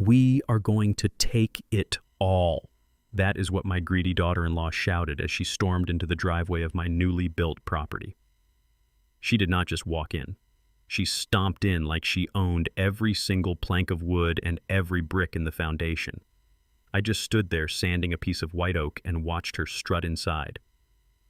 We are going to take it all. That is what my greedy daughter-in-law shouted as she stormed into the driveway of my newly built property. She did not just walk in. She stomped in like she owned every single plank of wood and every brick in the foundation. I just stood there sanding a piece of white oak and watched her strut inside.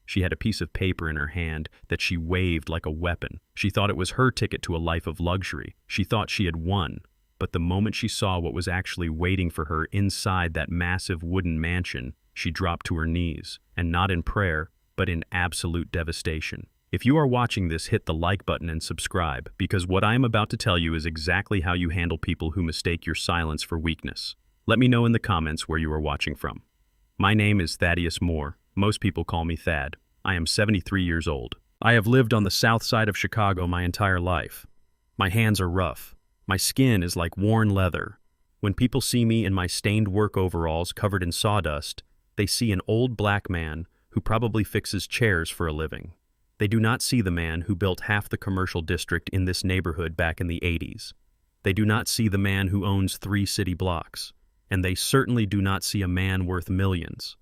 She had a piece of paper in her hand that she waved like a weapon. She thought it was her ticket to a life of luxury. She thought she had won. But the moment she saw what was actually waiting for her inside that massive wooden mansion, she dropped to her knees, and not in prayer, but in absolute devastation. If you are watching this, hit the like button and subscribe, because what I am about to tell you is exactly how you handle people who mistake your silence for weakness. Let me know in the comments where you are watching from. My name is Thaddeus Moore. Most people call me Thad. I am 73 years old. I have lived on the south side of Chicago my entire life. My hands are rough. My skin is like worn leather. When people see me in my stained work overalls covered in sawdust, they see an old black man who probably fixes chairs for a living. They do not see the man who built half the commercial district in this neighborhood back in the 80s. They do not see the man who owns 3 city blocks. And they certainly do not see a man worth millions.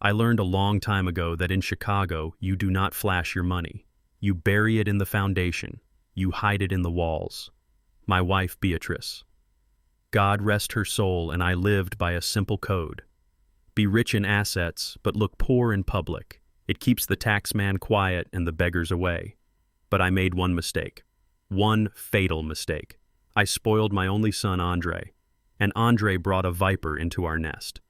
I learned a long time ago that in Chicago, you do not flash your money. You bury it in the foundation. You hide it in the walls. My wife, Beatrice. God rest her soul, and I lived by a simple code. Be rich in assets, but look poor in public. It keeps the tax man quiet and the beggars away. But I made one mistake. One fatal mistake. I spoiled my only son, Andre. And Andre brought a viper into our nest.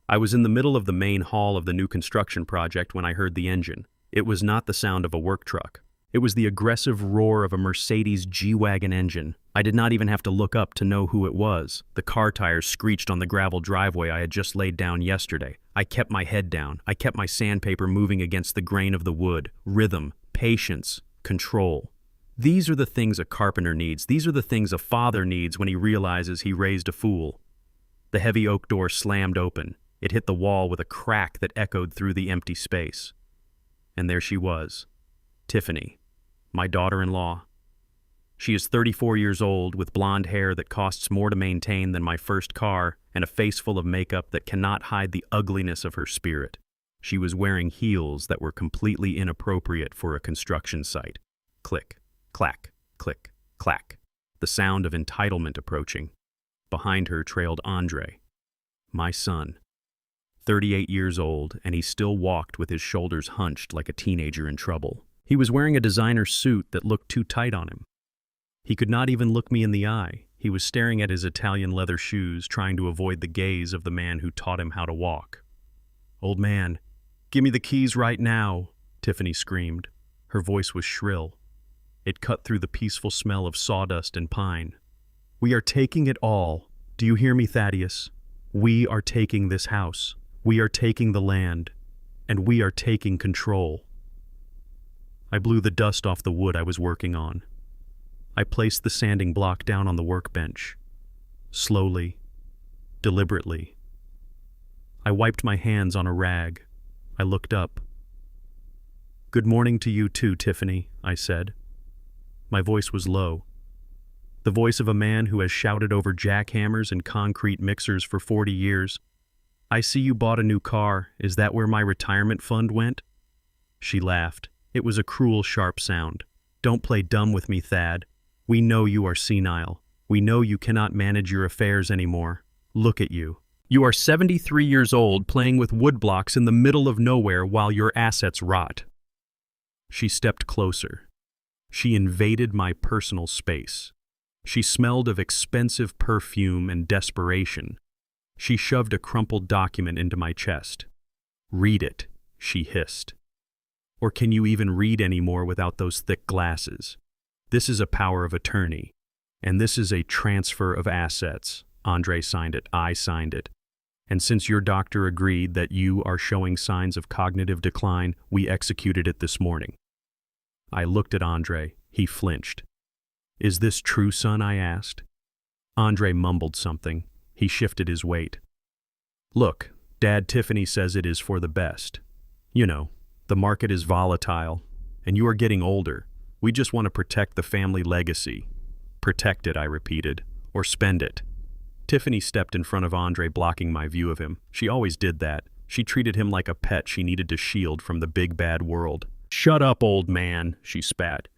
I was in the middle of the main hall of the new construction project when I heard the engine. It was not the sound of a work truck. It was the aggressive roar of a Mercedes G-Wagon engine. I did not even have to look up to know who it was. The car tires screeched on the gravel driveway I had just laid down yesterday. I kept my head down. I kept my sandpaper moving against the grain of the wood. Rhythm, patience, control. These are the things a carpenter needs. These are the things a father needs when he realizes he raised a fool. The heavy oak door slammed open. It hit the wall with a crack that echoed through the empty space. And there she was, Tiffany, my daughter-in-law. She is 34 years old with blonde hair that costs more to maintain than my first car and a face full of makeup that cannot hide the ugliness of her spirit. She was wearing heels that were completely inappropriate for a construction site. Click, clack, click, clack. The sound of entitlement approaching. Behind her trailed Andre, my son. 38 years old, and he still walked with his shoulders hunched like a teenager in trouble. He was wearing a designer suit that looked too tight on him. He could not even look me in the eye. He was staring at his Italian leather shoes, trying to avoid the gaze of the man who taught him how to walk. "Old man, give me the keys right now," Tiffany screamed. Her voice was shrill. It cut through the peaceful smell of sawdust and pine. "We are taking it all. Do you hear me, Thaddeus? We are taking this house. We are taking the land. And we are taking control." I blew the dust off the wood I was working on. I placed the sanding block down on the workbench. Slowly, deliberately. I wiped my hands on a rag. I looked up. "Good morning to you too, Tiffany," I said. My voice was low. The voice of a man who has shouted over jackhammers and concrete mixers for 40 years. "I see you bought a new car. Is that where my retirement fund went?" She laughed. It was a cruel, sharp sound. "Don't play dumb with me, Thad. We know you are senile. We know you cannot manage your affairs anymore. Look at you. You are 73 years old playing with woodblocks in the middle of nowhere while your assets rot." She stepped closer. She invaded my personal space. She smelled of expensive perfume and desperation. She shoved a crumpled document into my chest. "Read it," she hissed. "Or can you even read anymore without those thick glasses? This is a power of attorney, and this is a transfer of assets." Andre signed it. I signed it. "And since your doctor agreed that you are showing signs of cognitive decline, we executed it this morning." I looked at Andre. He flinched. "Is this true, son?" I asked. Andre mumbled something. He shifted his weight. "Look, Dad, Tiffany says it is for the best. You know, the market is volatile, and you are getting older. We just want to protect the family legacy." "Protect it," I repeated, "or spend it." Tiffany stepped in front of Andre, blocking my view of him. She always did that. She treated him like a pet she needed to shield from the big bad world. "Shut up, old man," she spat.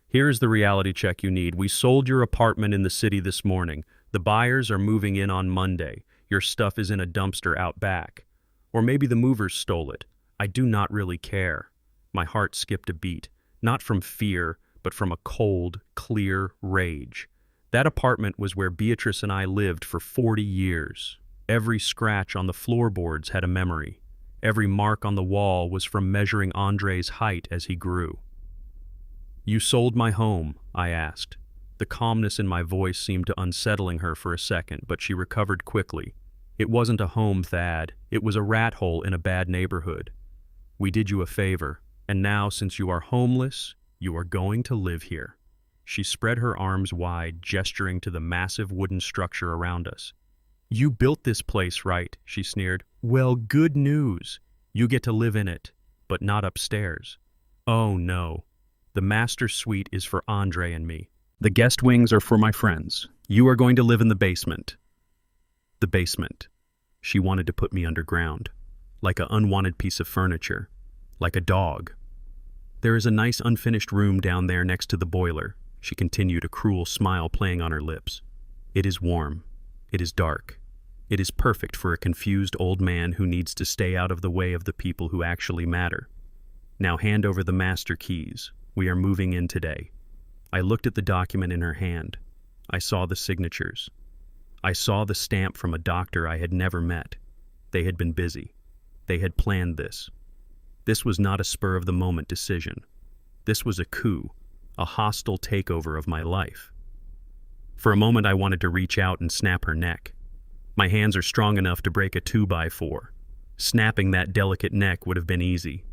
"Here's the reality check you need. We sold your apartment in the city this morning. The buyers are moving in on Monday. Your stuff is in a dumpster out back. Or maybe the movers stole it. I do not really care." My heart skipped a beat, not from fear, but from a cold, clear rage. That apartment was where Beatrice and I lived for 40 years. Every scratch on the floorboards had a memory. Every mark on the wall was from measuring Andre's height as he grew. "You sold my home?" I asked. The calmness in my voice seemed to unsettling her for a second, but she recovered quickly. "It wasn't a home, Thad. It was a rat hole in a bad neighborhood. We did you a favor, and now, since you are homeless, you are going to live here." She spread her arms wide, gesturing to the massive wooden structure around us. "You built this place, right?" she sneered. "Well, good news. You get to live in it, but not upstairs." "Oh, no. The master suite is for Andre and me. The guest wings are for my friends. You are going to live in the basement." The basement. She wanted to put me underground, like an unwanted piece of furniture, like a dog. "There is a nice unfinished room down there next to the boiler," she continued, a cruel smile playing on her lips. "It is warm. It is dark. It is perfect for a confused old man who needs to stay out of the way of the people who actually matter. Now hand over the master keys. We are moving in today." I looked at the document in her hand. I saw the signatures. I saw the stamp from a doctor I had never met. They had been busy. They had planned this. This was not a spur-of-the-moment decision. This was a coup, a hostile takeover of my life. For a moment I wanted to reach out and snap her neck. My hands are strong enough to break a 2x4. Snapping that delicate neck would have been easy.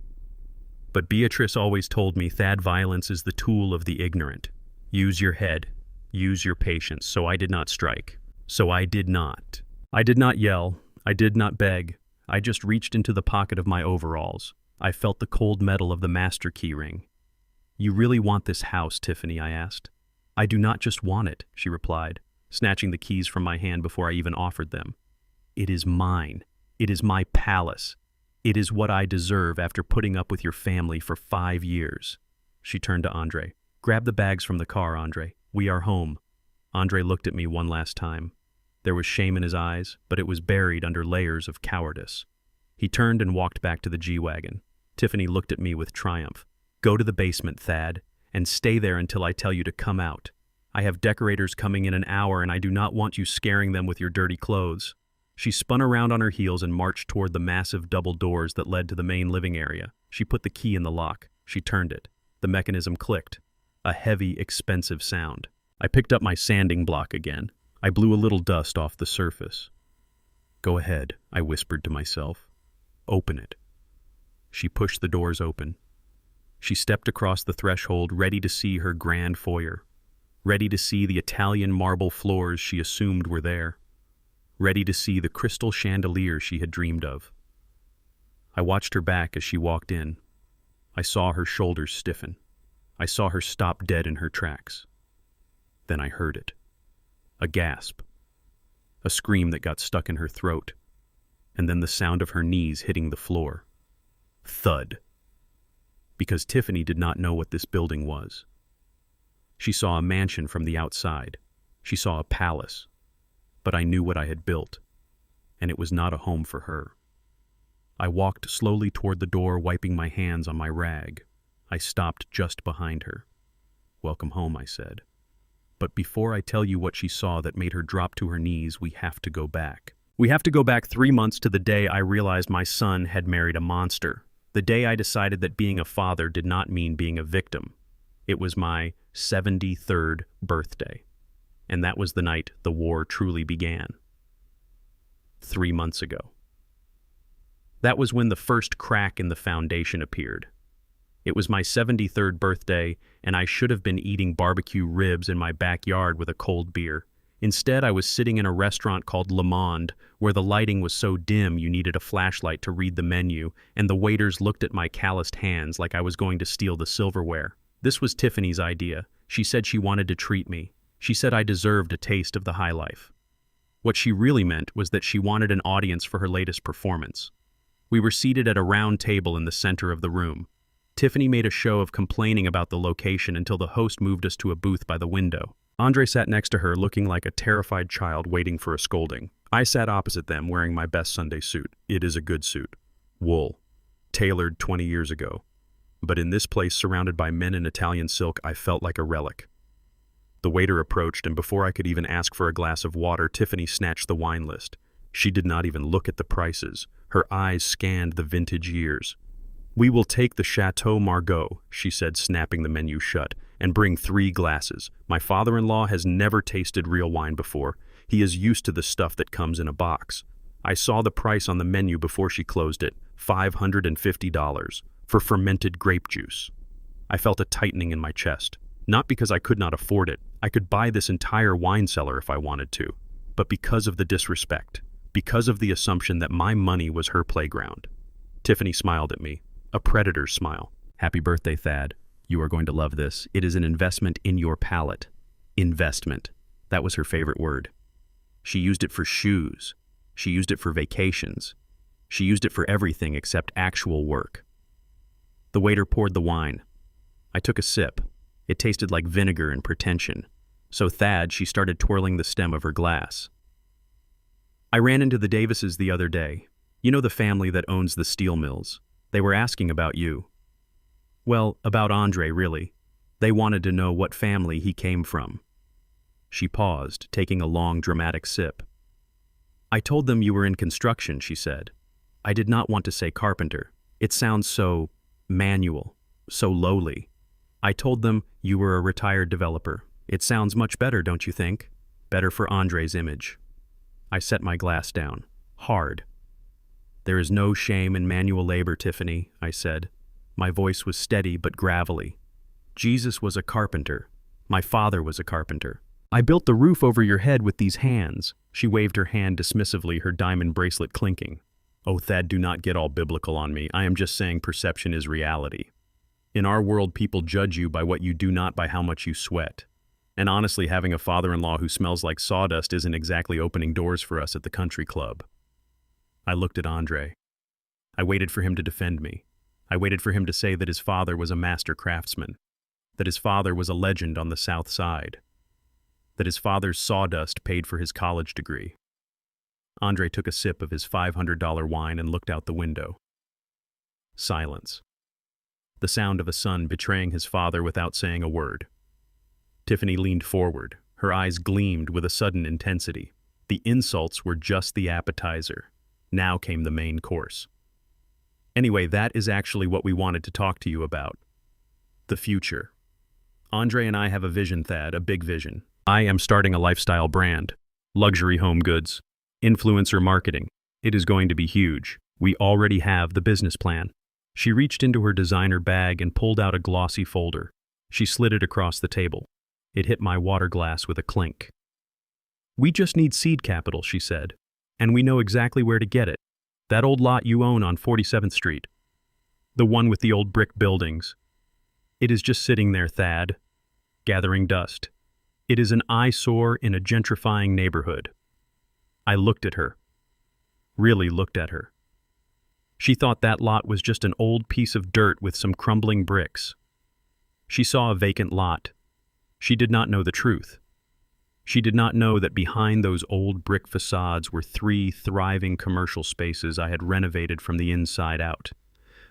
But Beatrice always told me, "Thad, violence is the tool of the ignorant. Use your head. Use your patience." So I did not strike. So I did not. I did not yell. I did not beg. I just reached into the pocket of my overalls. I felt the cold metal of the master key ring. "You really want this house, Tiffany?" I asked. "I do not just want it," she replied, snatching the keys from my hand before I even offered them. "It is mine. It is my palace. It is what I deserve after putting up with your family for 5 years." She turned to Andre. "Grab the bags from the car, Andre. We are home." Andre looked at me one last time. There was shame in his eyes, but it was buried under layers of cowardice. He turned and walked back to the G-Wagon. Tiffany looked at me with triumph. "Go to the basement, Thad, and stay there until I tell you to come out. I have decorators coming in an hour, and I do not want you scaring them with your dirty clothes." She spun around on her heels and marched toward the massive double doors that led to the main living area. She put the key in the lock. She turned it. The mechanism clicked. A heavy, expensive sound. I picked up my sanding block again. I blew a little dust off the surface. "Go ahead," I whispered to myself. "Open it." She pushed the doors open. She stepped across the threshold, ready to see her grand foyer. Ready to see the Italian marble floors she assumed were there. Ready to see the crystal chandelier she had dreamed of. I watched her back as she walked in. I saw her shoulders stiffen. I saw her stop dead in her tracks. Then I heard it. A gasp. A scream that got stuck in her throat. And then the sound of her knees hitting the floor. Thud. Because Tiffany did not know what this building was. She saw a mansion from the outside. She saw a palace. But I knew what I had built, and it was not a home for her. I walked slowly toward the door, wiping my hands on my rag. I stopped just behind her. "Welcome home," I said. But before I tell you what she saw that made her drop to her knees, we have to go back. We have to go back 3 months to the day I realized my son had married a monster. The day I decided that being a father did not mean being a victim. It was my 73rd birthday. And that was the night the war truly began. 3 months ago. That was when the first crack in the foundation appeared. It was my 73rd birthday, and I should have been eating barbecue ribs in my backyard with a cold beer. Instead, I was sitting in a restaurant called Le Monde, where the lighting was so dim you needed a flashlight to read the menu, and the waiters looked at my calloused hands like I was going to steal the silverware. This was Tiffany's idea. She said she wanted to treat me. She said I deserved a taste of the high life. What she really meant was that she wanted an audience for her latest performance. We were seated at a round table in the center of the room. Tiffany made a show of complaining about the location until the host moved us to a booth by the window. Andre sat next to her, looking like a terrified child waiting for a scolding. I sat opposite them, wearing my best Sunday suit. It is a good suit. Wool. Tailored 20 years ago. But in this place, surrounded by men in Italian silk, I felt like a relic. The waiter approached, and before I could even ask for a glass of water, Tiffany snatched the wine list. She did not even look at the prices. Her eyes scanned the vintage years. "We will take the Chateau Margaux," she said, snapping the menu shut, "and bring 3 glasses. My father-in-law has never tasted real wine before. He is used to the stuff that comes in a box." I saw the price on the menu before she closed it, $550 for fermented grape juice. I felt a tightening in my chest. Not because I could not afford it. I could buy this entire wine cellar if I wanted to. But because of the disrespect. Because of the assumption that my money was her playground. Tiffany smiled at me. A predator's smile. "Happy birthday, Thad. You are going to love this. It is an investment in your palate." Investment. That was her favorite word. She used it for shoes. She used it for vacations. She used it for everything except actual work. The waiter poured the wine. I took a sip. It tasted like vinegar and pretension. So Thad, she started twirling the stem of her glass. "I ran into the Davises the other day. You know, the family that owns the steel mills. They were asking about you. Well, about Andre, really. They wanted to know what family he came from." She paused, taking a long, dramatic sip. "I told them you were in construction," she said. "I did not want to say carpenter. It sounds so manual, so lowly. I told them you were a retired developer. It sounds much better, don't you think? Better for Andre's image." I set my glass down. Hard. "There is no shame in manual labor, Tiffany," I said. My voice was steady but gravelly. "Jesus was a carpenter. My father was a carpenter. I built the roof over your head with these hands." She waved her hand dismissively, her diamond bracelet clinking. "Oh, Thad, do not get all biblical on me. I am just saying perception is reality. In our world, people judge you by what you do, not by how much you sweat. And honestly, having a father-in-law who smells like sawdust isn't exactly opening doors for us at the country club." I looked at Andre. I waited for him to defend me. I waited for him to say that his father was a master craftsman, that his father was a legend on the South Side, that his father's sawdust paid for his college degree. Andre took a sip of his $500 wine and looked out the window. Silence. The sound of a son betraying his father without saying a word. Tiffany leaned forward. Her eyes gleamed with a sudden intensity. The insults were just the appetizer. Now came the main course. "Anyway, that is actually what we wanted to talk to you about. The future. Andre and I have a vision, Thad, a big vision. I am starting a lifestyle brand. Luxury home goods. Influencer marketing. It is going to be huge. We already have the business plan." She reached into her designer bag and pulled out a glossy folder. She slid it across the table. It hit my water glass with a clink. "We just need seed capital," she said. "And we know exactly where to get it. That old lot you own on 47th Street. The one with the old brick buildings. It is just sitting there, Thad, gathering dust. It is an eyesore in a gentrifying neighborhood." I looked at her. Really looked at her. She thought that lot was just an old piece of dirt with some crumbling bricks. She saw a vacant lot. She did not know the truth. She did not know that behind those old brick facades were 3 thriving commercial spaces I had renovated from the inside out.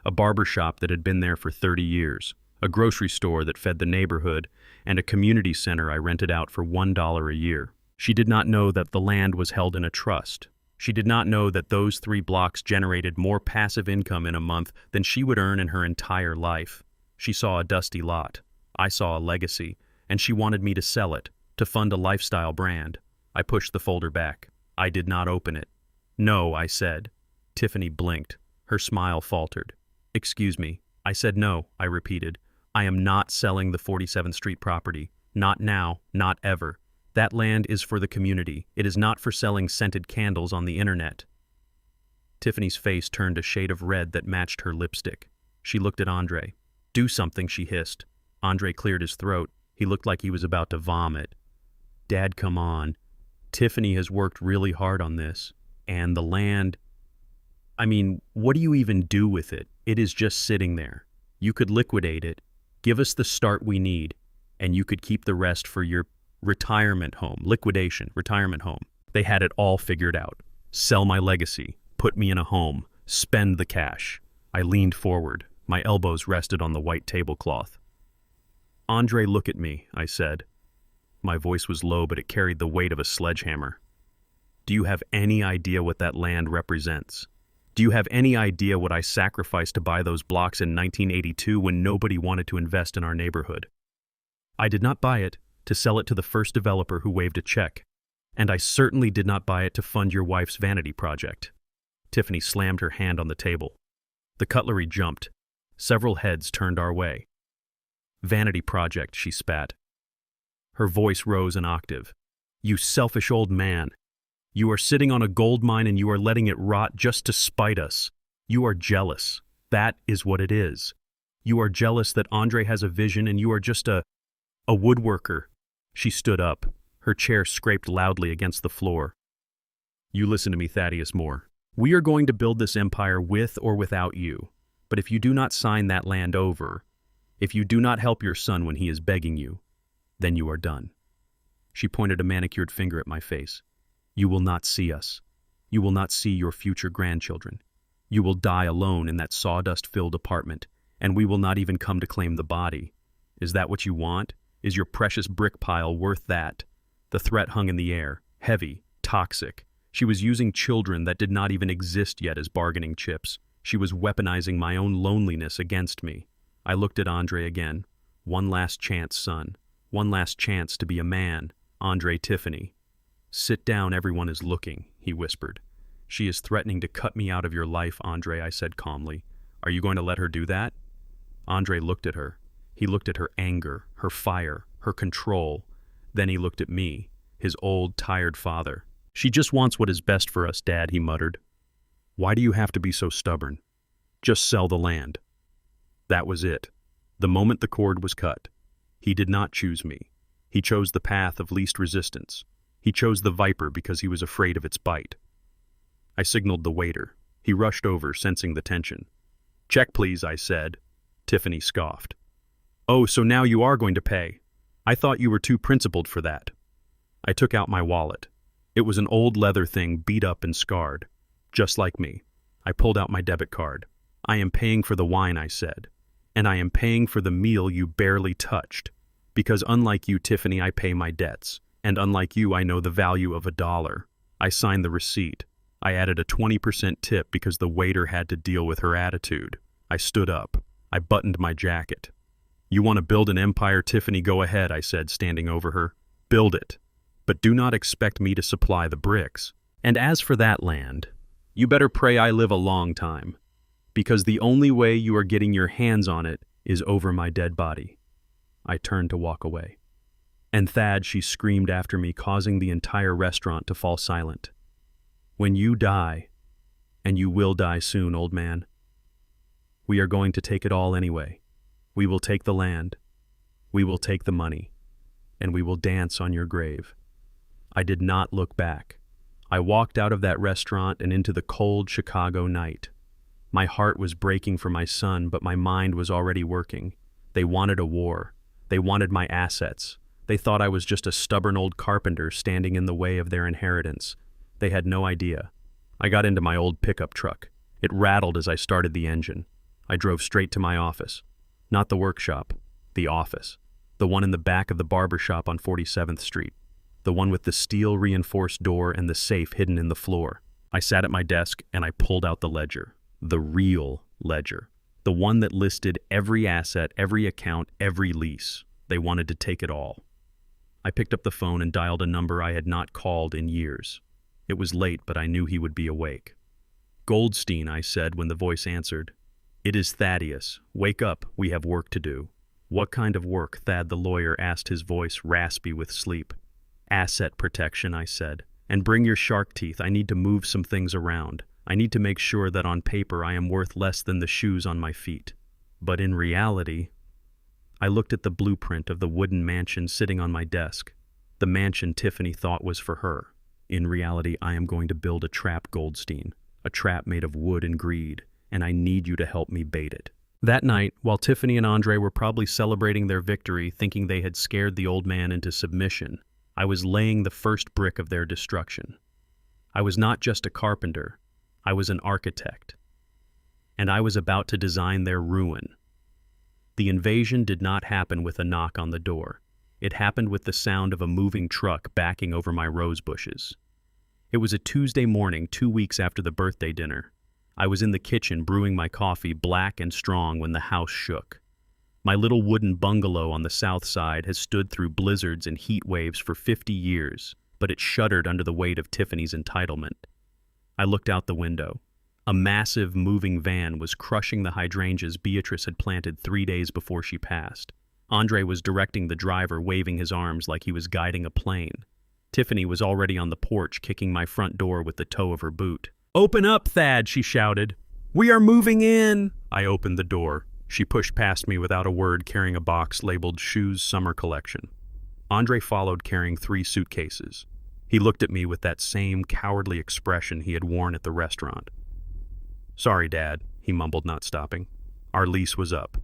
A barber shop that had been there for 30 years, a grocery store that fed the neighborhood, and a community center I rented out for $1 a year. She did not know that the land was held in a trust. She did not know that those 3 blocks generated more passive income in a month than she would earn in her entire life. She saw a dusty lot. I saw a legacy, and she wanted me to sell it, to fund a lifestyle brand. I pushed the folder back. I did not open it. "No," I said. Tiffany blinked. Her smile faltered. "Excuse me." I said no, I repeated. "I am not selling the 47th Street property. Not now, not ever. That land is for the community. It is not for selling scented candles on the internet." Tiffany's face turned a shade of red that matched her lipstick. She looked at Andre. "Do something," she hissed. Andre cleared his throat. He looked like he was about to vomit. "Dad, come on. Tiffany has worked really hard on this, and the land, I mean, what do you even do with it? It is just sitting there. You could liquidate it, give us the start we need, and you could keep the rest for your retirement home, liquidation, retirement home. They had it all figured out. Sell my legacy, put me in a home, spend the cash. I leaned forward. My elbows rested on the white tablecloth. Andre, look at me, I said. My voice was low, but it carried the weight of a sledgehammer. Do you have any idea what that land represents? Do you have any idea what I sacrificed to buy those blocks in 1982 when nobody wanted to invest in our neighborhood? I did not buy it to sell it to the first developer who waved a check, and I certainly did not buy it to fund your wife's vanity project. Tiffany slammed her hand on the table. The cutlery jumped. Several heads turned our way. Vanity project, she spat. Her voice rose an octave. You selfish old man. You are sitting on a gold mine and you are letting it rot just to spite us. You are jealous. That is what it is. You are jealous that Andre has a vision and you are just a woodworker. She stood up. Her chair scraped loudly against the floor. You listen to me, Thaddeus Moore. We are going to build this empire with or without you. But if you do not sign that land over, if you do not help your son when he is begging you, then you are done. She pointed a manicured finger at my face. You will not see us. You will not see your future grandchildren. You will die alone in that sawdust-filled apartment, and we will not even come to claim the body. Is that what you want? Is your precious brick pile worth that? The threat hung in the air, heavy, toxic. She was using children that did not even exist yet as bargaining chips. She was weaponizing my own loneliness against me. I looked at Andre again. One last chance, son. One last chance to be a man. Andre, Tiffany. Sit down, everyone is looking, he whispered. She is threatening to cut me out of your life, Andre, I said calmly. Are you going to let her do that? Andre looked at her. He looked at her anger, her fire, her control. Then he looked at me, his old, tired father. She just wants what is best for us, Dad, he muttered. Why do you have to be so stubborn? Just sell the land. That was it. The moment the cord was cut. He did not choose me. He chose the path of least resistance. He chose the viper because he was afraid of its bite. I signaled the waiter. He rushed over, sensing the tension. Check, please, I said. Tiffany scoffed. Oh, so now you are going to pay. I thought you were too principled for that. I took out my wallet. It was an old leather thing, beat up and scarred. Just like me. I pulled out my debit card. I am paying for the wine, I said. And I am paying for the meal you barely touched. Because unlike you, Tiffany, I pay my debts. And unlike you, I know the value of $1. I signed the receipt. I added a 20% tip because the waiter had to deal with her attitude. I stood up. I buttoned my jacket. You want to build an empire, Tiffany? Go ahead, I said, standing over her. Build it. But do not expect me to supply the bricks. And as for that land, you better pray I live a long time. Because the only way you are getting your hands on it is over my dead body. I turned to walk away. And Thad, she screamed after me, causing the entire restaurant to fall silent. When you die, and you will die soon, old man, we are going to take it all anyway. We will take the land, we will take the money, and we will dance on your grave. I did not look back. I walked out of that restaurant and into the cold Chicago night. My heart was breaking for my son, but my mind was already working. They wanted a war. They wanted my assets. They thought I was just a stubborn old carpenter standing in the way of their inheritance. They had no idea. I got into my old pickup truck. It rattled as I started the engine. I drove straight to my office. Not the workshop, the office. The one in the back of the barber shop on 47th Street. The one with the steel-reinforced door and the safe hidden in the floor. I sat at my desk and I pulled out the ledger. The real ledger. The one that listed every asset, every account, every lease. They wanted to take it all. I picked up the phone and dialed a number I had not called in years. It was late, but I knew he would be awake. Goldstein, I said when the voice answered. It is Thaddeus. Wake up, we have work to do. What kind of work? Thad the lawyer asked, his voice raspy with sleep. Asset protection, I said. And bring your shark teeth. I need to move some things around. I need to make sure that on paper I am worth less than the shoes on my feet. But in reality, I looked at the blueprint of the wooden mansion sitting on my desk. The mansion Tiffany thought was for her. In reality, I am going to build a trap, Goldstein. A trap made of wood and greed, and I need you to help me bait it." That night, while Tiffany and Andre were probably celebrating their victory, thinking they had scared the old man into submission, I was laying the first brick of their destruction. I was not just a carpenter, I was an architect. And I was about to design their ruin. The invasion did not happen with a knock on the door. It happened with the sound of a moving truck backing over my rose bushes. It was a Tuesday morning, 2 weeks after the birthday dinner. I was in the kitchen brewing my coffee black and strong when the house shook. My little wooden bungalow on the south side has stood through blizzards and heat waves for 50 years, but it shuddered under the weight of Tiffany's entitlement. I looked out the window. A massive moving van was crushing the hydrangeas Beatrice had planted 3 days before she passed. Andre was directing the driver, waving his arms like he was guiding a plane. Tiffany was already on the porch, kicking my front door with the toe of her boot. "Open up, Thad," she shouted. "We are moving in." I opened the door. She pushed past me without a word, carrying a box labeled Shoes Summer Collection. Andre followed, carrying 3 suitcases. He looked at me with that same cowardly expression he had worn at the restaurant. "Sorry, Dad," he mumbled, not stopping. "Our lease was up.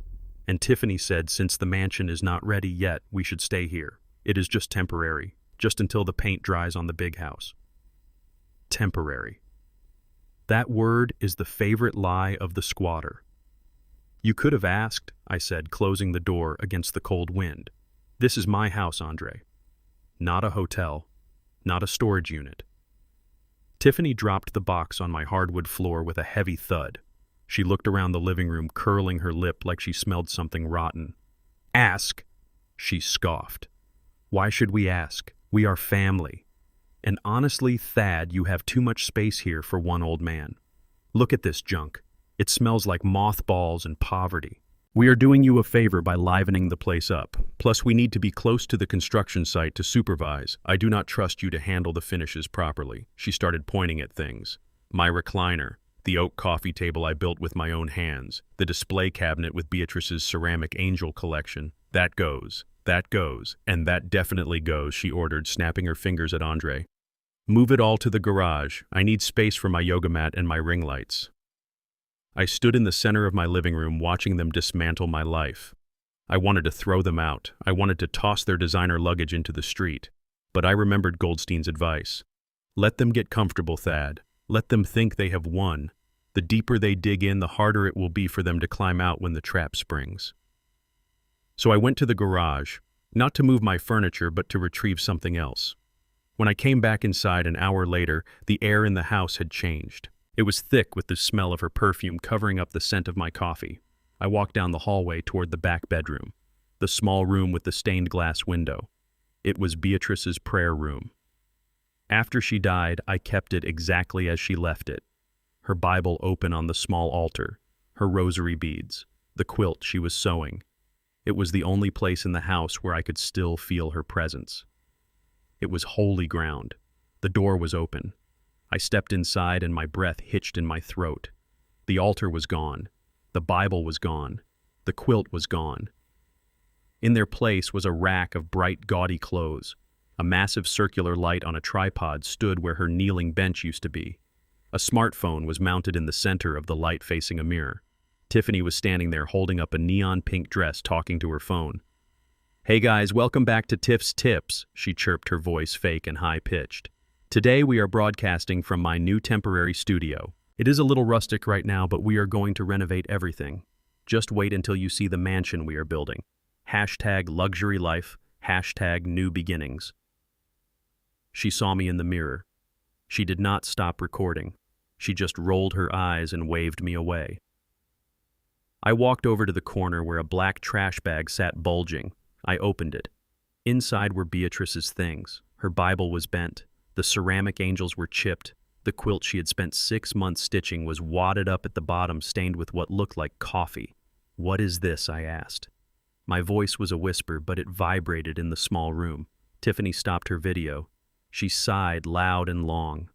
And Tiffany said since the mansion is not ready yet, we should stay here. It is just temporary, just until the paint dries on the big house." Temporary. That word is the favorite lie of the squatter. "You could have asked," I said, closing the door against the cold wind. "This is my house, Andre. Not a hotel. Not a storage unit." Tiffany dropped the box on my hardwood floor with a heavy thud. She looked around the living room, curling her lip like she smelled something rotten. "Ask," she scoffed. "Why should we ask? We are family. And honestly, Thad, you have too much space here for one old man. Look at this junk. It smells like mothballs and poverty. We are doing you a favor by livening the place up. Plus, we need to be close to the construction site to supervise. I do not trust you to handle the finishes properly." She started pointing at things. My recliner, the oak coffee table I built with my own hands, the display cabinet with Beatrice's ceramic angel collection. That goes, and that definitely goes," she ordered, snapping her fingers at Andre. "Move it all to the garage. I need space for my yoga mat and my ring lights." I stood in the center of my living room watching them dismantle my life. I wanted to throw them out. I wanted to toss their designer luggage into the street. But I remembered Goldstein's advice. Let them get comfortable, Thad. Let them think they have won. The deeper they dig in, the harder it will be for them to climb out when the trap springs. So I went to the garage, not to move my furniture, but to retrieve something else. When I came back inside an hour later, the air in the house had changed. It was thick with the smell of her perfume covering up the scent of my coffee. I walked down the hallway toward the back bedroom, the small room with the stained glass window. It was Beatrice's prayer room. After she died, I kept it exactly as she left it. Her Bible open on the small altar, her rosary beads, the quilt she was sewing. It was the only place in the house where I could still feel her presence. It was holy ground. The door was open. I stepped inside and my breath hitched in my throat. The altar was gone. The Bible was gone. The quilt was gone. In their place was a rack of bright, gaudy clothes. A massive circular light on a tripod stood where her kneeling bench used to be. A smartphone was mounted in the center of the light facing a mirror. Tiffany was standing there holding up a neon pink dress, talking to her phone. "Hey guys, welcome back to Tiff's Tips," she chirped, her voice fake and high-pitched. "Today we are broadcasting from my new temporary studio. It is a little rustic right now, but we are going to renovate everything. Just wait until you see the mansion we are building. #luxury life, #new beginnings." She saw me in the mirror. She did not stop recording. She just rolled her eyes and waved me away. I walked over to the corner where a black trash bag sat bulging. I opened it. Inside were Beatrice's things. Her Bible was bent. The ceramic angels were chipped. The quilt she had spent 6 months stitching was wadded up at the bottom, stained with what looked like coffee. "What is this?" I asked. My voice was a whisper, but it vibrated in the small room. Tiffany stopped her video. She sighed loud and long.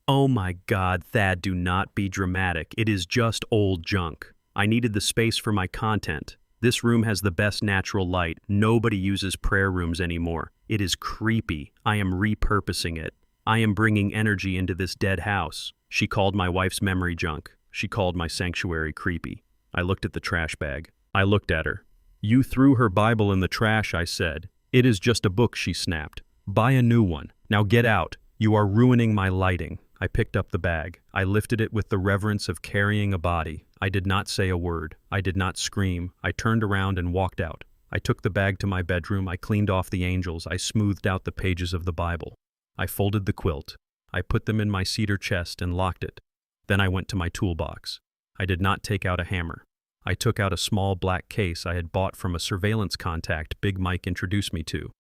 "Oh my God, Thad, do not be dramatic. It is just old junk. I needed the space for my content. This room has the best natural light. Nobody uses prayer rooms anymore. It is creepy. I am repurposing it." I am bringing energy into this dead house. She called my wife's memory junk. She called my sanctuary creepy. I looked at the trash bag. I looked at her. You threw her Bible in the trash, I said. It is just a book, she snapped. Buy a new one. Now get out. You are ruining my lighting. I picked up the bag. I lifted it with the reverence of carrying a body. I did not say a word. I did not scream. I turned around and walked out. I took the bag to my bedroom. I cleaned off the angels. I smoothed out the pages of the Bible. I folded the quilt. I put them in my cedar chest and locked it. Then I went to my toolbox. I did not take out a hammer. I took out a small black case I had bought from a surveillance contact Big Mike introduced me to.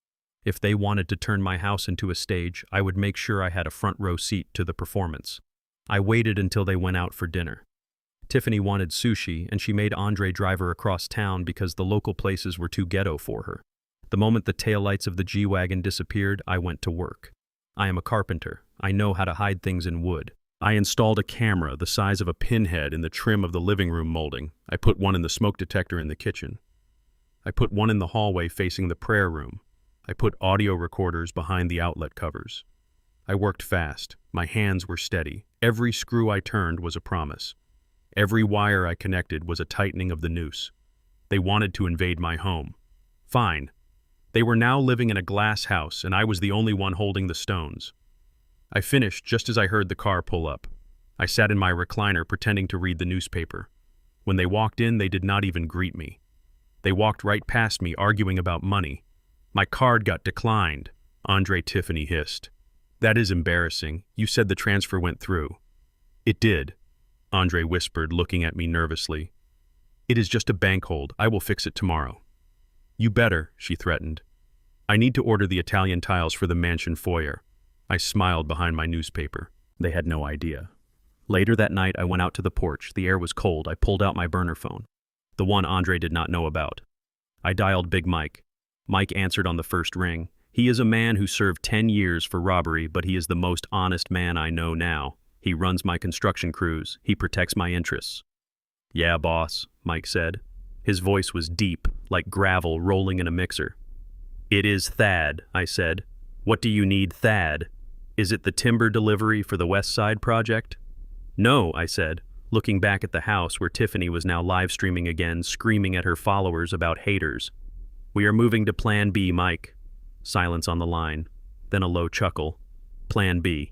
If they wanted to turn my house into a stage, I would make sure I had a front row seat to the performance. I waited until they went out for dinner. Tiffany wanted sushi, and she made Andre drive her across town because the local places were too ghetto for her. The moment the taillights of the G-Wagon disappeared, I went to work. I am a carpenter. I know how to hide things in wood. I installed a camera the size of a pinhead in the trim of the living room molding. I put one in the smoke detector in the kitchen. I put one in the hallway facing the prayer room. I put audio recorders behind the outlet covers. I worked fast. My hands were steady. Every screw I turned was a promise. Every wire I connected was a tightening of the noose. They wanted to invade my home. Fine. They were now living in a glass house, and I was the only one holding the stones. I finished just as I heard the car pull up. I sat in my recliner pretending to read the newspaper. When they walked in, they did not even greet me. They walked right past me, arguing about money. My card got declined, Andre Tiffany hissed. That is embarrassing. You said the transfer went through. It did, Andre whispered, looking at me nervously. It is just a bank hold. I will fix it tomorrow. You better, she threatened. I need to order the Italian tiles for the mansion foyer. I smiled behind my newspaper. They had no idea. Later that night, I went out to the porch. The air was cold. I pulled out my burner phone, the one Andre did not know about. I dialed Big Mike. Mike answered on the first ring. He is a man who served 10 years for robbery, but he is the most honest man I know now. He runs my construction crews. He protects my interests. Yeah, boss, Mike said. His voice was deep, like gravel rolling in a mixer. It is Thad, I said. What do you need, Thad? Is it the timber delivery for the West Side project? No, I said, looking back at the house where Tiffany was now live streaming again, screaming at her followers about haters. We are moving to Plan B, Mike. Silence on the line, then a low chuckle. Plan B.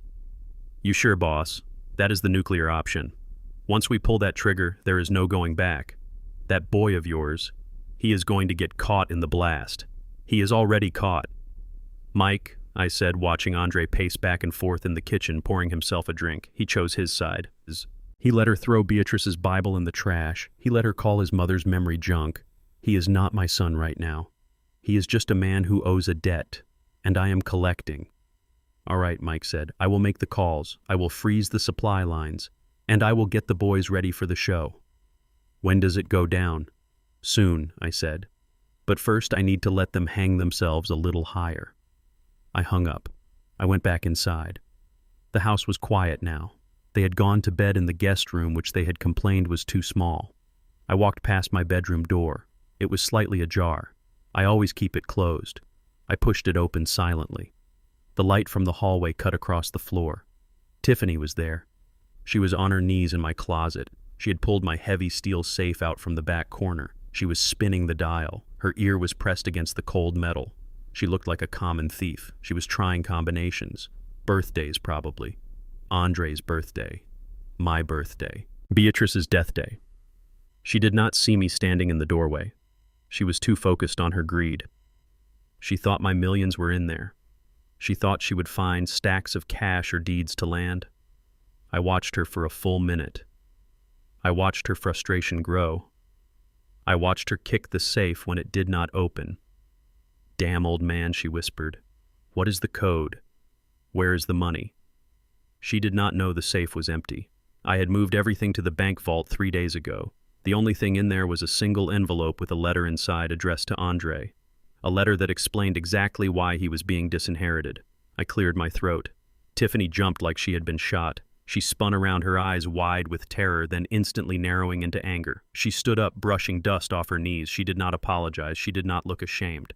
You sure, boss? That is the nuclear option. Once we pull that trigger, there is no going back. That boy of yours, he is going to get caught in the blast. He is already caught. Mike, I said, watching Andre pace back and forth in the kitchen, pouring himself a drink. He chose his side. He let her throw Beatrice's Bible in the trash. He let her call his mother's memory junk. He is not my son right now. He is just a man who owes a debt, and I am collecting. All right, Mike said. I will make the calls. I will freeze the supply lines, and I will get the boys ready for the show. When does it go down? Soon, I said. But first I need to let them hang themselves a little higher. I hung up. I went back inside. The house was quiet now. They had gone to bed in the guest room, which they had complained was too small. I walked past my bedroom door. It was slightly ajar. I always keep it closed. I pushed it open silently. The light from the hallway cut across the floor. Tiffany was there. She was on her knees in my closet. She had pulled my heavy steel safe out from the back corner. She was spinning the dial. Her ear was pressed against the cold metal. She looked like a common thief. She was trying combinations. Birthdays, probably. Andre's birthday. My birthday. Beatrice's death day. She did not see me standing in the doorway. She was too focused on her greed. She thought my millions were in there. She thought she would find stacks of cash or deeds to land. I watched her for a full minute. I watched her frustration grow. I watched her kick the safe when it did not open. Damn, old man, she whispered. What is the code? Where is the money? She did not know the safe was empty. I had moved everything to the bank vault 3 days ago. The only thing in there was a single envelope with a letter inside addressed to Andre. A letter that explained exactly why he was being disinherited. I cleared my throat. Tiffany jumped like she had been shot. She spun around, her eyes wide with terror, then instantly narrowing into anger. She stood up, brushing dust off her knees. She did not apologize. She did not look ashamed.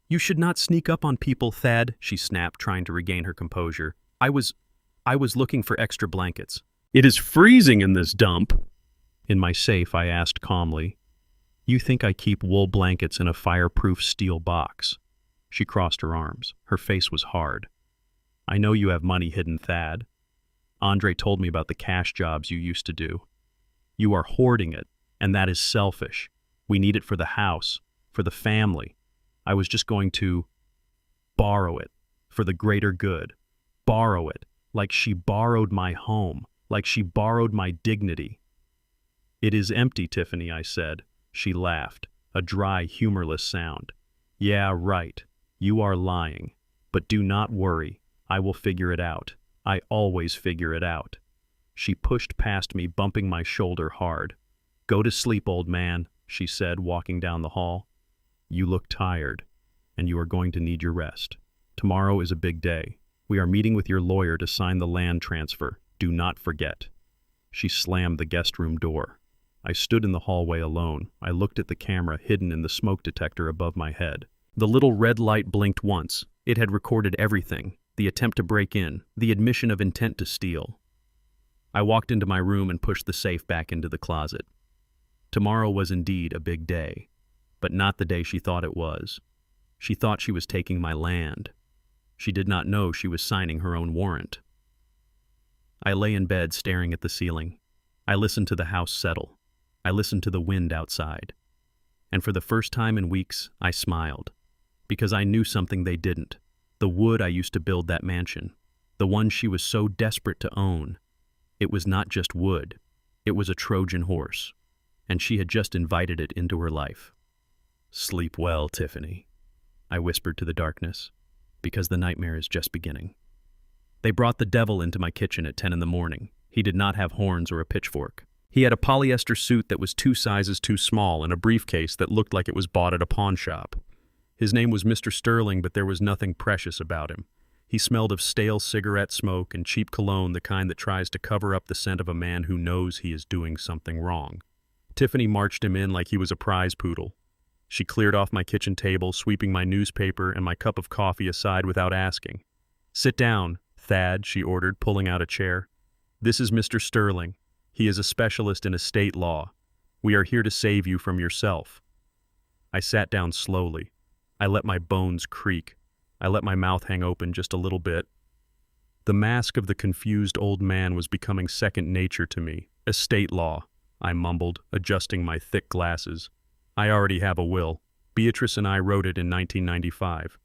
You should not sneak up on people, Thad, she snapped, trying to regain her composure. I was looking for extra blankets. It is freezing in this dump. In my safe, I asked calmly. You think I keep wool blankets in a fireproof steel box? She crossed her arms. Her face was hard. I know you have money hidden, Thad. Andre told me about the cash jobs you used to do. You are hoarding it, and that is selfish. We need it for the house, for the family. I was just going to borrow it for the greater good. Borrow it, like she borrowed my home, like she borrowed my dignity. It is empty, Tiffany, I said. She laughed, a dry, humorless sound. Yeah, right. You are lying. But do not worry. I will figure it out. I always figure it out. She pushed past me, bumping my shoulder hard. Go to sleep, old man, she said, walking down the hall. You look tired, and you are going to need your rest. Tomorrow is a big day. We are meeting with your lawyer to sign the land transfer. Do not forget. She slammed the guest room door. I stood in the hallway alone. I looked at the camera hidden in the smoke detector above my head. The little red light blinked once. It had recorded everything. The attempt to break in, the admission of intent to steal. I walked into my room and pushed the safe back into the closet. Tomorrow was indeed a big day, but not the day she thought it was. She thought she was taking my land. She did not know she was signing her own warrant. I lay in bed staring at the ceiling. I listened to the house settle. I listened to the wind outside. And for the first time in weeks, I smiled. Because I knew something they didn't. The wood I used to build that mansion. The one she was so desperate to own. It was not just wood. It was a Trojan horse. And she had just invited it into her life. Sleep well, Tiffany, I whispered to the darkness, because the nightmare is just beginning. They brought the devil into my kitchen at 10 in the morning. He did not have horns or a pitchfork. He had a polyester suit that was 2 sizes too small and a briefcase that looked like it was bought at a pawn shop. His name was Mr. Sterling, but there was nothing precious about him. He smelled of stale cigarette smoke and cheap cologne, the kind that tries to cover up the scent of a man who knows he is doing something wrong. Tiffany marched him in like he was a prize poodle. She cleared off my kitchen table, sweeping my newspaper and my cup of coffee aside without asking. Sit down, Thad, she ordered, pulling out a chair. This is Mr. Sterling. He is a specialist in estate law. We are here to save you from yourself. I sat down slowly. I let my bones creak. I let my mouth hang open just a little bit. The mask of the confused old man was becoming second nature to me. Estate law, I mumbled, adjusting my thick glasses. I already have a will. Beatrice and I wrote it in 1995.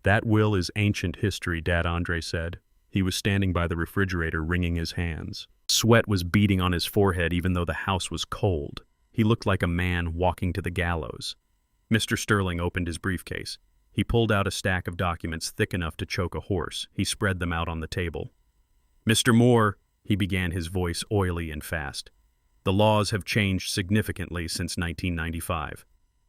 That will is ancient history, Dad, Andre said. He was standing by the refrigerator, wringing his hands. Sweat was beading on his forehead even though the house was cold. He looked like a man walking to the gallows. Mr. Sterling opened his briefcase. He pulled out a stack of documents thick enough to choke a horse. He spread them out on the table. Mr. Moore, he began, his voice oily and fast. The laws have changed significantly since 1995,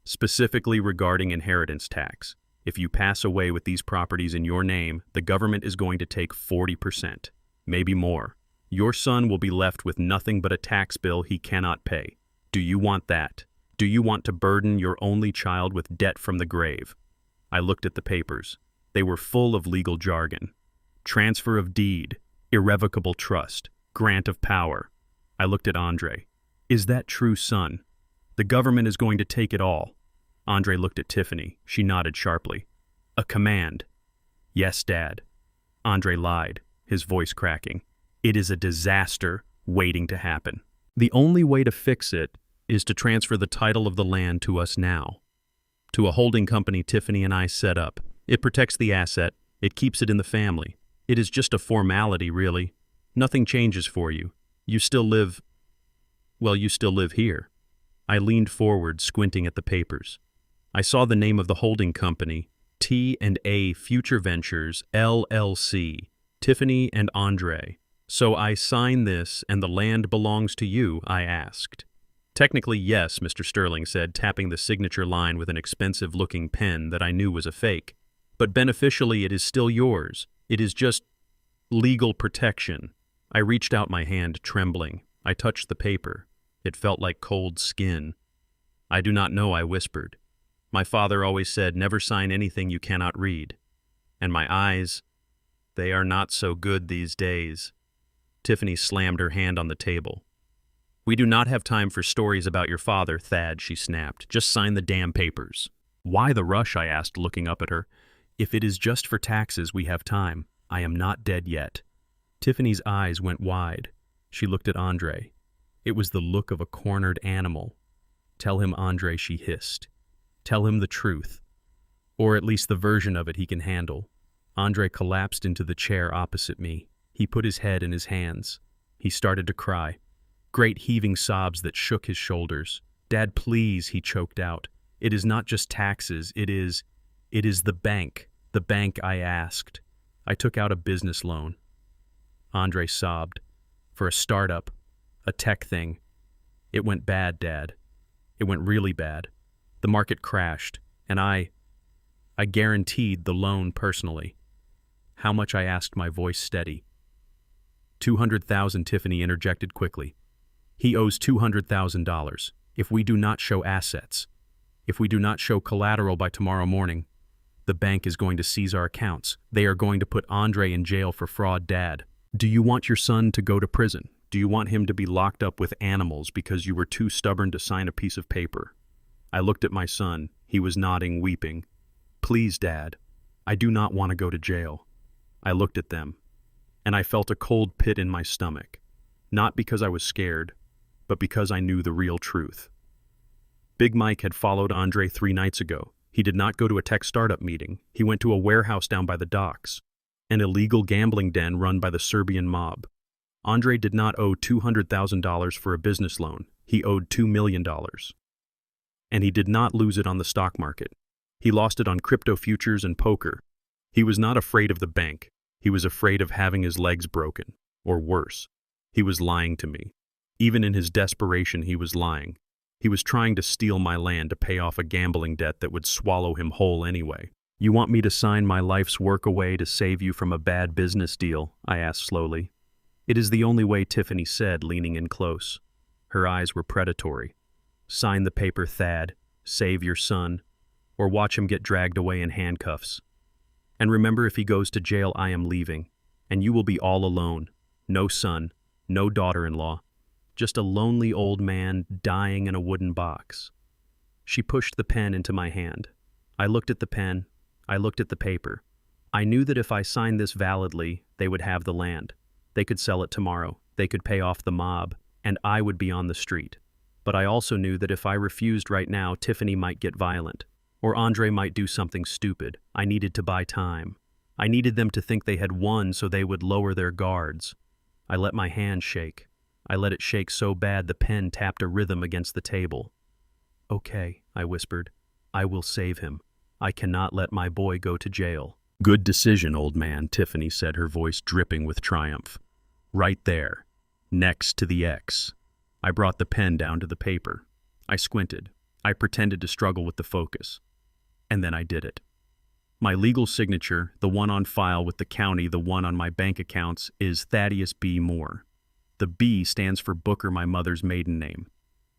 specifically regarding inheritance tax. If you pass away with these properties in your name, the government is going to take 40%, maybe more. Your son will be left with nothing but a tax bill he cannot pay. Do you want that? Do you want to burden your only child with debt from the grave? I looked at the papers. They were full of legal jargon. Transfer of deed, irrevocable trust, grant of power. I looked at Andre. Is that true, son? The government is going to take it all. Andre looked at Tiffany. She nodded sharply. A command. Yes, Dad. Andre lied, his voice cracking. It is a disaster waiting to happen. The only way to fix it is to transfer the title of the land to us now. To a holding company Tiffany and I set up. It protects the asset. It keeps it in the family. It is just a formality, really. Nothing changes for you. You still live here. I leaned forward, squinting at the papers. I saw the name of the holding company, T&A Future Ventures, LLC, Tiffany and Andre. So I sign this and the land belongs to you, I asked. Technically, yes, Mr. Sterling said, tapping the signature line with an expensive-looking pen that I knew was a fake. But beneficially, it is still yours. It is just legal protection. I reached out my hand, trembling. I touched the paper. It felt like cold skin. I do not know, I whispered. My father always said, never sign anything you cannot read. And my eyes, they are not so good these days. Tiffany slammed her hand on the table. We do not have time for stories about your father, Thad, she snapped. Just sign the damn papers. Why the rush, I asked, looking up at her. If it is just for taxes, we have time. I am not dead yet. Tiffany's eyes went wide. She looked at Andre. It was the look of a cornered animal. Tell him, Andre, she hissed. Tell him the truth. Or at least the version of it he can handle. Andre collapsed into the chair opposite me. He put his head in his hands. He started to cry. Great heaving sobs that shook his shoulders. Dad, please, he choked out. It is not just taxes, it is the bank. The bank, I asked. I took out a business loan. Andre sobbed. For a startup, a tech thing. It went bad, Dad. It went really bad. The market crashed, and I guaranteed the loan personally. How much, I asked, my voice steady. 200,000, Tiffany interjected quickly. He owes $200,000. If we do not show assets, if we do not show collateral by tomorrow morning, the bank is going to seize our accounts. They are going to put Andre in jail for fraud, Dad. Do you want your son to go to prison? Do you want him to be locked up with animals because you were too stubborn to sign a piece of paper? I looked at my son. He was nodding, weeping. Please, Dad. I do not want to go to jail. I looked at them, and I felt a cold pit in my stomach. Not because I was scared, but because I knew the real truth. Big Mike had followed Andre 3 nights ago. He did not go to a tech startup meeting. He went to a warehouse down by the docks, an illegal gambling den run by the Serbian mob. Andre did not owe $200,000 for a business loan. He owed $2 million. And he did not lose it on the stock market. He lost it on crypto futures and poker. He was not afraid of the bank. He was afraid of having his legs broken, or worse. He was lying to me. Even in his desperation, he was lying. He was trying to steal my land to pay off a gambling debt that would swallow him whole anyway. You want me to sign my life's work away to save you from a bad business deal? I asked slowly. It is the only way, Tiffany said, leaning in close. Her eyes were predatory. Sign the paper, Thad. Save your son. Or watch him get dragged away in handcuffs. And remember, if he goes to jail, I am leaving. And you will be all alone. No son, no daughter-in-law. Just a lonely old man dying in a wooden box. She pushed the pen into my hand. I looked at the pen. I looked at the paper. I knew that if I signed this validly, they would have the land. They could sell it tomorrow. They could pay off the mob. And I would be on the street. But I also knew that if I refused right now, Tiffany might get violent. Or Andre might do something stupid. I needed to buy time. I needed them to think they had won so they would lower their guards. I let my hand shake. I let it shake so bad the pen tapped a rhythm against the table. Okay, I whispered. I will save him. I cannot let my boy go to jail. Good decision, old man, Tiffany said, her voice dripping with triumph. Right there, next to the X. I brought the pen down to the paper. I squinted. I pretended to struggle with the focus. And then I did it. My legal signature, the one on file with the county, the one on my bank accounts, is Thaddeus B. Moore. The B stands for Booker, my mother's maiden name.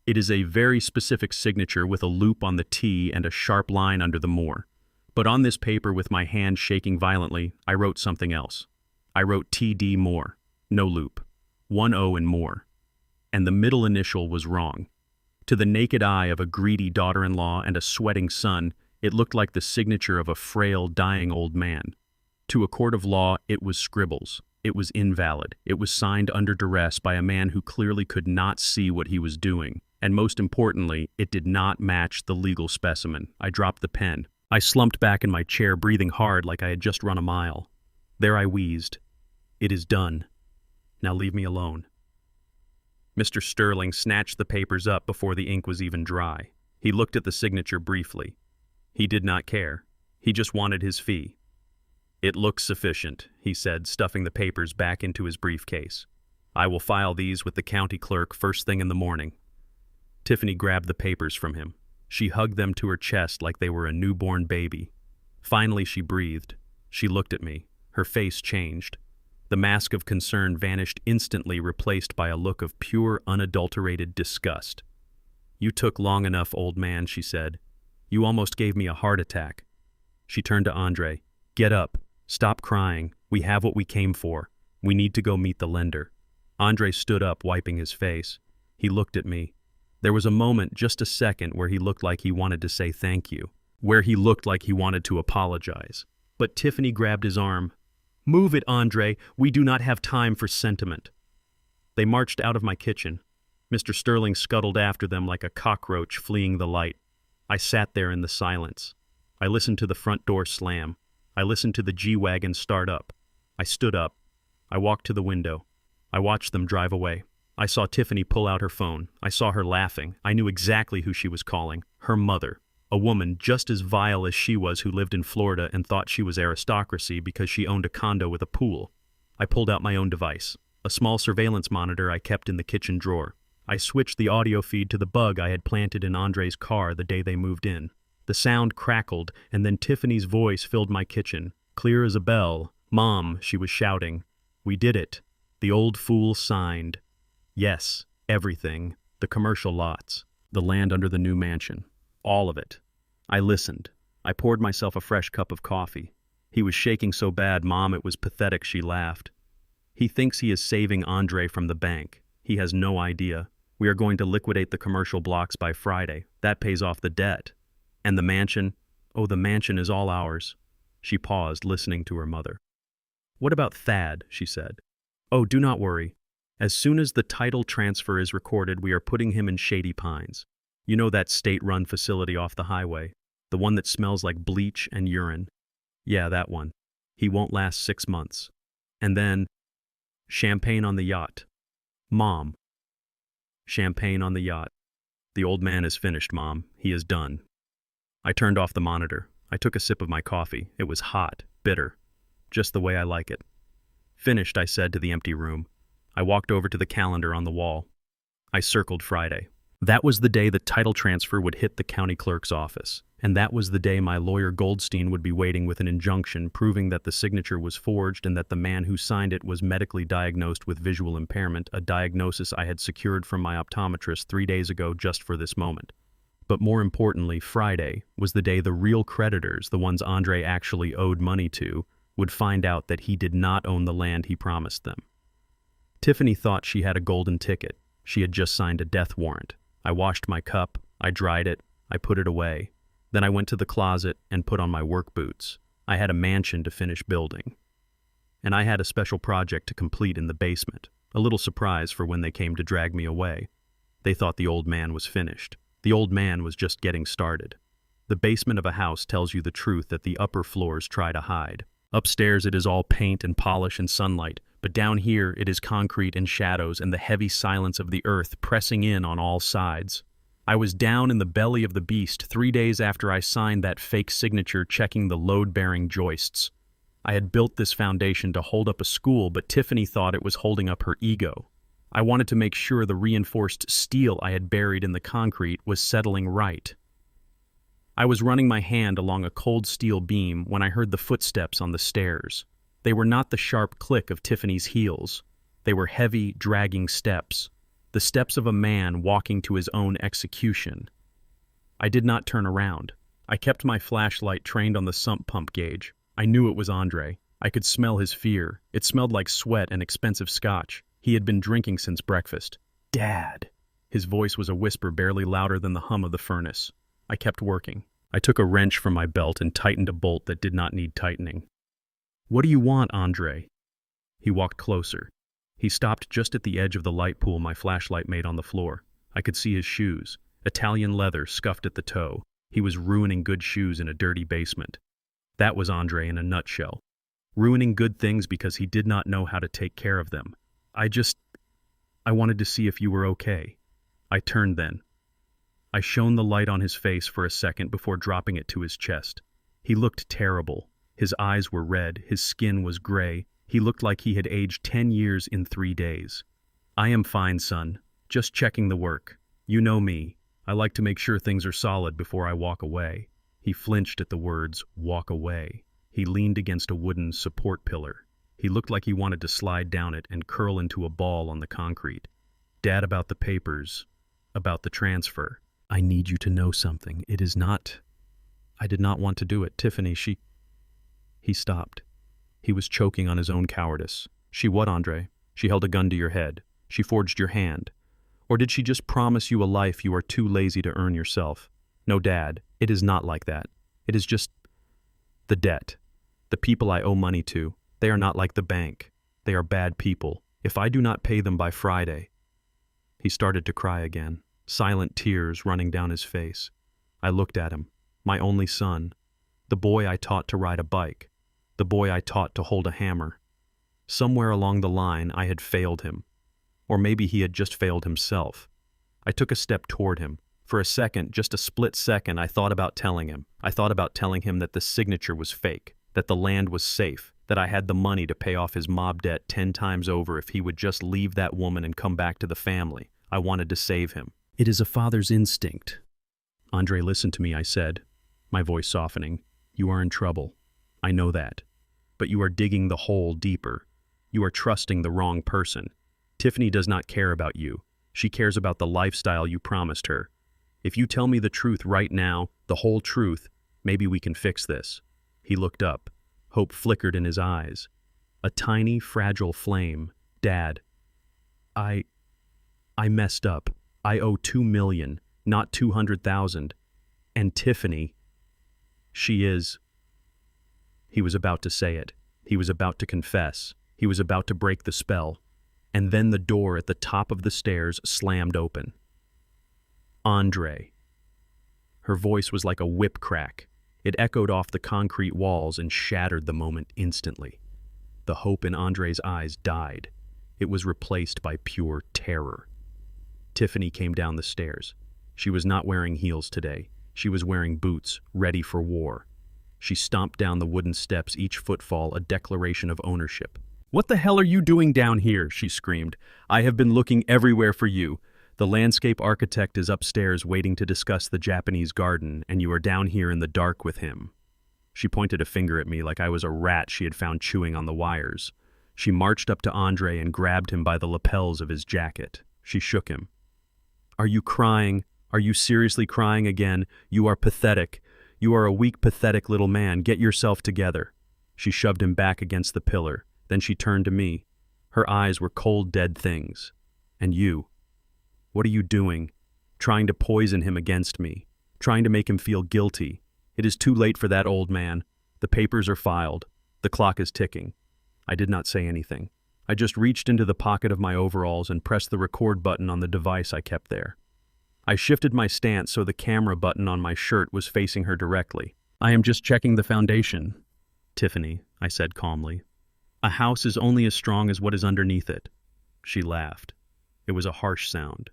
It is a very specific signature with a loop on the T and a sharp line under the Moore. But on this paper, with my hand shaking violently, I wrote something else. I wrote T.D. Moore, no loop, 1 O in Moore. And the middle initial was wrong. To the naked eye of a greedy daughter-in-law and a sweating son, it looked like the signature of a frail, dying old man. To a court of law, it was scribbles. It was invalid. It was signed under duress by a man who clearly could not see what he was doing. And most importantly, it did not match the legal specimen. I dropped the pen. I slumped back in my chair, breathing hard like I had just run a mile. There I wheezed. It is done. Now leave me alone. Mr. Sterling snatched the papers up before the ink was even dry. He looked at the signature briefly. He did not care. He just wanted his fee. It looks sufficient, he said, stuffing the papers back into his briefcase. I will file these with the county clerk first thing in the morning. Tiffany grabbed the papers from him. She hugged them to her chest like they were a newborn baby. Finally, she breathed. She looked at me. Her face changed. The mask of concern vanished instantly, replaced by a look of pure, unadulterated disgust. You took long enough, old man, she said. You almost gave me a heart attack." She turned to Andre. "Get up. Stop crying. We have what we came for. We need to go meet the lender." Andre stood up, wiping his face. He looked at me. There was a moment, just a second, where he looked like he wanted to say thank you, where he looked like he wanted to apologize. But Tiffany grabbed his arm. "Move it, Andre. We do not have time for sentiment." They marched out of my kitchen. Mr. Sterling scuttled after them like a cockroach fleeing the light. I sat there in the silence. I listened to the front door slam. I listened to the G-Wagon start up. I stood up. I walked to the window. I watched them drive away. I saw Tiffany pull out her phone. I saw her laughing. I knew exactly who she was calling. Her mother. A woman just as vile as she was, who lived in Florida and thought she was aristocracy because she owned a condo with a pool. I pulled out my own device, a small surveillance monitor I kept in the kitchen drawer. I switched the audio feed to the bug I had planted in Andre's car the day they moved in. The sound crackled, and then Tiffany's voice filled my kitchen. Clear as a bell. "Mom," she was shouting. "We did it. The old fool signed. Yes, everything. The commercial lots. The land under the new mansion. All of it." I listened. I poured myself a fresh cup of coffee. He was shaking so bad, Mom, it was pathetic, she laughed. "He thinks he is saving Andre from the bank. He has no idea. We are going to liquidate the commercial blocks by Friday. That pays off the debt. And the mansion? Oh, the mansion is all ours." She paused, listening to her mother. "What about Thad?" she said. "Oh, do not worry. As soon as the title transfer is recorded, we are putting him in Shady Pines. You know that state-run facility off the highway? The one that smells like bleach and urine? Yeah, that one. He won't last 6 months. And then, champagne on the yacht. Mom. Champagne on the yacht. The old man is finished, Mom. He is done." I turned off the monitor. I took a sip of my coffee. It was hot, bitter, just the way I like it. "Finished," I said to the empty room. I walked over to the calendar on the wall. I circled Friday. That was the day the title transfer would hit the county clerk's office, and that was the day my lawyer Goldstein would be waiting with an injunction proving that the signature was forged and that the man who signed it was medically diagnosed with visual impairment, a diagnosis I had secured from my optometrist 3 days ago just for this moment. But more importantly, Friday was the day the real creditors, the ones Andre actually owed money to, would find out that he did not own the land he promised them. Tiffany thought she had a golden ticket. She had just signed a death warrant. I washed my cup, I dried it, I put it away. Then I went to the closet and put on my work boots. I had a mansion to finish building. And I had a special project to complete in the basement, a little surprise for when they came to drag me away. They thought the old man was finished. The old man was just getting started. The basement of a house tells you the truth that the upper floors try to hide. Upstairs it is all paint and polish and sunlight, but down here it is concrete and shadows and the heavy silence of the earth pressing in on all sides. I was down in the belly of the beast 3 days after I signed that fake signature checking the load-bearing joists. I had built this foundation to hold up a school, but Tiffany thought it was holding up her ego. I wanted to make sure the reinforced steel I had buried in the concrete was settling right. I was running my hand along a cold steel beam when I heard the footsteps on the stairs. They were not the sharp click of Tiffany's heels. They were heavy, dragging steps. The steps of a man walking to his own execution. I did not turn around. I kept my flashlight trained on the sump pump gauge. I knew it was Andre. I could smell his fear. It smelled like sweat and expensive scotch. He had been drinking since breakfast. "Dad." His voice was a whisper barely louder than the hum of the furnace. I kept working. I took a wrench from my belt and tightened a bolt that did not need tightening. "What do you want, Andre?" He walked closer. He stopped just at the edge of the light pool my flashlight made on the floor. I could see his shoes, Italian leather scuffed at the toe. He was ruining good shoes in a dirty basement. That was Andre in a nutshell. Ruining good things because he did not know how to take care of them. I wanted to see if you were okay. I turned then. I shone the light on his face for a second before dropping it to his chest. He looked terrible. His eyes were red, his skin was gray. He looked like he had aged 10 years in 3 days. "I am fine, son. Just checking the work. You know me. I like to make sure things are solid before I walk away." He flinched at the words, "walk away." He leaned against a wooden support pillar. He looked like he wanted to slide down it and curl into a ball on the concrete. "Dad, about the papers, about the transfer. I need you to know something. It is not I did not want to do it, Tiffany, He stopped. He was choking on his own cowardice. She what, Andre? She held a gun to your head. She forged your hand. Or did she just promise you a life you are too lazy to earn yourself? No, Dad, it is not like that. It is just the debt. The people I owe money to, they are not like the bank. They are bad people. If I do not pay them by Friday. He started to cry again, silent tears running down his face. I looked at him, my only son, the boy I taught to ride a bike, the boy I taught to hold a hammer. Somewhere along the line I had failed him. Or maybe he had just failed himself. I took a step toward him. For a second, just a split second, I thought about telling him. I thought about telling him that the signature was fake, that the land was safe, that I had the money to pay off his mob debt 10 times over if he would just leave that woman and come back to the family. I wanted to save him. It is a father's instinct. Andre, listen to me, I said, my voice softening. You are in trouble. I know that. But you are digging the hole deeper. You are trusting the wrong person. Tiffany does not care about you. She cares about the lifestyle you promised her. If you tell me the truth right now, the whole truth, maybe we can fix this. He looked up. Hope flickered in his eyes. A tiny, fragile flame. Dad, I messed up. I owe $2 million, not 200,000. And Tiffany, she is... He was about to say it. He was about to confess. He was about to break the spell. And then the door at the top of the stairs slammed open. Andre. Her voice was like a whip crack. It echoed off the concrete walls and shattered the moment instantly. The hope in Andre's eyes died. It was replaced by pure terror. Tiffany came down the stairs. She was not wearing heels today. She was wearing boots, ready for war. She stomped down the wooden steps, each footfall a declaration of ownership. "What the hell are you doing down here?" she screamed. "I have been looking everywhere for you. The landscape architect is upstairs waiting to discuss the Japanese garden, and you are down here in the dark with him." She pointed a finger at me like I was a rat she had found chewing on the wires. She marched up to Andre and grabbed him by the lapels of his jacket. She shook him. "Are you crying? Are you seriously crying again? You are pathetic. You are a weak, pathetic little man. Get yourself together." She shoved him back against the pillar. Then she turned to me. Her eyes were cold, dead things. "And you? What are you doing? Trying to poison him against me. Trying to make him feel guilty. It is too late for that old man. The papers are filed. The clock is ticking." I did not say anything. I just reached into the pocket of my overalls and pressed the record button on the device I kept there. I shifted my stance so the camera button on my shirt was facing her directly. "I am just checking the foundation, Tiffany," I said calmly. "A house is only as strong as what is underneath it." She laughed. It was a harsh sound.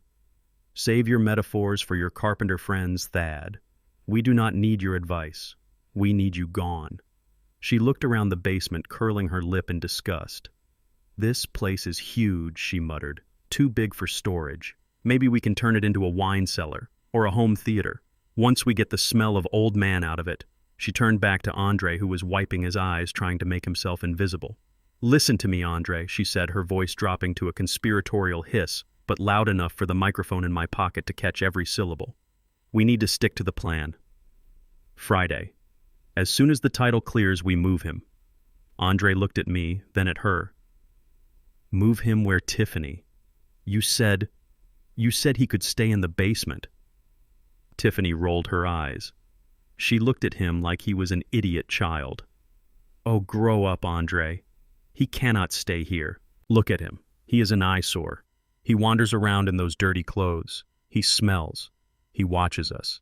"Save your metaphors for your carpenter friends, Thad. We do not need your advice. We need you gone." She looked around the basement, curling her lip in disgust. "This place is huge," she muttered. "Too big for storage. Maybe we can turn it into a wine cellar or a home theater. Once we get the smell of old man out of it." She turned back to Andre, who was wiping his eyes, trying to make himself invisible. "Listen to me, Andre," she said, her voice dropping to a conspiratorial hiss, but loud enough for the microphone in my pocket to catch every syllable. "We need to stick to the plan. Friday. As soon as the title clears, we move him." Andre looked at me, then at her. "Move him where, Tiffany? You said he could stay in the basement." Tiffany rolled her eyes. She looked at him like he was an idiot child. "Oh, grow up, Andre. He cannot stay here. Look at him. He is an eyesore. He wanders around in those dirty clothes. He smells. He watches us.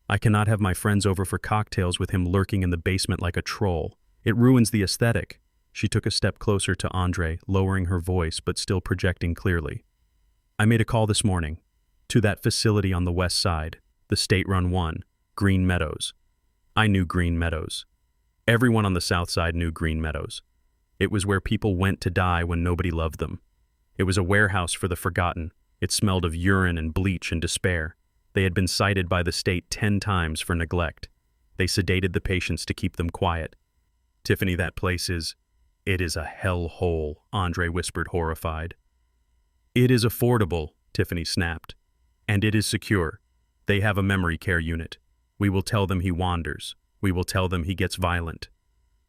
I cannot have my friends over for cocktails with him lurking in the basement like a troll. It ruins the aesthetic." She took a step closer to Andre, lowering her voice but still projecting clearly. "I made a call this morning to that facility on the west side, the state-run one, Green Meadows. I knew Green Meadows. Everyone on the south side knew Green Meadows. It was where people went to die when nobody loved them. It was a warehouse for the forgotten. It smelled of urine and bleach and despair. They had been cited by the state 10 times for neglect. They sedated the patients to keep them quiet. Tiffany, that place is... It is a hellhole," Andre whispered, horrified. "It is affordable," Tiffany snapped. "And it is secure. They have a memory care unit. We will tell them he wanders. We will tell them he gets violent.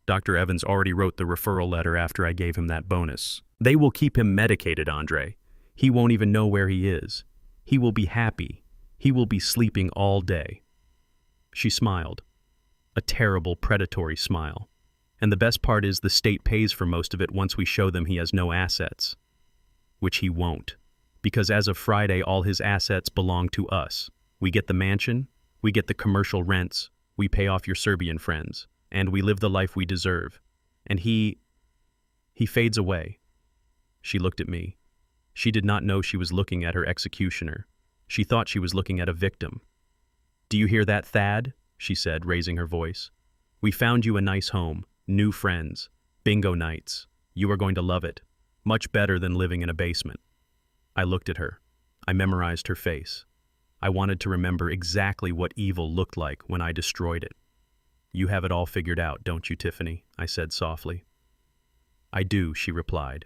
Dr. Evans already wrote the referral letter after I gave him that bonus. They will keep him medicated, Andre. He won't even know where he is. He will be happy. He will be sleeping all day." She smiled. A terrible, predatory smile. "And the best part is the state pays for most of it once we show them he has no assets." Which he won't. Because as of Friday, all his assets belong to us. We get the mansion, we get the commercial rents, we pay off your Serbian friends, and we live the life we deserve. And he fades away. She looked at me. She did not know she was looking at her executioner. She thought she was looking at a victim. "Do you hear that, Thad?" she said, raising her voice. "We found you a nice home, new friends, bingo nights. You are going to love it. Much better than living in a basement." I looked at her. I memorized her face. I wanted to remember exactly what evil looked like when I destroyed it. "You have it all figured out, don't you, Tiffany?" I said softly. "I do," she replied.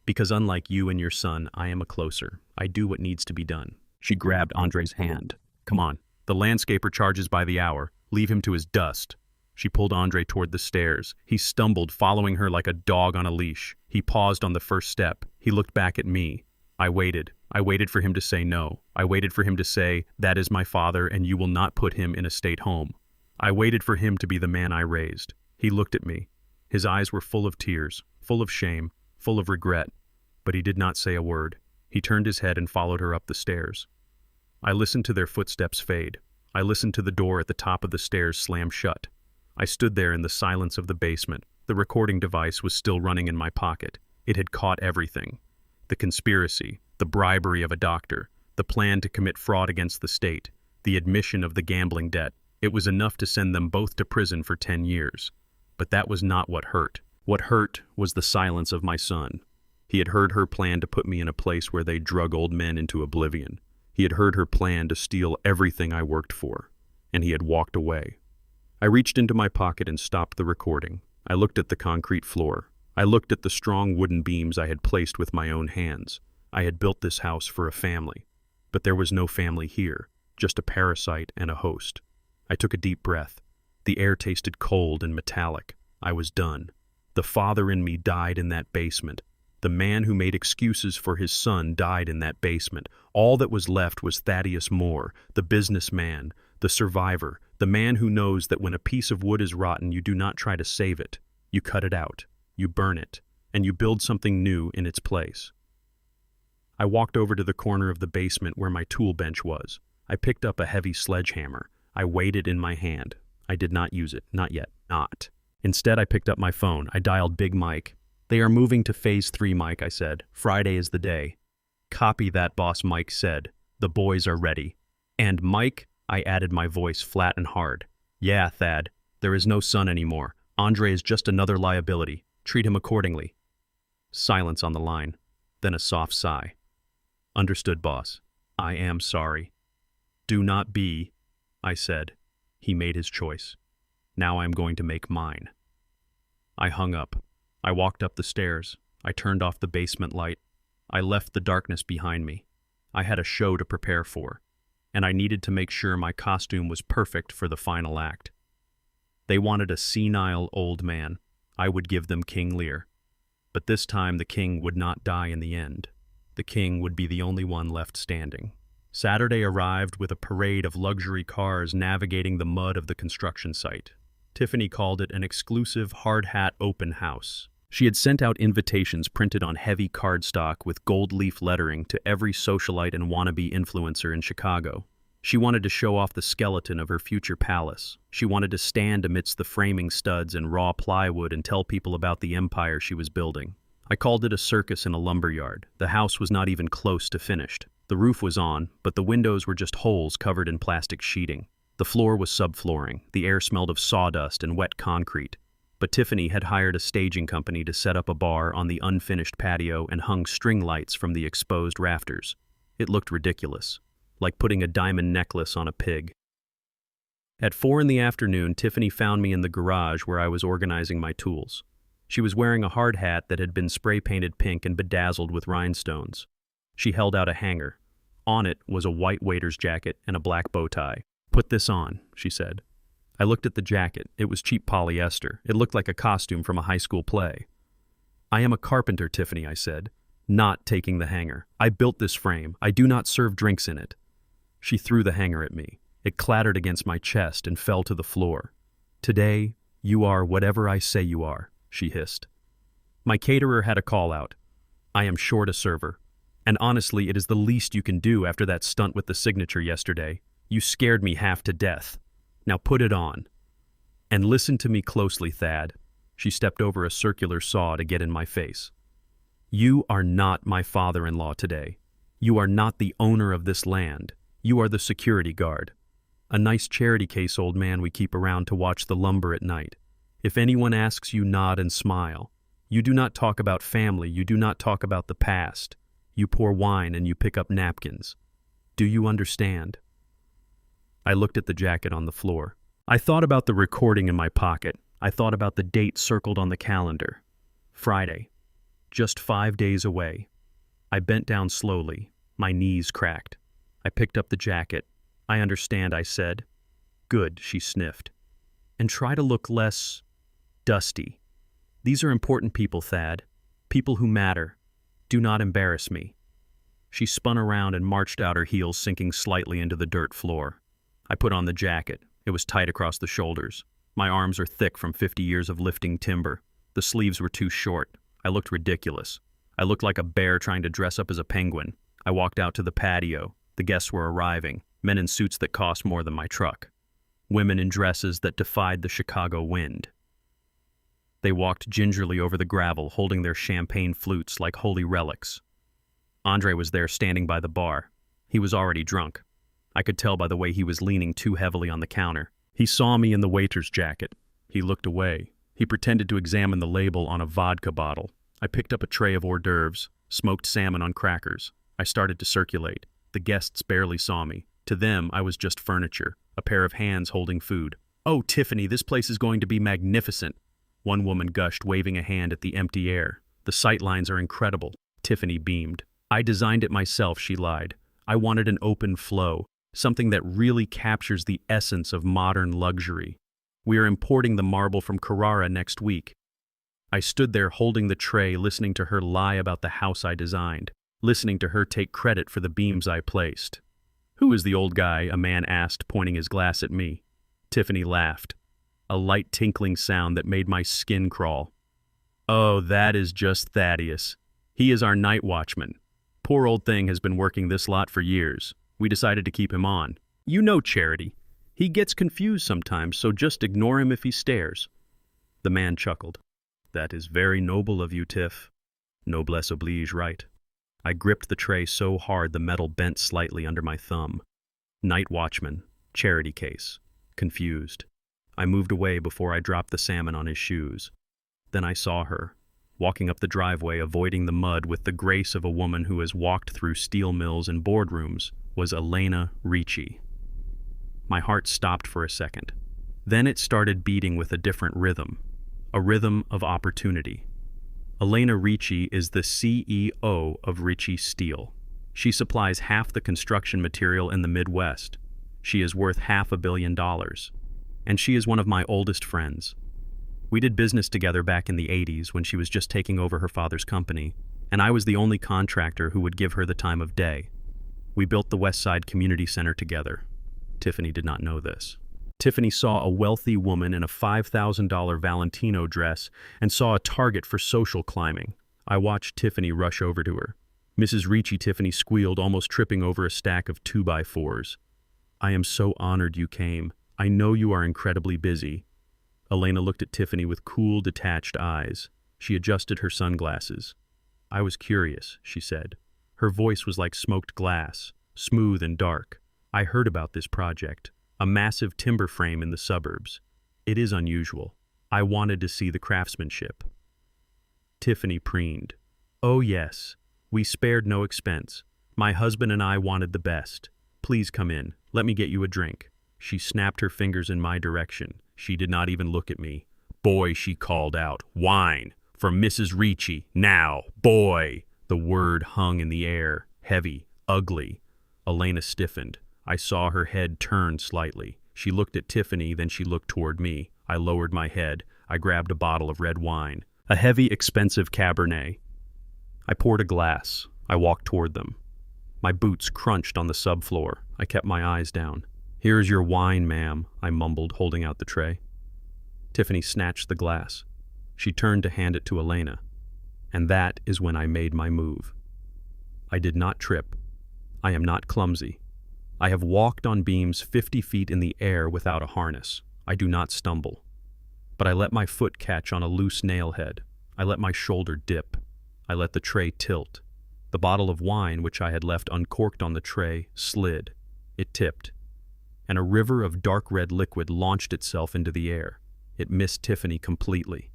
"Because unlike you and your son, I am a closer. I do what needs to be done." She grabbed Andre's hand. "Come on. The landscaper charges by the hour. Leave him to his dust." She pulled Andre toward the stairs. He stumbled, following her like a dog on a leash. He paused on the first step. He looked back at me. I waited. I waited for him to say no. I waited for him to say, "That is my father, and you will not put him in a state home." I waited for him to be the man I raised. He looked at me. His eyes were full of tears, full of shame, full of regret, but he did not say a word. He turned his head and followed her up the stairs. I listened to their footsteps fade. I listened to the door at the top of the stairs slam shut. I stood there in the silence of the basement. The recording device was still running in my pocket. It had caught everything. The conspiracy, the bribery of a doctor, the plan to commit fraud against the state, the admission of the gambling debt. It was enough to send them both to prison for 10 years. But that was not what hurt. What hurt was the silence of my son. He had heard her plan to put me in a place where they drug old men into oblivion. He had heard her plan to steal everything I worked for, and he had walked away. I reached into my pocket and stopped the recording. I looked at the concrete floor. I looked at the strong wooden beams I had placed with my own hands. I had built this house for a family, but there was no family here, just a parasite and a host. I took a deep breath. The air tasted cold and metallic. I was done. The father in me died in that basement. The man who made excuses for his son died in that basement. All that was left was Thaddeus Moore, the businessman, the survivor, the man who knows that when a piece of wood is rotten, you do not try to save it. You cut it out, you burn it, and you build something new in its place. I walked over to the corner of the basement where my tool bench was. I picked up a heavy sledgehammer. I weighed it in my hand. I did not use it, not yet, not. Instead, I picked up my phone. I dialed Big Mike. "They are moving to Phase 3, Mike," I said. "Friday is the day." "Copy that, boss," Mike said. "The boys are ready." "And Mike," I added, my voice flat and hard. "Yeah, Thad, there is no son anymore. Andre is just another liability. Treat him accordingly." Silence on the line, then a soft sigh. "Understood, boss. I am sorry." "Do not be," I said. He made his choice. Now I am going to make mine. I hung up. I walked up the stairs. I turned off the basement light. I left the darkness behind me. I had a show to prepare for, and I needed to make sure my costume was perfect for the final act. They wanted a senile old man. I would give them King Lear. But this time the king would not die in the end. The king would be the only one left standing. Saturday arrived with a parade of luxury cars navigating the mud of the construction site. Tiffany called it an exclusive hard-hat open house. She had sent out invitations printed on heavy cardstock with gold leaf lettering to every socialite and wannabe influencer in Chicago. She wanted to show off the skeleton of her future palace. She wanted to stand amidst the framing studs and raw plywood and tell people about the empire she was building. I called it a circus in a lumberyard. The house was not even close to finished. The roof was on, but the windows were just holes covered in plastic sheeting. The floor was subflooring. The air smelled of sawdust and wet concrete. But Tiffany had hired a staging company to set up a bar on the unfinished patio and hung string lights from the exposed rafters. It looked ridiculous, like putting a diamond necklace on a pig. At 4 in the afternoon, Tiffany found me in the garage where I was organizing my tools. She was wearing a hard hat that had been spray-painted pink and bedazzled with rhinestones. She held out a hanger. On it was a white waiter's jacket and a black bow tie. Put this on, she said. I looked at the jacket. It was cheap polyester. It looked like a costume from a high school play. I am a carpenter, Tiffany, I said, not taking the hanger. I built this frame. I do not serve drinks in it. She threw the hanger at me. It clattered against my chest and fell to the floor. Today, you are whatever I say you are, she hissed. My caterer had a call out. I am short a server. And honestly, it is the least you can do after that stunt with the signature yesterday. You scared me half to death. Now put it on. And listen to me closely, Thad. She stepped over a circular saw to get in my face. You are not my father-in-law today. You are not the owner of this land. You are the security guard. A nice charity case old man we keep around to watch the lumber at night. If anyone asks, you nod and smile. You do not talk about family. You do not talk about the past. You pour wine and you pick up napkins. Do you understand? I looked at the jacket on the floor. I thought about the recording in my pocket. I thought about the date circled on the calendar. Friday. Just 5 days away. I bent down slowly. My knees cracked. I picked up the jacket. I understand, I said. Good, she sniffed. And try to look less dusty. These are important people, Thad. People who matter. Do not embarrass me. She spun around and marched out, her heels sinking slightly into the dirt floor. I put on the jacket. It was tight across the shoulders. My arms are thick from 50 years of lifting timber. The sleeves were too short. I looked ridiculous. I looked like a bear trying to dress up as a penguin. I walked out to the patio. The guests were arriving, men in suits that cost more than my truck. Women in dresses that defied the Chicago wind. They walked gingerly over the gravel, holding their champagne flutes like holy relics. Andre was there standing by the bar. He was already drunk. I could tell by the way he was leaning too heavily on the counter. He saw me in the waiter's jacket. He looked away. He pretended to examine the label on a vodka bottle. I picked up a tray of hors d'oeuvres, smoked salmon on crackers. I started to circulate. The guests barely saw me. To them, I was just furniture, a pair of hands holding food. Oh, Tiffany, this place is going to be magnificent. One woman gushed, waving a hand at the empty air. The sightlines are incredible. Tiffany beamed. I designed it myself, she lied. I wanted an open flow, something that really captures the essence of modern luxury. We are importing the marble from Carrara next week. I stood there holding the tray, listening to her lie about the house I designed, listening to her take credit for the beams I placed. Who is the old guy? A man asked, pointing his glass at me. Tiffany laughed, a light tinkling sound that made my skin crawl. Oh, that is just Thaddeus. He is our night watchman. Poor old thing has been working this lot for years. We decided to keep him on. You know Charity. He gets confused sometimes, so just ignore him if he stares. The man chuckled. That is very noble of you, Tiff. Noblesse oblige, right? I gripped the tray so hard the metal bent slightly under my thumb. Night watchman, charity case, confused. I moved away before I dropped the salmon on his shoes. Then I saw her, walking up the driveway, avoiding the mud with the grace of a woman who has walked through steel mills and boardrooms, was Elena Ricci. My heart stopped for a second. Then it started beating with a different rhythm, a rhythm of opportunity. Elena Ricci is the CEO of Ricci Steel. She supplies half the construction material in the Midwest. She is worth $500 million. And she is one of my oldest friends. We did business together back in the 80s when she was just taking over her father's company, and I was the only contractor who would give her the time of day. We built the West Side Community Center together. Tiffany did not know this. Tiffany saw a wealthy woman in a $5,000 Valentino dress and saw a target for social climbing. I watched Tiffany rush over to her. Mrs. Ricci, Tiffany squealed, almost tripping over a stack of 2x4s. I am so honored you came. I know you are incredibly busy. Elena looked at Tiffany with cool, detached eyes. She adjusted her sunglasses. I was curious, she said. Her voice was like smoked glass, smooth and dark. I heard about this project, a massive timber frame in the suburbs. It is unusual. I wanted to see the craftsmanship. Tiffany preened. Oh yes, we spared no expense. My husband and I wanted the best. Please come in. Let me get you a drink. She snapped her fingers in my direction. She did not even look at me. Boy, she called out. Wine. For Mrs. Ricci. Now. Boy. The word hung in the air. Heavy. Ugly. Elena stiffened. I saw her head turn slightly. She looked at Tiffany, then she looked toward me. I lowered my head. I grabbed a bottle of red wine, a heavy, expensive Cabernet. I poured a glass. I walked toward them. My boots crunched on the subfloor. I kept my eyes down. "Here's your wine, ma'am," I mumbled, holding out the tray. Tiffany snatched the glass. She turned to hand it to Elena. And that is when I made my move. I did not trip. I am not clumsy. I have walked on beams 50 feet in the air without a harness. I do not stumble. But I let my foot catch on a loose nail head. I let my shoulder dip. I let the tray tilt. The bottle of wine, which I had left uncorked on the tray, slid. It tipped. And a river of dark red liquid launched itself into the air. It missed Tiffany completely.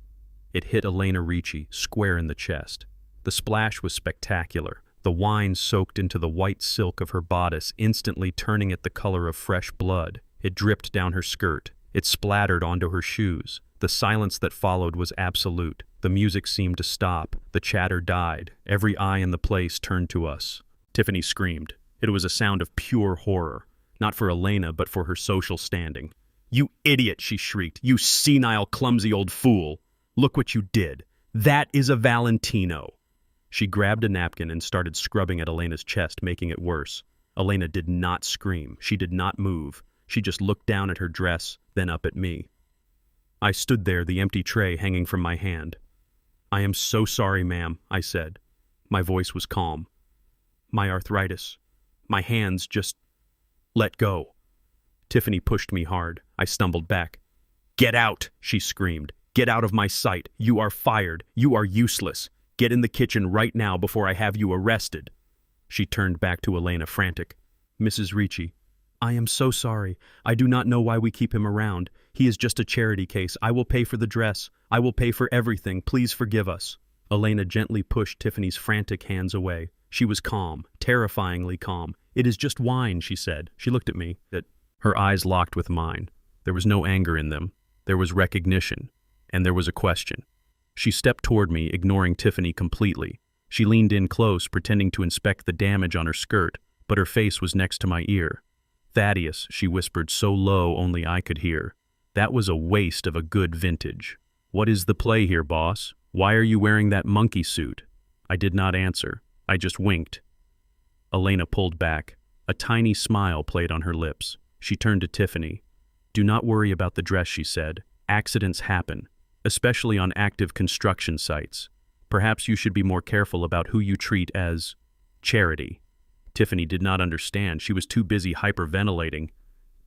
It hit Elena Ricci square in the chest. The splash was spectacular. The wine soaked into the white silk of her bodice, instantly turning it the color of fresh blood. It dripped down her skirt. It splattered onto her shoes. The silence that followed was absolute. The music seemed to stop. The chatter died. Every eye in the place turned to us. Tiffany screamed. It was a sound of pure horror. Not for Elena, but for her social standing. "You idiot," she shrieked. "You senile, clumsy old fool. Look what you did. That is a Valentino." She grabbed a napkin and started scrubbing at Elena's chest, making it worse. Elena did not scream. She did not move. She just looked down at her dress, then up at me. I stood there, the empty tray hanging from my hand. "I am so sorry, ma'am," I said. My voice was calm. "My arthritis. My hands just let go." Tiffany pushed me hard. I stumbled back. "Get out," she screamed. "Get out of my sight. You are fired. You are useless. Get in the kitchen right now before I have you arrested." She turned back to Elena, frantic. "Mrs. Ricci, I am so sorry. I do not know why we keep him around. He is just a charity case. I will pay for the dress. I will pay for everything. Please forgive us." Elena gently pushed Tiffany's frantic hands away. She was calm, terrifyingly calm. "It is just wine," she said. She looked at me. Her eyes locked with mine. There was no anger in them. There was recognition. And there was a question. She stepped toward me, ignoring Tiffany completely. She leaned in close, pretending to inspect the damage on her skirt, but her face was next to my ear. "Thaddeus," she whispered so low only I could hear. "That was a waste of a good vintage. What is the play here, boss? Why are you wearing that monkey suit?" I did not answer. I just winked. Elena pulled back. A tiny smile played on her lips. She turned to Tiffany. "Do not worry about the dress," she said. "Accidents happen, especially on active construction sites. Perhaps you should be more careful about who you treat as charity." Tiffany did not understand. She was too busy hyperventilating.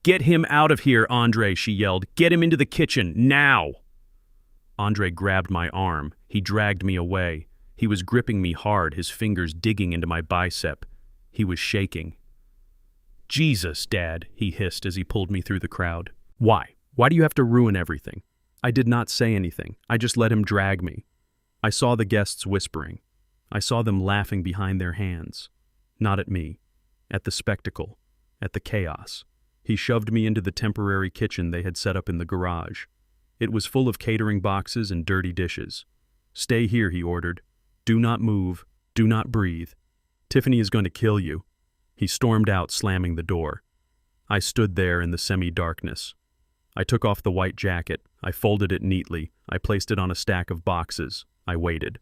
"Get him out of here, Andre," she yelled. "Get him into the kitchen, now!" Andre grabbed my arm. He dragged me away. He was gripping me hard, his fingers digging into my bicep. He was shaking. "Jesus, Dad," he hissed as he pulled me through the crowd. "Why? Why do you have to ruin everything?" I did not say anything. I just let him drag me. I saw the guests whispering. I saw them laughing behind their hands. Not at me. At the spectacle. At the chaos. He shoved me into the temporary kitchen they had set up in the garage. It was full of catering boxes and dirty dishes. "Stay here," he ordered. "Do not move. Do not breathe. Tiffany is going to kill you." He stormed out, slamming the door. I stood there in the semi-darkness. I took off the white jacket. I folded it neatly. I placed it on a stack of boxes. I waited.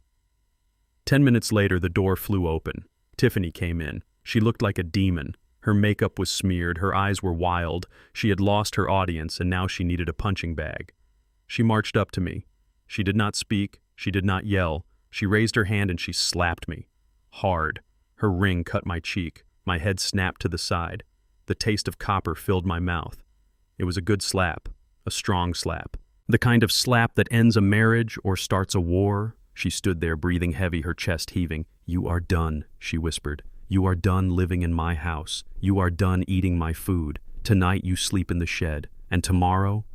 10 minutes later, the door flew open. Tiffany came in. She looked like a demon. Her makeup was smeared. Her eyes were wild. She had lost her audience, and now she needed a punching bag. She marched up to me. She did not speak. She did not yell. She raised her hand and she slapped me. Hard. Her ring cut my cheek. My head snapped to the side. The taste of copper filled my mouth. It was a good slap. A strong slap. The kind of slap that ends a marriage or starts a war. She stood there, breathing heavy, her chest heaving. "You are done," she whispered. "You are done living in my house. You are done eating my food. Tonight you sleep in the shed. And tomorrow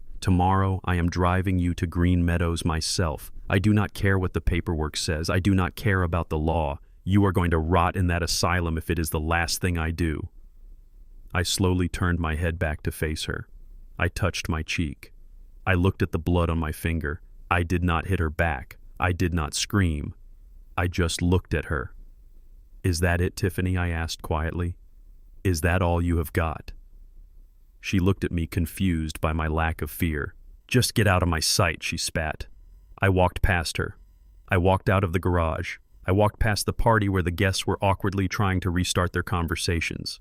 I am driving you to Green Meadows myself. I do not care what the paperwork says. I do not care about the law. You are going to rot in that asylum if it is the last thing I do." I slowly turned my head back to face her. I touched my cheek. I looked at the blood on my finger. I did not hit her back. I did not scream. I just looked at her. "Is that it, Tiffany?" I asked quietly. Is that all you have got?" She looked at me, confused by my lack of fear. "Just get out of my sight," she spat. I walked past her. I walked out of the garage. I walked past the party where the guests were awkwardly trying to restart their conversations.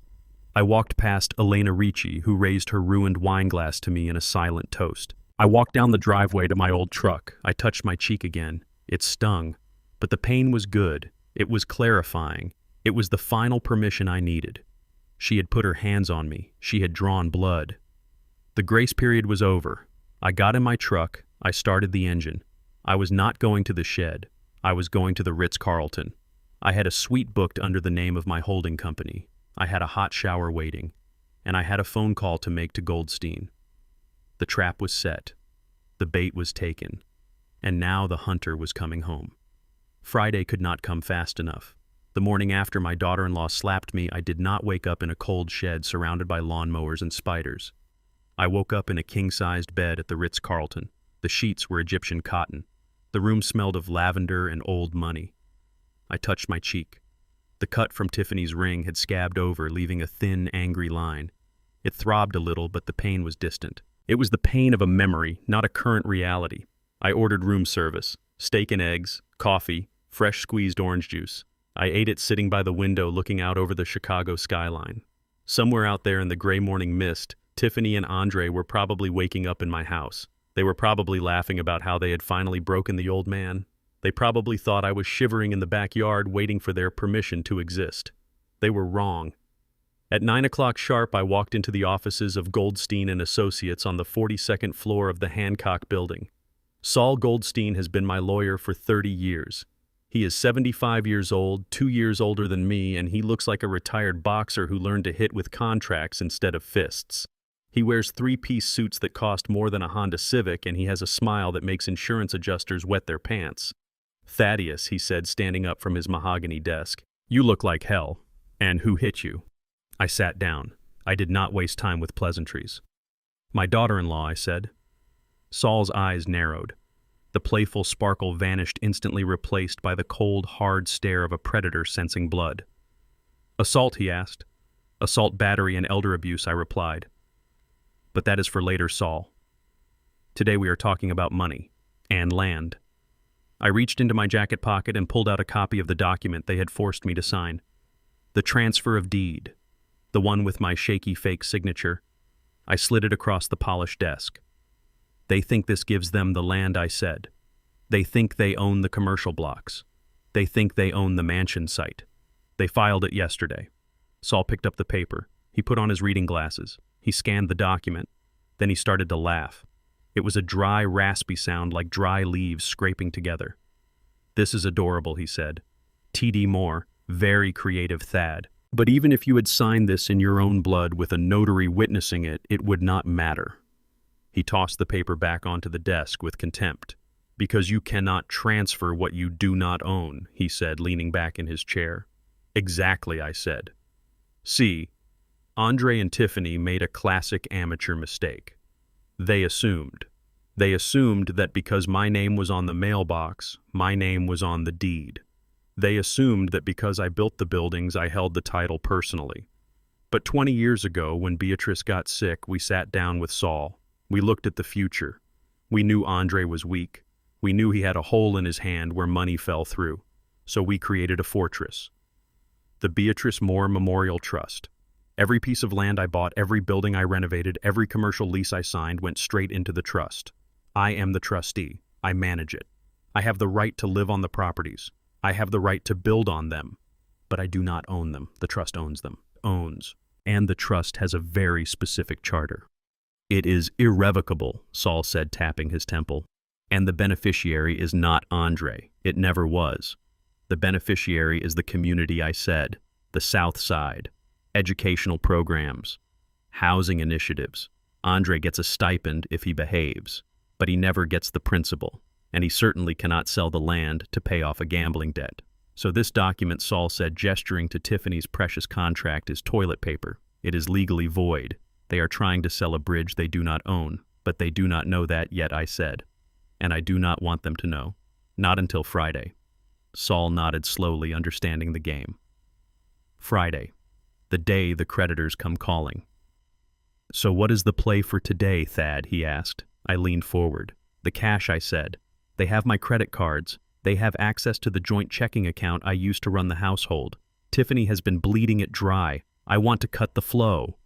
I walked past Elena Ricci, who raised her ruined wine glass to me in a silent toast. I walked down the driveway to my old truck. I touched my cheek again. It stung. But the pain was good. It was clarifying. It was the final permission I needed. She had put her hands on me. She had drawn blood. The grace period was over. I got in my truck. I started the engine. I was not going to the shed. I was going to the Ritz-Carlton. I had a suite booked under the name of my holding company. I had a hot shower waiting. And I had a phone call to make to Goldstein. The trap was set. The bait was taken. And now the hunter was coming home. Friday could not come fast enough. The morning after my daughter-in-law slapped me, I did not wake up in a cold shed surrounded by lawnmowers and spiders. I woke up in a king-sized bed at the Ritz-Carlton. The sheets were Egyptian cotton. The room smelled of lavender and old money. I touched my cheek. The cut from Tiffany's ring had scabbed over, leaving a thin, angry line. It throbbed a little, but the pain was distant. It was the pain of a memory, not a current reality. I ordered room service, steak and eggs, coffee, fresh squeezed orange juice. I ate it sitting by the window looking out over the Chicago skyline. Somewhere out there in the gray morning mist, Tiffany and Andre were probably waking up in my house. They were probably laughing about how they had finally broken the old man. They probably thought I was shivering in the backyard waiting for their permission to exist. They were wrong. At 9 o'clock sharp, I walked into the offices of Goldstein and Associates on the 42nd floor of the Hancock Building. Saul Goldstein has been my lawyer for 30 years. He is 75 years old, 2 years older than me, and he looks like a retired boxer who learned to hit with contracts instead of fists. He wears three-piece suits that cost more than a Honda Civic, and he has a smile that makes insurance adjusters wet their pants. "Thaddeus," he said, standing up from his mahogany desk, "you look like hell. And who hit you?" I sat down. I did not waste time with pleasantries. "My daughter-in-law," I said. Saul's eyes narrowed. The playful sparkle vanished, instantly replaced by the cold, hard stare of a predator sensing blood. "Assault," he asked. "Assault, battery, and elder abuse," I replied. "But that is for later, Saul. Today we are talking about money and land." I reached into my jacket pocket and pulled out a copy of the document they had forced me to sign. The transfer of deed. The one with my shaky fake signature. I slid it across the polished desk. "They think this gives them the land," I said. "They think they own the commercial blocks. They think they own the mansion site. They filed it yesterday." Saul picked up the paper. He put on his reading glasses. He scanned the document. Then he started to laugh. It was a dry, raspy sound like dry leaves scraping together. "This is adorable," he said. "T.D. Moore, very creative, Thad. But even if you had signed this in your own blood with a notary witnessing it, it would not matter." He tossed the paper back onto the desk with contempt. "Because you cannot transfer what you do not own," he said, leaning back in his chair. "Exactly," I said. "See, Andre and Tiffany made a classic amateur mistake. They assumed. They assumed that because my name was on the mailbox, my name was on the deed. They assumed that because I built the buildings, I held the title personally. But 20 years ago, when Beatrice got sick, we sat down with Saul. We looked at the future. We knew Andre was weak. We knew he had a hole in his hand where money fell through. So we created a fortress. The Beatrice Moore Memorial Trust. Every piece of land I bought, every building I renovated, every commercial lease I signed went straight into the trust. I am the trustee. I manage it. I have the right to live on the properties. I have the right to build on them. But I do not own them. The trust owns them. Owns. And the trust has a very specific charter. It is irrevocable," Saul said, tapping his temple. "And the beneficiary is not Andre. It never was. The beneficiary is the community I said, the South Side. Educational programs, housing initiatives. Andre gets a stipend if he behaves, but he never gets the principal, and he certainly cannot sell the land to pay off a gambling debt. So this document," Saul said, gesturing to Tiffany's precious contract, "is toilet paper. It is legally void. They are trying to sell a bridge they do not own, but they do not know that yet," I said. "And I do not want them to know. Not until Friday." Saul nodded slowly, understanding the game. Friday. The day the creditors come calling. "So what is the play for today, Thad?" he asked. I leaned forward. "The cash," I said. "They have my credit cards. They have access to the joint checking account I used to run the household. Tiffany has been bleeding it dry. I want to cut the flow."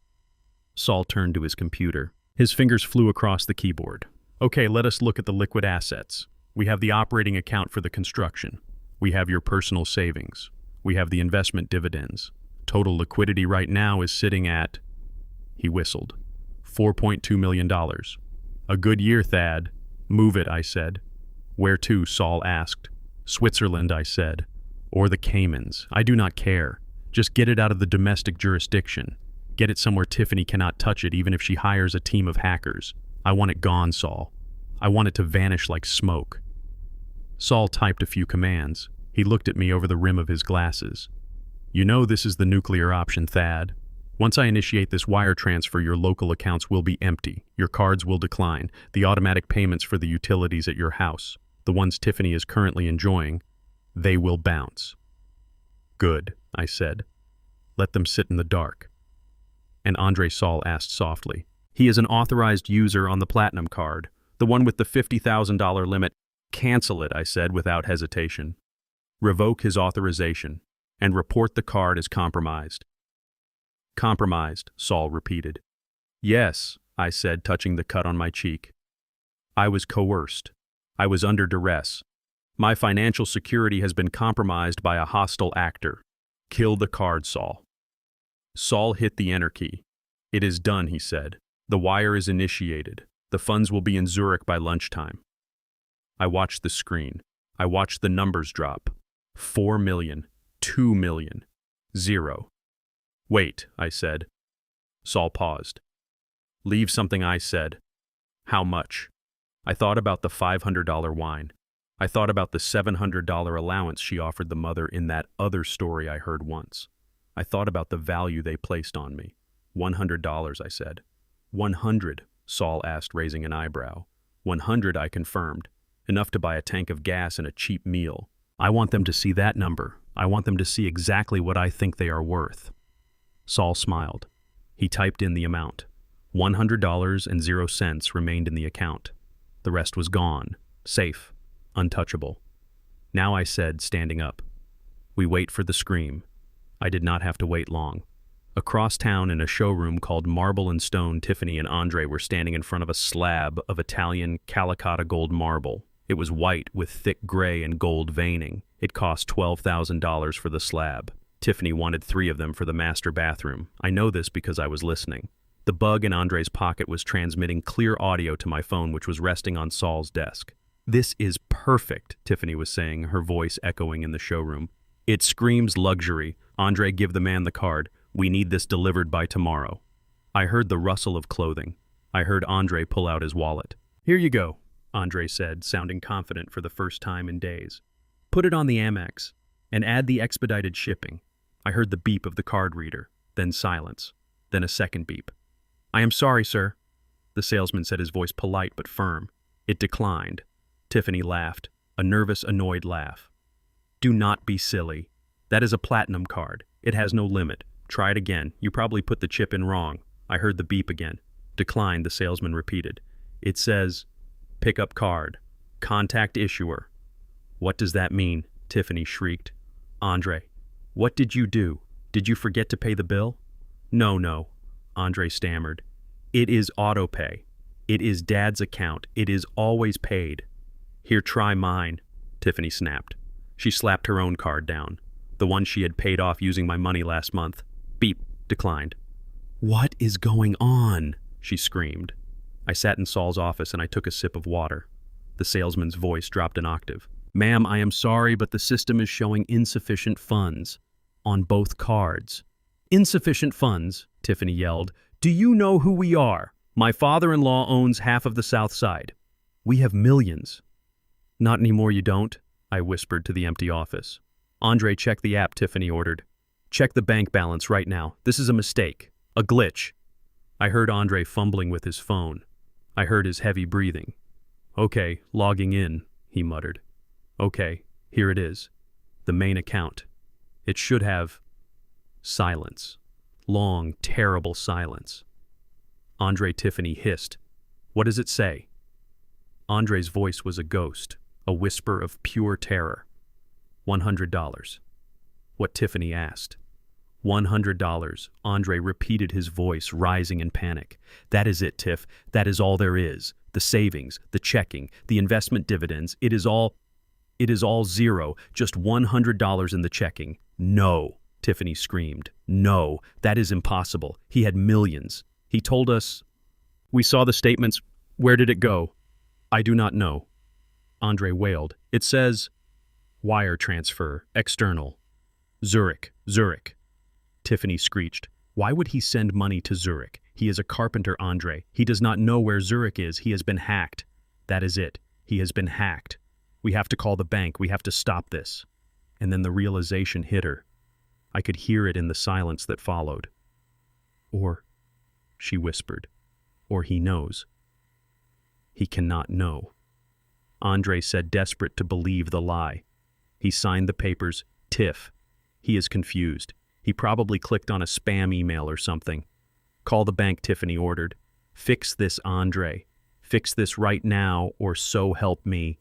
Saul turned to his computer. His fingers flew across the keyboard. "Okay, let us look at the liquid assets. We have the operating account for the construction. We have your personal savings. We have the investment dividends. Total liquidity right now is sitting at," he whistled, "$4.2 million. A good year, Thad." "Move it," I said. "Where to?" Saul asked. "Switzerland," I said. "Or the Caymans. I do not care. Just get it out of the domestic jurisdiction. Get it somewhere Tiffany cannot touch it even if she hires a team of hackers. I want it gone, Saul. I want it to vanish like smoke." Saul typed a few commands. He looked at me over the rim of his glasses. "You know this is the nuclear option, Thad. Once I initiate this wire transfer, your local accounts will be empty. Your cards will decline. The automatic payments for the utilities at your house, the ones Tiffany is currently enjoying, they will bounce." "Good," I said. "Let them sit in the dark." And Andre Saul asked softly, "He is an authorized user on the Platinum card, the one with the $50,000 limit." "Cancel it," I said without hesitation. "Revoke his authorization and report the card as compromised." "Compromised," Saul repeated. "Yes," I said, touching the cut on my cheek. "I was coerced. I was under duress. My financial security has been compromised by a hostile actor. Kill the card, Saul." Saul hit the enter key. "It is done," he said. "The wire is initiated. The funds will be in Zurich by lunchtime." I watched the screen. I watched the numbers drop. 4 million, 2 million, 0. "Wait," I said. Saul paused. "Leave something," I said. "How much?" I thought about the $500 wine. I thought about the $700 allowance she offered the mother in that other story I heard once. I thought about the value they placed on me. $100, I said. 100, Saul asked, raising an eyebrow. 100, I confirmed. Enough to buy a tank of gas and a cheap meal. I want them to see that number. I want them to see exactly what I think they are worth. Saul smiled. He typed in the amount. $100.00 remained in the account. The rest was gone, safe, untouchable. Now I said, standing up. We wait for the scream. I did not have to wait long. Across town in a showroom called Marble and Stone, Tiffany and Andre were standing in front of a slab of Italian Calicotta gold marble. It was white with thick gray and gold veining. It cost $12,000 for the slab. Tiffany wanted 3 of them for the master bathroom. I know this because I was listening. The bug in Andre's pocket was transmitting clear audio to my phone, which was resting on Saul's desk. This is perfect, Tiffany was saying, her voice echoing in the showroom. It screams luxury. Andre, give the man the card. We need this delivered by tomorrow. I heard the rustle of clothing. I heard Andre pull out his wallet. Here you go, Andre said, sounding confident for the first time in days. Put it on the Amex and add the expedited shipping. I heard the beep of the card reader, then silence, then a second beep. I am sorry, sir. The salesman said, his voice polite but firm. It declined. Tiffany laughed, a nervous, annoyed laugh. Do not be silly. That is a platinum card. It has no limit. Try it again. You probably put the chip in wrong. I heard the beep again. Declined, the salesman repeated. It says, pick up card. Contact issuer. What does that mean? Tiffany shrieked. Andre, what did you do? Did you forget to pay the bill? No, Andre stammered. It is autopay. It is Dad's account. It is always paid. Here, try mine, Tiffany snapped. She slapped her own card down, the one she had paid off using my money last month. Beep, declined. What is going on? She screamed. I sat in Saul's office and I took a sip of water. The salesman's voice dropped an octave. Ma'am, I am sorry, but the system is showing insufficient funds on both cards. Insufficient funds, Tiffany yelled. Do you know who we are? My father-in-law owns half of the South Side. We have millions. Not anymore, you don't, I whispered to the empty office. Andre, check the app, Tiffany ordered. Check the bank balance right now. This is a mistake. A glitch. I heard Andre fumbling with his phone. I heard his heavy breathing. Okay, logging in, he muttered. Okay, here it is. The main account. It should have... Silence. Long, terrible silence. Tiffany hissed, "What does it say?" Andre's voice was a ghost, a whisper of pure terror. $100. What Tiffany asked. $100. Andre repeated, his voice rising in panic. "That is it, Tiff. That is all there is. The savings, the checking, the investment dividends, it is all zero. Just $100 in the checking." "No," Tiffany screamed. "No, that is impossible. He had millions. He told us." "We saw the statements. Where did it go?" "I do not know." Andre wailed. "It says, wire transfer, external. Zurich. Tiffany screeched. "Why would he send money to Zurich? He is a carpenter, Andre. He does not know where Zurich is. He has been hacked." "That is it. He has been hacked. We have to call the bank. We have to stop this." And then the realization hit her. I could hear it in the silence that followed. "Or," she whispered, "or he knows." "He cannot know." Andre said, desperate to believe the lie. He signed the papers, Tiff. He is confused. He probably clicked on a spam email or something. "Call the bank," Tiffany ordered. "Fix this, Andre. Fix this right now, or so help me.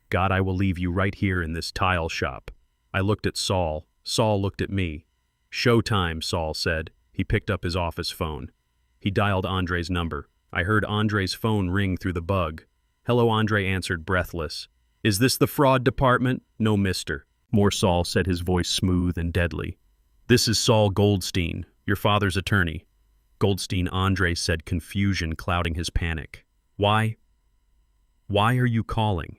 God, I will leave you right here in this tile shop." I looked at Saul. Saul looked at me. "Showtime," Saul said. He picked up his office phone. He dialed Andre's number. I heard Andre's phone ring through the bug. "Hello," Andre answered, breathless. "Is this the fraud department?" "No, mister." More Saul said, his voice smooth and deadly. "This is Saul Goldstein, your father's attorney." Goldstein, Andre said, confusion clouding his panic. Why are you calling?"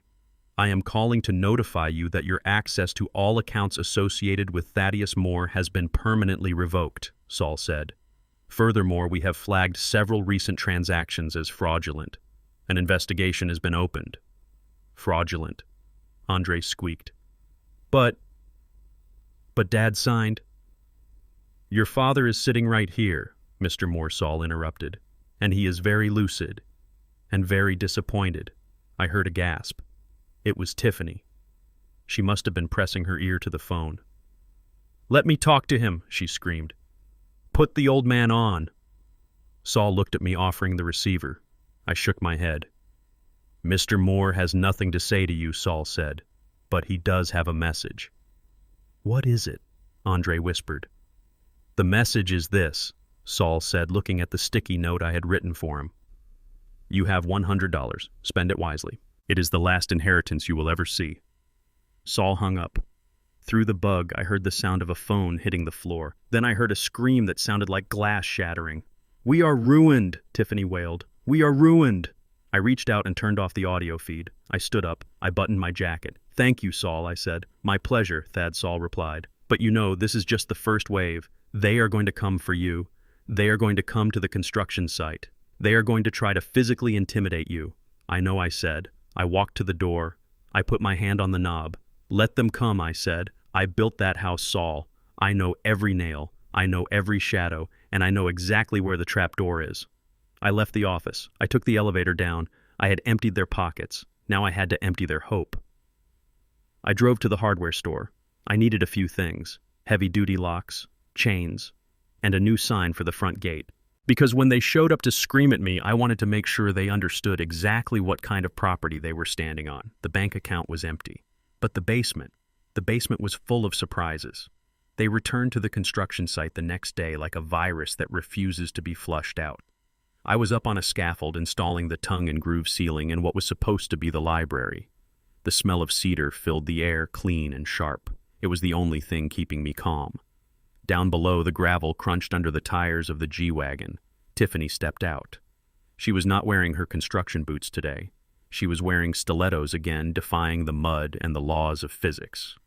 "I am calling to notify you that your access to all accounts associated with Thaddeus Moore has been permanently revoked," Saul said. "Furthermore, we have flagged several recent transactions as fraudulent. An investigation has been opened." "Fraudulent," Andre squeaked. But Dad signed." "Your father is sitting right here," Mr. Moorsall interrupted, "and he is very lucid and very disappointed." I heard a gasp. It was Tiffany. She must have been pressing her ear to the phone. "Let me talk to him," she screamed. "Put the old man on." Saul looked at me, offering the receiver. I shook my head. "Mr. Moore has nothing to say to you," Saul said, "but he does have a message." "What is it?" Andre whispered. "The message is this," Saul said, looking at the sticky note I had written for him. "You have $100. Spend it wisely. It is the last inheritance you will ever see." Saul hung up. Through the bug, I heard the sound of a phone hitting the floor. Then I heard a scream that sounded like glass shattering. "We are ruined," Tiffany wailed. "We are ruined." I reached out and turned off the audio feed. I stood up. I buttoned my jacket. "Thank you, Saul," I said. "My pleasure," Saul replied. "But you know, this is just the first wave. They are going to come for you. They are going to come to the construction site. They are going to try to physically intimidate you." "I know," I said. I walked to the door. I put my hand on the knob. "Let them come," I said. "I built that house, Saul. I know every nail. I know every shadow. And I know exactly where the trap door is." I left the office. I took the elevator down. I had emptied their pockets. Now I had to empty their hope. I drove to the hardware store. I needed a few things: heavy-duty locks, chains, and a new sign for the front gate. Because when they showed up to scream at me, I wanted to make sure they understood exactly what kind of property they were standing on. The bank account was empty. But the basement was full of surprises. They returned to the construction site the next day like a virus that refuses to be flushed out. I was up on a scaffold installing the tongue-and-groove ceiling in what was supposed to be the library. The smell of cedar filled the air, clean and sharp. It was the only thing keeping me calm. Down below, the gravel crunched under the tires of the G-Wagon. Tiffany stepped out. She was not wearing her construction boots today. She was wearing stilettos again, defying the mud and the laws of physics.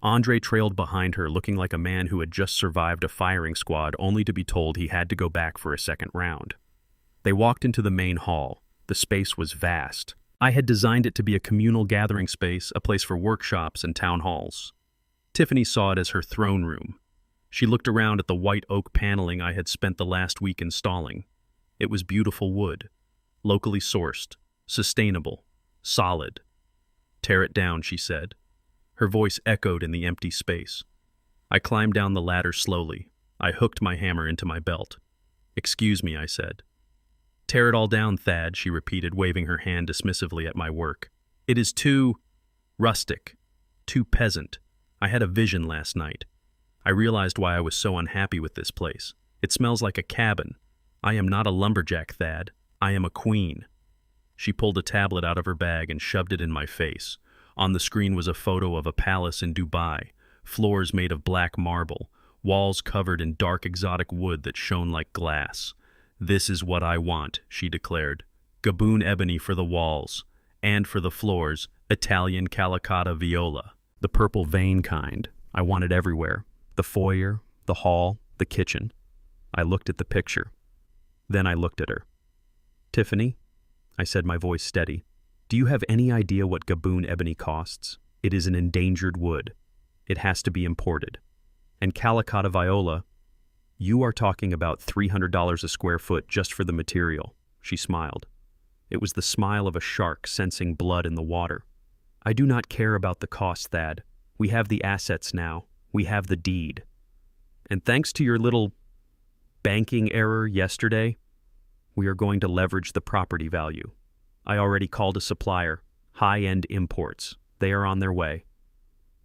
Andre trailed behind her, looking like a man who had just survived a firing squad only to be told he had to go back for a second round. They walked into the main hall. The space was vast. I had designed it to be a communal gathering space, a place for workshops and town halls. Tiffany saw it as her throne room. She looked around at the white oak paneling I had spent the last week installing. It was beautiful wood, locally sourced, sustainable, solid. "Tear it down," she said. Her voice echoed in the empty space. I climbed down the ladder slowly. I hooked my hammer into my belt. "Excuse me," I said. "Tear it all down, Thad," she repeated, waving her hand dismissively at my work. "It is too rustic, too peasant. I had a vision last night. I realized why I was so unhappy with this place. It smells like a cabin. I am not a lumberjack, Thad. I am a queen." She pulled a tablet out of her bag and shoved it in my face. On the screen was a photo of a palace in Dubai, floors made of black marble, walls covered in dark exotic wood that shone like glass. "This is what I want," she declared. "Gaboon ebony for the walls, and for the floors, Italian calicotta viola. The purple vein kind. I want it everywhere. The foyer, the hall, the kitchen." I looked at the picture. Then I looked at her. "Tiffany," I said, my voice steady, "do you have any idea what Gaboon ebony costs? It is an endangered wood. It has to be imported. And calicotta viola, you are talking about $300 a square foot just for the material." She smiled. It was the smile of a shark sensing blood in the water. "I do not care about the cost, Thad. We have the assets now. We have the deed. And thanks to your little banking error yesterday, we are going to leverage the property value. I already called a supplier, High-End Imports. They are on their way."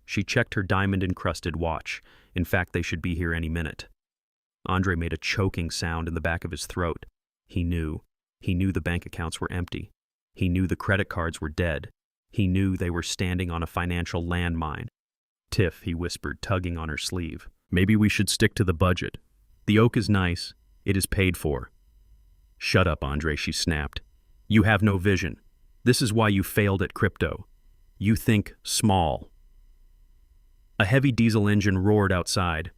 She checked her diamond-encrusted watch. In fact, they should be here any minute. Andre made a choking sound in the back of his throat. He knew. He knew the bank accounts were empty. He knew the credit cards were dead. He knew they were standing on a financial landmine. "Tiff," he whispered, tugging on her sleeve. "Maybe we should stick to the budget. The oak is nice. It is paid for." "Shut up, Andre," she snapped. "You have no vision. This is why you failed at crypto. You think small." A heavy diesel engine roared outside.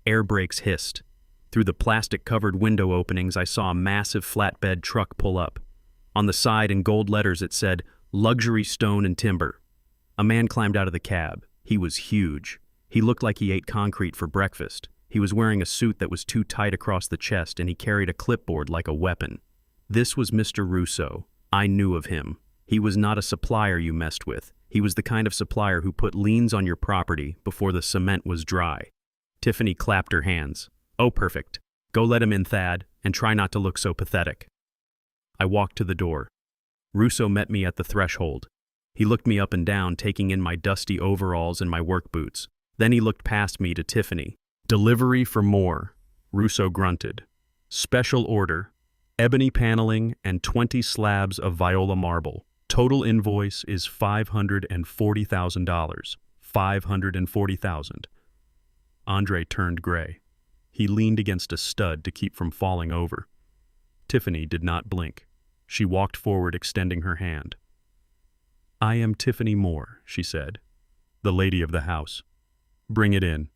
Air brakes hissed. Through the plastic-covered window openings, I saw a massive flatbed truck pull up. On the side, in gold letters, it said, "Luxury Stone and Timber." A man climbed out of the cab. He was huge. He looked like he ate concrete for breakfast. He was wearing a suit that was too tight across the chest, and he carried a clipboard like a weapon. This was Mr. Russo. I knew of him. He was not a supplier you messed with. He was the kind of supplier who put liens on your property before the cement was dry. Tiffany clapped her hands. "Oh, perfect. Go let him in, Thad, and try not to look so pathetic." I walked to the door. Russo met me at the threshold. He looked me up and down, taking in my dusty overalls and my work boots. Then he looked past me to Tiffany. "Delivery for more," Russo grunted. "Special order, ebony paneling and 20 slabs of viola marble. Total invoice is $540,000. $540,000. Andre turned gray. He leaned against a stud to keep from falling over. Tiffany did not blink. She walked forward, extending her hand. "I am Tiffany Moore," she said, "the lady of the house. Bring it in."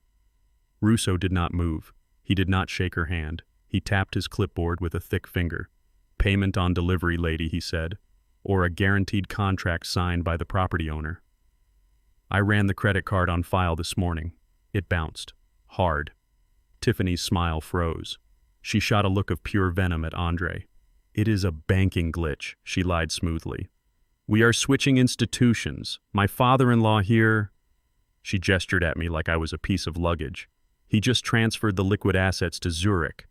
Russo did not move. He did not shake her hand. He tapped his clipboard with a thick finger. "Payment on delivery, lady," he said, "or a guaranteed contract signed by the property owner." I ran the credit card on file this morning. It bounced. Hard. Tiffany's smile froze. She shot a look of pure venom at Andre. "It is a banking glitch," she lied smoothly. "We are switching institutions. My father-in-law here—" She gestured at me like I was a piece of luggage. "He just transferred the liquid assets to Zurich.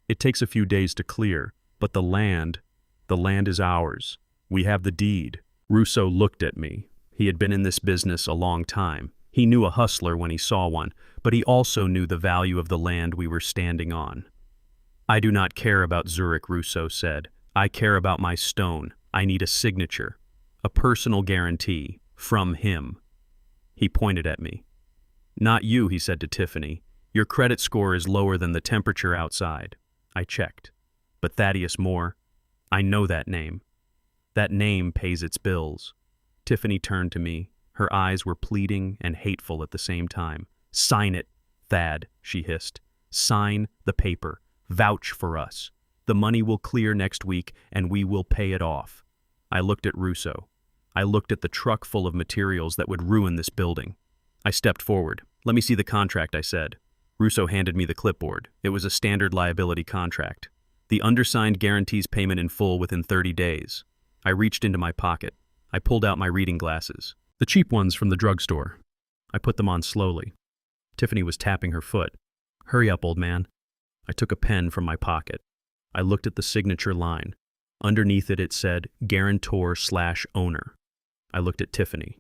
It takes a few days to clear, but the land is ours. We have the deed." Russo looked at me. He had been in this business a long time. He knew a hustler when he saw one, but he also knew the value of the land we were standing on. "I do not care about Zurich," Russo said. "I care about my stone. I need a signature. A personal guarantee. From him." He pointed at me. "Not you," he said to Tiffany. "Your credit score is lower than the temperature outside." I checked. "But Thaddeus Moore, I know that name. That name pays its bills." Tiffany turned to me. Her eyes were pleading and hateful at the same time. "Sign it, Thad," she hissed. "Sign the paper. Vouch for us. The money will clear next week, and we will pay it off." I looked at Russo. I looked at the truck full of materials that would ruin this building. I stepped forward. "Let me see the contract," I said. Russo handed me the clipboard. It was a standard liability contract. "The undersigned guarantees payment in full within 30 days. I reached into my pocket. I pulled out my reading glasses. The cheap ones from the drugstore. I put them on slowly. Tiffany was tapping her foot. "Hurry up, old man. I took a pen from my pocket. I looked at the signature line. Underneath it, it said, guarantor/owner. I looked at Tiffany.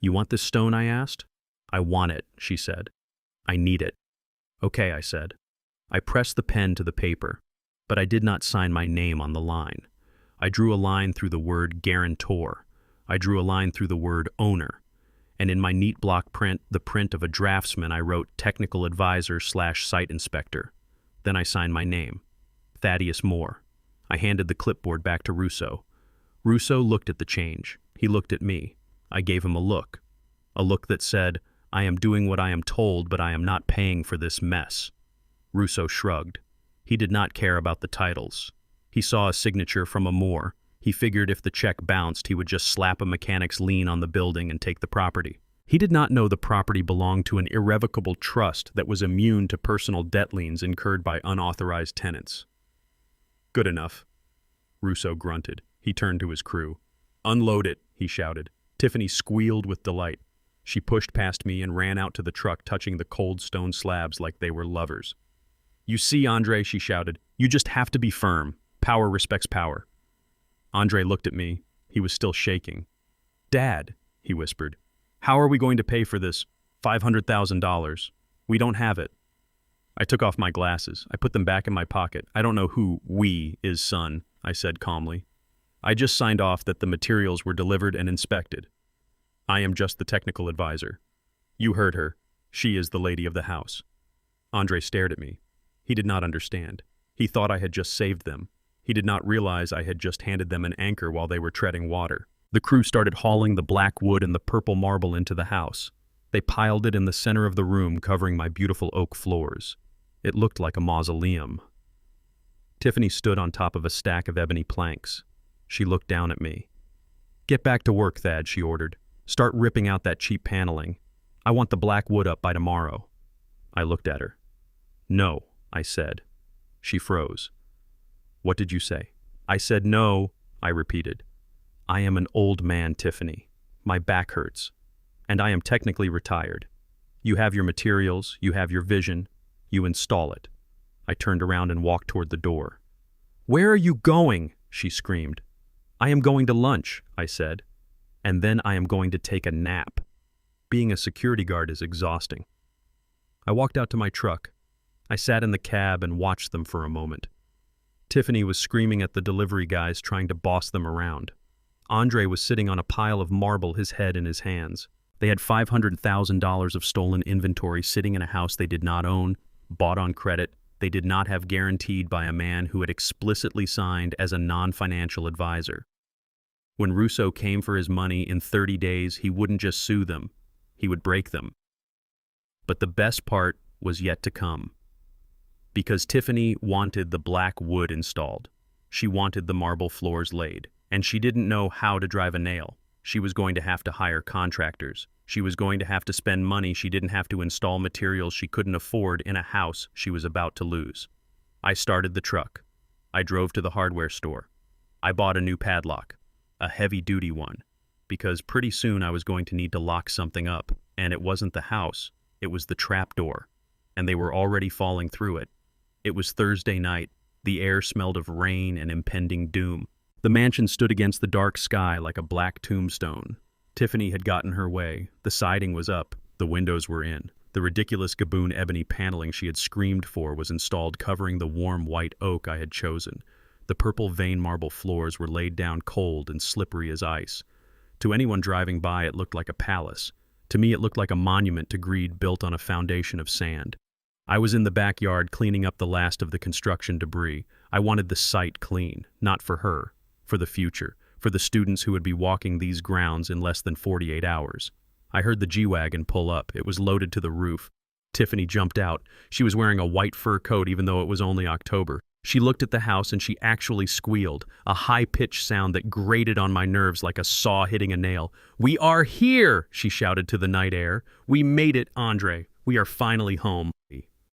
"You want this stone?" I asked. "I want it," she said. "I need it." "Okay," I said. I pressed the pen to the paper, but I did not sign my name on the line. I drew a line through the word guarantor. I drew a line through the word owner. And in my neat block print, the print of a draftsman, I wrote technical advisor/site inspector. Then I signed my name, Thaddeus Moore. I handed the clipboard back to Russo. Russo looked at the change. He looked at me. I gave him a look that said, "I am doing what I am told, but I am not paying for this mess." Russo shrugged. He did not care about the titles. He saw a signature from a Moore. He figured if the check bounced, he would just slap a mechanic's lien on the building and take the property. He did not know the property belonged to an irrevocable trust that was immune to personal debt liens incurred by unauthorized tenants. "Good enough," Russo grunted. He turned to his crew. "Unload it," he shouted. Tiffany squealed with delight. She pushed past me and ran out to the truck, touching the cold stone slabs like they were lovers. "You see, Andre," she shouted, "you just have to be firm. Power respects power." Andre looked at me. He was still shaking. "Dad," he whispered, "how are we going to pay for this $500,000? We don't have it." I took off my glasses. I put them back in my pocket. "I don't know who 'we' is, son," I said calmly. "I just signed off that the materials were delivered and inspected. I am just the technical advisor. You heard her. She is the lady of the house." Andre stared at me. He did not understand. He thought I had just saved them. He did not realize I had just handed them an anchor while they were treading water. The crew started hauling the black wood and the purple marble into the house. They piled it in the center of the room, covering my beautiful oak floors. It looked like a mausoleum. Tiffany stood on top of a stack of ebony planks. She looked down at me. "Get back to work, Thad," she ordered. "Start ripping out that cheap paneling. I want the black wood up by tomorrow." I looked at her. "No," I said. She froze. "What did you say?" I said no, I repeated. "I am an old man, Tiffany. My back hurts. And I am technically retired. You have your materials, you have your vision, you install it." I turned around and walked toward the door. "Where are you going?" she screamed. "I am going to lunch," I said. "And then I am going to take a nap." Being a security guard is exhausting. I walked out to my truck. I sat in the cab and watched them for a moment. Tiffany was screaming at the delivery guys, trying to boss them around. Andre was sitting on a pile of marble, his head in his hands. They had $500,000 of stolen inventory sitting in a house they did not own, bought on credit. They did not have guaranteed by a man who had explicitly signed as a non-financial advisor. When Russo came for his money in 30 days, he wouldn't just sue them, he would break them. But the best part was yet to come. Because Tiffany wanted the black wood installed. She wanted the marble floors laid. And she didn't know how to drive a nail. She was going to have to hire contractors. She was going to have to spend money she didn't have to install materials she couldn't afford in a house she was about to lose. I started the truck. I drove to the hardware store. I bought a new padlock, a heavy-duty one, because pretty soon I was going to need to lock something up, and it wasn't the house, it was the trap door, and they were already falling through it. It was Thursday night. The air smelled of rain and impending doom. The mansion stood against the dark sky like a black tombstone. Tiffany had gotten her way. The siding was up. The windows were in. The ridiculous Gaboon ebony paneling she had screamed for was installed, covering the warm white oak I had chosen. The purple vein marble floors were laid down cold and slippery as ice. To anyone driving by, it looked like a palace. To me, it looked like a monument to greed built on a foundation of sand. I was in the backyard cleaning up the last of the construction debris. I wanted the site clean, not for her, for the future, for the students who would be walking these grounds in less than 48 hours. I heard the G-Wagon pull up. It was loaded to the roof. Tiffany jumped out. She was wearing a white fur coat even though it was only October. She looked at the house and she actually squealed, a high-pitched sound that grated on my nerves like a saw hitting a nail. "We are here!" she shouted to the night air. "We made it, Andre. We are finally home."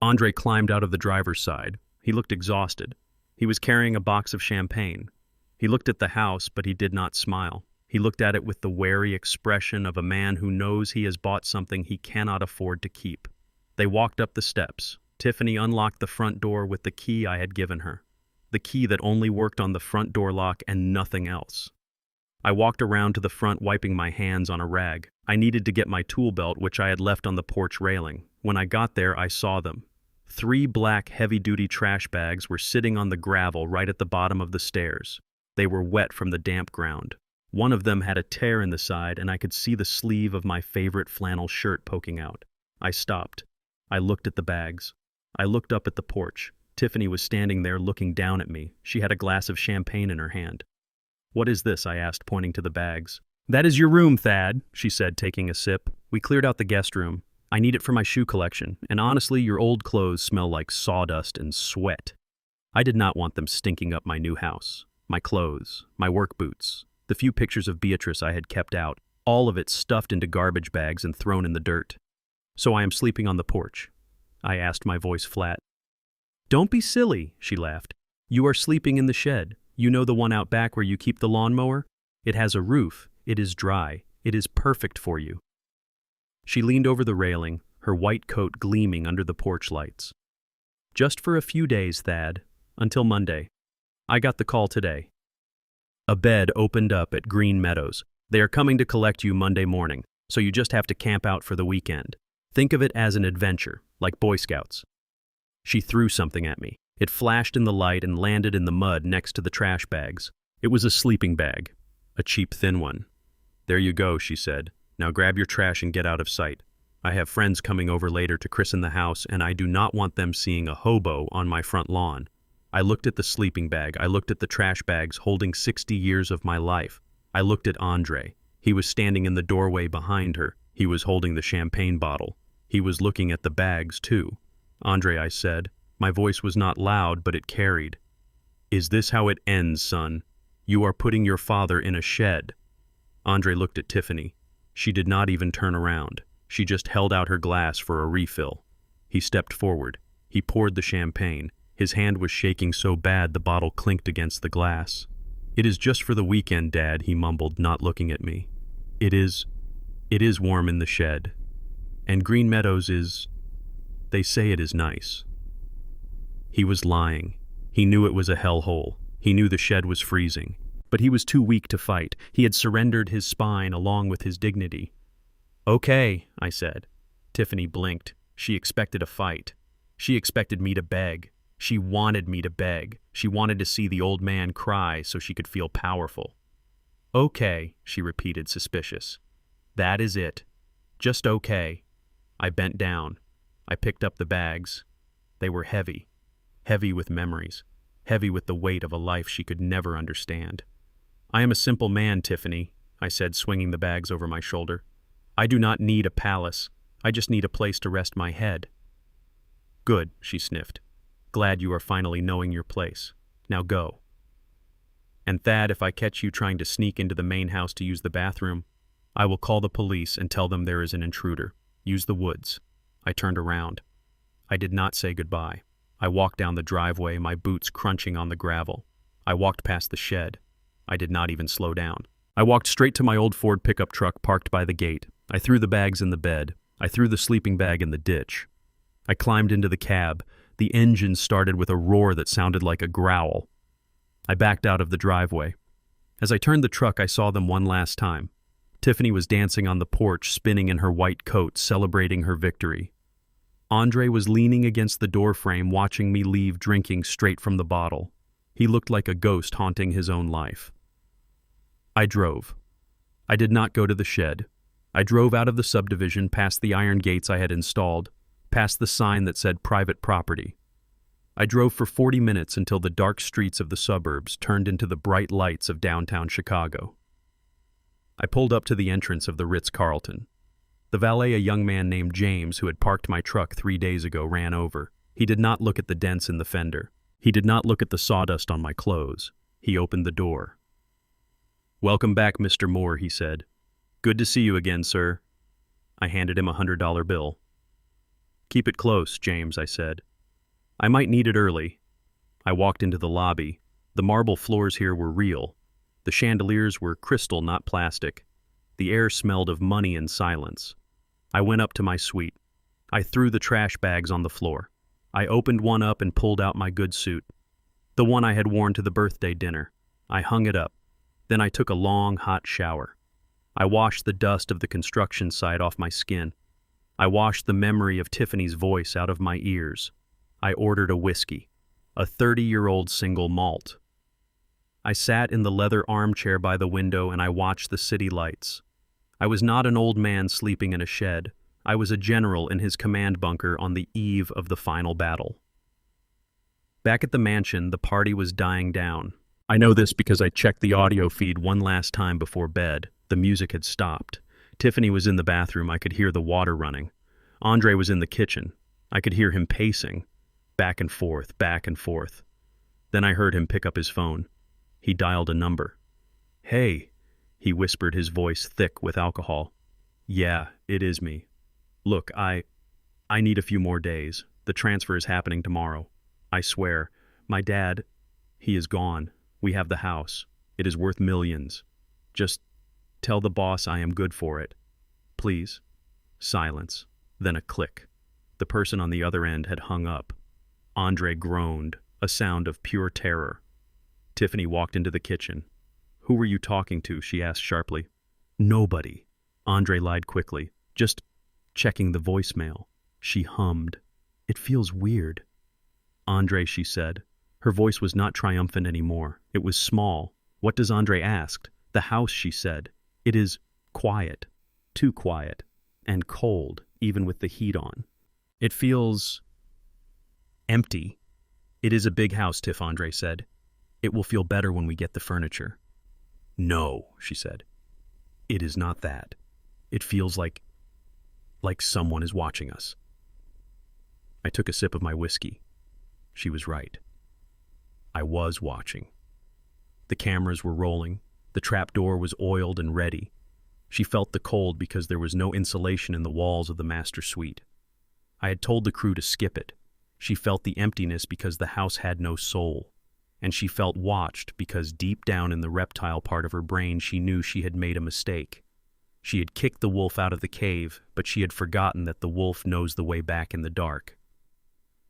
Andre climbed out of the driver's side. He looked exhausted. He was carrying a box of champagne. He looked at the house, but he did not smile. He looked at it with the wary expression of a man who knows he has bought something he cannot afford to keep. They walked up the steps. Tiffany unlocked the front door with the key I had given her, the key that only worked on the front door lock and nothing else. I walked around to the front, wiping my hands on a rag. I needed to get my tool belt, which I had left on the porch railing. When I got there, I saw them. 3 black, heavy-duty trash bags were sitting on the gravel right at the bottom of the stairs. They were wet from the damp ground. One of them had a tear in the side, and I could see the sleeve of my favorite flannel shirt poking out. I stopped. I looked at the bags. I looked up at the porch. Tiffany was standing there looking down at me. She had a glass of champagne in her hand. "What is this?" I asked, pointing to the bags. "That is your room, Thad," she said, taking a sip. "We cleared out the guest room. I need it for my shoe collection, and honestly, your old clothes smell like sawdust and sweat." I did not want them stinking up my new house. My clothes, my work boots, the few pictures of Beatrice I had kept out, all of it stuffed into garbage bags and thrown in the dirt. "So I am sleeping on the porch?" I asked, my voice flat. "Don't be silly," she laughed. "You are sleeping in the shed. You know, the one out back where you keep the lawnmower? It has a roof. It is dry. It is perfect for you." She leaned over the railing, her white coat gleaming under the porch lights. "Just for a few days, Thad. Until Monday. I got the call today. A bed opened up at Green Meadows. They are coming to collect you Monday morning, so you just have to camp out for the weekend. Think of it as an adventure, like Boy Scouts." She threw something at me. It flashed in the light and landed in the mud next to the trash bags. It was a sleeping bag, a cheap, thin one. "There you go," she said. "Now grab your trash and get out of sight. I have friends coming over later to christen the house, and I do not want them seeing a hobo on my front lawn." I looked at the sleeping bag. I looked at the trash bags holding 60 years of my life. I looked at Andre. He was standing in the doorway behind her. He was holding the champagne bottle. He was looking at the bags, too. "Andre," I said. My voice was not loud, but it carried. "Is this how it ends, son? You are putting your father in a shed." Andre looked at Tiffany. She did not even turn around. She just held out her glass for a refill. He stepped forward. He poured the champagne. His hand was shaking so bad the bottle clinked against the glass. "It is just for the weekend, Dad," he mumbled, not looking at me. It is warm in the shed. And Green Meadows they say it is nice." He was lying. He knew it was a hellhole. He knew the shed was freezing. But he was too weak to fight. He had surrendered his spine along with his dignity. "Okay," I said. Tiffany blinked. She expected a fight. She expected me to beg. She wanted me to beg. She wanted to see the old man cry so she could feel powerful. "Okay," she repeated, suspicious. "That is it. Just okay." I bent down. I picked up the bags. They were heavy. Heavy with memories. Heavy with the weight of a life she could never understand. "I am a simple man, Tiffany," I said, swinging the bags over my shoulder. "I do not need a palace. I just need a place to rest my head." "Good," she sniffed. "Glad you are finally knowing your place. Now go. And Thad, if I catch you trying to sneak into the main house to use the bathroom, I will call the police and tell them there is an intruder. Use the woods." I turned around. I did not say goodbye. I walked down the driveway, my boots crunching on the gravel. I walked past the shed. I did not even slow down. I walked straight to my old Ford pickup truck parked by the gate. I threw the bags in the bed. I threw the sleeping bag in the ditch. I climbed into the cab. The engine started with a roar that sounded like a growl. I backed out of the driveway. As I turned the truck, I saw them one last time. Tiffany was dancing on the porch, spinning in her white coat, celebrating her victory. Andre was leaning against the doorframe, watching me leave, drinking straight from the bottle. He looked like a ghost haunting his own life. I drove. I did not go to the shed. I drove out of the subdivision, past the iron gates I had installed, past the sign that said private property. I drove for 40 minutes until the dark streets of the suburbs turned into the bright lights of downtown Chicago. I pulled up to the entrance of the Ritz-Carlton. The valet, a young man named James, who had parked my truck 3 days ago, ran over. He did not look at the dents in the fender. He did not look at the sawdust on my clothes. He opened the door. "Welcome back, Mr. Moore," he said. "Good to see you again, sir." I handed him a $100 bill. "Keep it close, James," I said. "I might need it early." I walked into the lobby. The marble floors here were real. The chandeliers were crystal, not plastic. The air smelled of money and silence. I went up to my suite. I threw the trash bags on the floor. I opened one up and pulled out my good suit, the one I had worn to the birthday dinner. I hung it up. Then I took a long, hot shower. I washed the dust of the construction site off my skin. I washed the memory of Tiffany's voice out of my ears. I ordered a whiskey, a 30-year-old single malt. I sat in the leather armchair by the window and I watched the city lights. I was not an old man sleeping in a shed. I was a general in his command bunker on the eve of the final battle. Back at the mansion, the party was dying down. I know this because I checked the audio feed one last time before bed. The music had stopped. Tiffany was in the bathroom. I could hear the water running. Andre was in the kitchen. I could hear him pacing, back and forth, back and forth. Then I heard him pick up his phone. He dialed a number. "Hey," he whispered, his voice thick with alcohol. "Yeah, it is me. Look, I need a few more days. The transfer is happening tomorrow. I swear, my dad, he is gone. We have the house. It is worth millions. Just tell the boss I am good for it. Please." Silence, then a click. The person on the other end had hung up. Andre groaned, a sound of pure terror. Tiffany walked into the kitchen. "Who were you talking to?" she asked sharply. "Nobody." Andre lied quickly. "Just checking the voicemail." She hummed. "It feels weird." "Andre," she said. Her voice was not triumphant anymore. It was small. "What does Andre ask?" "The house," she said. "It is quiet. Too quiet. And cold, even with the heat on. It feels empty." "It is a big house, Tiff," Andre said. "It will feel better when we get the furniture." "No," she said. "It is not that. It feels like someone is watching us." I took a sip of my whiskey. She was right. I was watching. The cameras were rolling. The trapdoor was oiled and ready. She felt the cold because there was no insulation in the walls of the master suite. I had told the crew to skip it. She felt the emptiness because the house had no soul. And she felt watched because deep down in the reptile part of her brain she knew she had made a mistake. She had kicked the wolf out of the cave, but she had forgotten that the wolf knows the way back in the dark.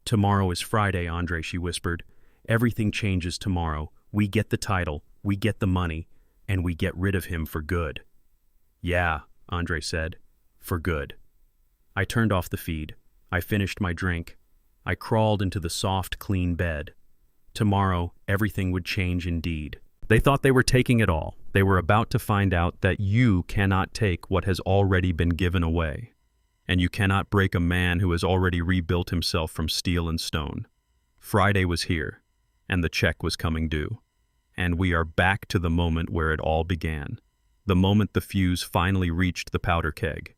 "Tomorrow is Friday, Andre," she whispered. "Everything changes tomorrow. We get the title, we get the money, and we get rid of him for good." "Yeah," Andre said, "for good." I turned off the feed. I finished my drink. I crawled into the soft, clean bed. Tomorrow, everything would change indeed. They thought they were taking it all. They were about to find out that you cannot take what has already been given away. And you cannot break a man who has already rebuilt himself from steel and stone. Friday was here, and the check was coming due. And we are back to the moment where it all began. The moment the fuse finally reached the powder keg.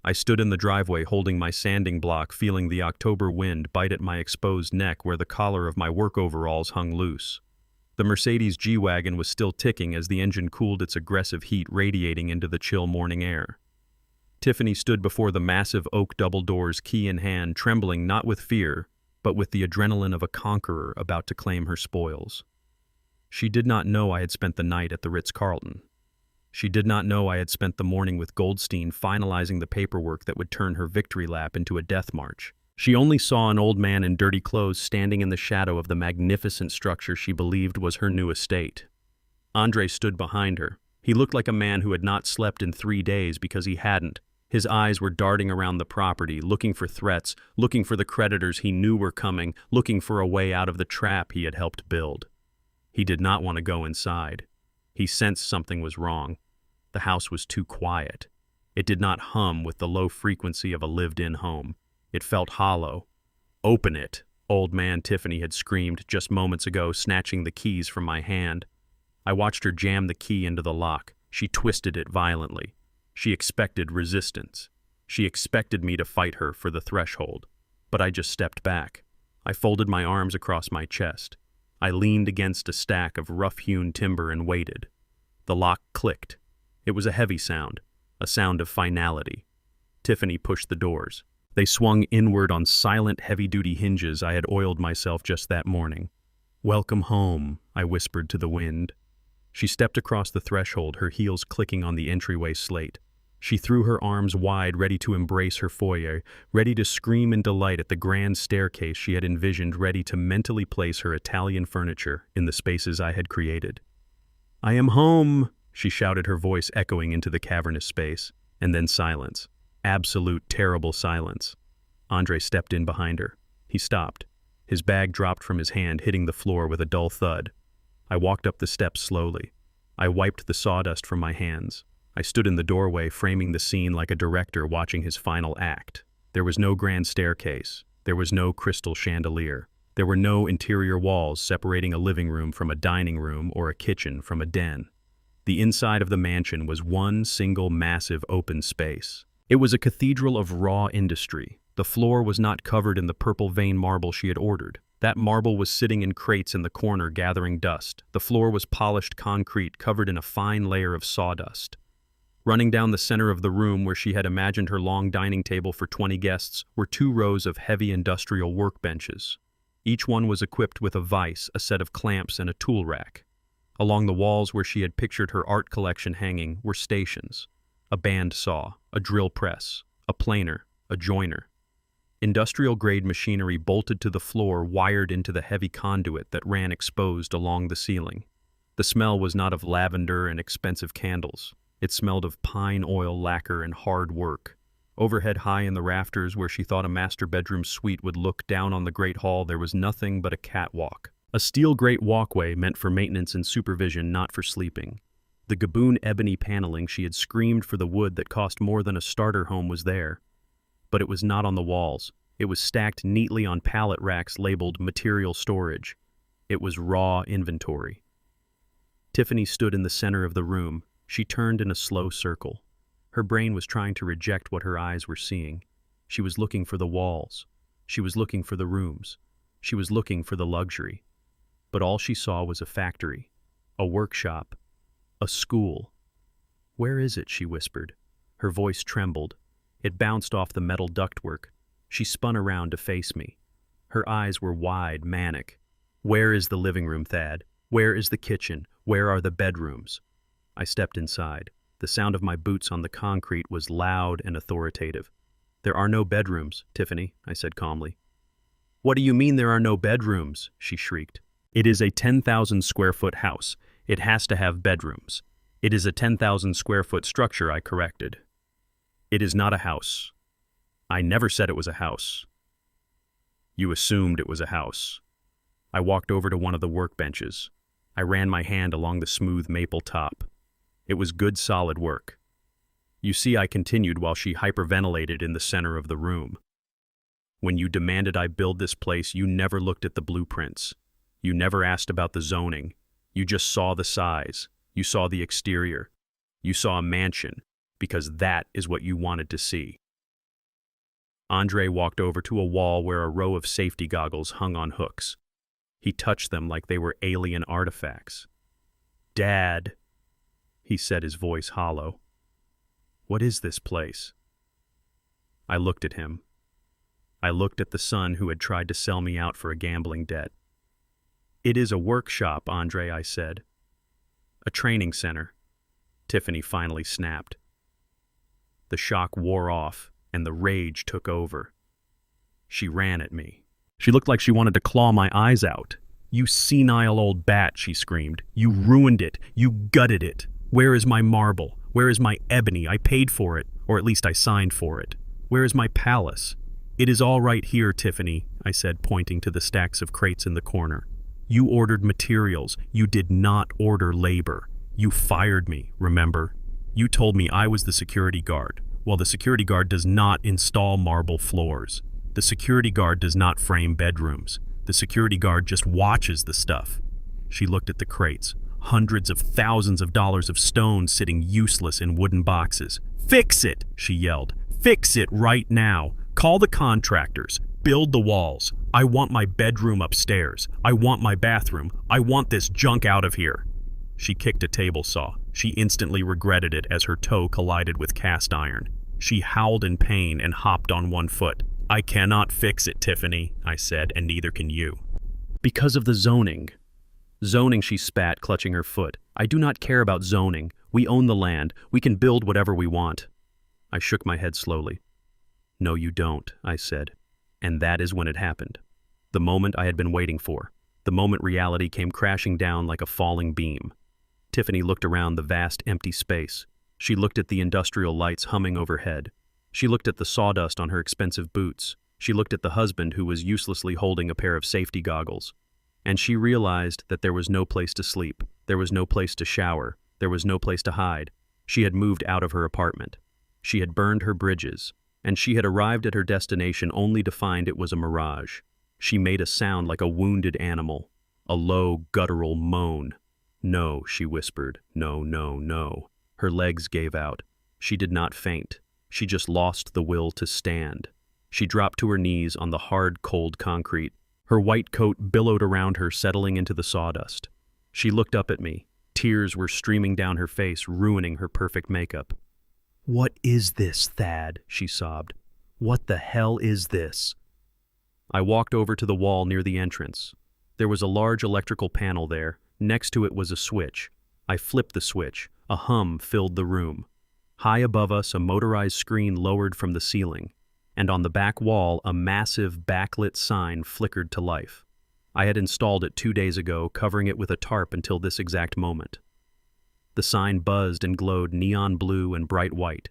I stood in the driveway holding my sanding block, feeling the October wind bite at my exposed neck where the collar of my work overalls hung loose. The Mercedes G-Wagon was still ticking as the engine cooled its aggressive heat radiating into the chill morning air. Tiffany stood before the massive oak double doors, key in hand, trembling not with fear, but with the adrenaline of a conqueror about to claim her spoils. She did not know I had spent the night at the Ritz-Carlton. She did not know I had spent the morning with Goldstein finalizing the paperwork that would turn her victory lap into a death march. She only saw an old man in dirty clothes standing in the shadow of the magnificent structure she believed was her new estate. Andre stood behind her. He looked like a man who had not slept in 3 days because he hadn't. His eyes were darting around the property, looking for threats, looking for the creditors he knew were coming, looking for a way out of the trap he had helped build. He did not want to go inside. He sensed something was wrong. The house was too quiet. It did not hum with the low frequency of a lived-in home. It felt hollow. "Open it," old man Tiffany had screamed just moments ago, snatching the keys from my hand. I watched her jam the key into the lock. She twisted it violently. She expected resistance. She expected me to fight her for the threshold. But I just stepped back. I folded my arms across my chest. I leaned against a stack of rough-hewn timber and waited. The lock clicked. It was a heavy sound, a sound of finality. Tiffany pushed the doors. They swung inward on silent, heavy-duty hinges I had oiled myself just that morning. "Welcome home," I whispered to the wind. She stepped across the threshold, her heels clicking on the entryway slate. She threw her arms wide, ready to embrace her foyer, ready to scream in delight at the grand staircase she had envisioned, ready to mentally place her Italian furniture in the spaces I had created. "I am home!" she shouted, her voice echoing into the cavernous space. And then silence. Absolute, terrible silence. Andre stepped in behind her. He stopped. His bag dropped from his hand, hitting the floor with a dull thud. I walked up the steps slowly. I wiped the sawdust from my hands. I stood in the doorway, framing the scene like a director watching his final act. There was no grand staircase. There was no crystal chandelier. There were no interior walls separating a living room from a dining room or a kitchen from a den. The inside of the mansion was one single massive open space. It was a cathedral of raw industry. The floor was not covered in the purple vein marble she had ordered. That marble was sitting in crates in the corner, gathering dust. The floor was polished concrete, covered in a fine layer of sawdust. Running down the center of the room where she had imagined her long dining table for 20 guests were 2 rows of heavy industrial workbenches. Each one was equipped with a vise, a set of clamps, and a tool rack. Along the walls where she had pictured her art collection hanging were stations: a band saw, a drill press, a planer, a joiner. Industrial-grade machinery bolted to the floor, wired into the heavy conduit that ran exposed along the ceiling. The smell was not of lavender and expensive candles. It smelled of pine oil, lacquer, and hard work. Overhead, high in the rafters where she thought a master bedroom suite would look down on the great hall, there was nothing but a catwalk. A steel grate walkway meant for maintenance and supervision, not for sleeping. The gaboon ebony paneling she had screamed for, the wood that cost more than a starter home, was there. But it was not on the walls. It was stacked neatly on pallet racks labeled material storage. It was raw inventory. Tiffany stood in the center of the room. She turned in a slow circle. Her brain was trying to reject what her eyes were seeing. She was looking for the walls. She was looking for the rooms. She was looking for the luxury. But all she saw was a factory, a workshop, a school. "Where is it?" she whispered. Her voice trembled. It bounced off the metal ductwork. She spun around to face me. Her eyes were wide, manic. "Where is the living room, Thad? Where is the kitchen? Where are the bedrooms?" I stepped inside. The sound of my boots on the concrete was loud and authoritative. "There are no bedrooms, Tiffany," I said calmly. "What do you mean there are no bedrooms?" she shrieked. "It is a 10,000 square foot house. It has to have bedrooms. It is a 10,000 square foot structure," I corrected. "It is not a house. I never said it was a house." "You assumed it was a house." I walked over to one of the workbenches. I ran my hand along the smooth maple top. It was good, solid work. "You see," I continued while she hyperventilated in the center of the room. "When you demanded I build this place, you never looked at the blueprints. You never asked about the zoning. You just saw the size. You saw the exterior. You saw a mansion, because that is what you wanted to see." Andre walked over to a wall where a row of safety goggles hung on hooks. He touched them like they were alien artifacts. "Dad," he said, his voice hollow. "What is this place?" I looked at him. I looked at the son who had tried to sell me out for a gambling debt. "It is a workshop, Andre," I said. "A training center." Tiffany finally snapped. The shock wore off, and the rage took over. She ran at me. She looked like she wanted to claw my eyes out. "You senile old bat," she screamed. "You ruined it. You gutted it. Where is my marble? Where is my ebony? I paid for it, or at least I signed for it. Where is my palace?" "It is all right here, Tiffany," I said, pointing to the stacks of crates in the corner. "You ordered materials. You did not order labor. You fired me, remember? You told me I was the security guard. Well, the security guard does not install marble floors. The security guard does not frame bedrooms. The security guard just watches the stuff." She looked at the crates. Hundreds of thousands of dollars of stone sitting useless in wooden boxes. "Fix it!" she yelled. "Fix it right now. Call the contractors. Build the walls. I want my bedroom upstairs. I want my bathroom. I want this junk out of here." She kicked a table saw. She instantly regretted it as her toe collided with cast iron. She howled in pain and hopped on one foot. "I cannot fix it, Tiffany," I said, "and neither can you." "Because of the zoning." "Zoning," she spat, clutching her foot. "I do not care about zoning. We own the land. We can build whatever we want." I shook my head slowly. "No, you don't," I said. And that is when it happened. The moment I had been waiting for. The moment reality came crashing down like a falling beam. Tiffany looked around the vast empty space. She looked at the industrial lights humming overhead. She looked at the sawdust on her expensive boots. She looked at the husband who was uselessly holding a pair of safety goggles. And she realized that there was no place to sleep. There was no place to shower. There was no place to hide. She had moved out of her apartment. She had burned her bridges. And she had arrived at her destination only to find it was a mirage. She made a sound like a wounded animal. A low, guttural moan. "No," she whispered. "No, no, no." Her legs gave out. She did not faint. She just lost the will to stand. She dropped to her knees on the hard, cold concrete. Her white coat billowed around her, settling into the sawdust. She looked up at me. Tears were streaming down her face, ruining her perfect makeup. "What is this, Thad?" she sobbed. "What the hell is this?" I walked over to the wall near the entrance. There was a large electrical panel there. Next to it was a switch. I flipped the switch. A hum filled the room. High above us, a motorized screen lowered from the ceiling, and on the back wall, a massive backlit sign flickered to life. I had installed it 2 days ago, covering it with a tarp until this exact moment. The sign buzzed and glowed neon blue and bright white.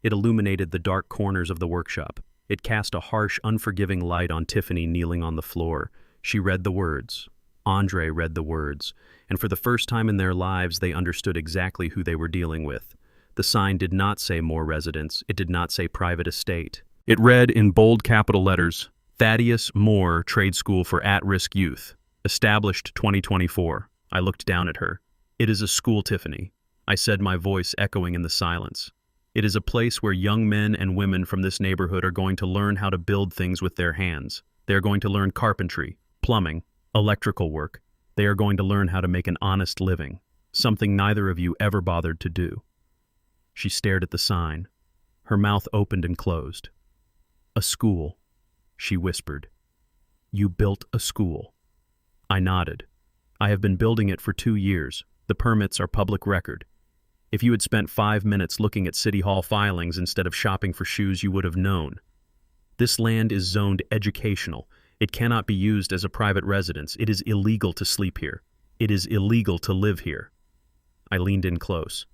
It illuminated the dark corners of the workshop. It cast a harsh, unforgiving light on Tiffany kneeling on the floor. She read the words. Andre read the words, and for the first time in their lives, they understood exactly who they were dealing with. The sign did not say more residence. It did not say private estate. It read in bold capital letters, Thaddeus Moore Trade School for At-Risk Youth, established 2024. I looked down at her. "It is a school, Tiffany," I said, my voice echoing in the silence. "It is a place where young men and women from this neighborhood are going to learn how to build things with their hands. They are going to learn carpentry, plumbing, electrical work. They are going to learn how to make an honest living, something neither of you ever bothered to do." She stared at the sign. Her mouth opened and closed. "A school," she whispered. "You built a school." I nodded. "I have been building it for 2 years. The permits are public record. If you had spent 5 minutes looking at City Hall filings instead of shopping for shoes, you would have known. This land is zoned educational. It cannot be used as a private residence. It is illegal to sleep here. It is illegal to live here." I leaned in close.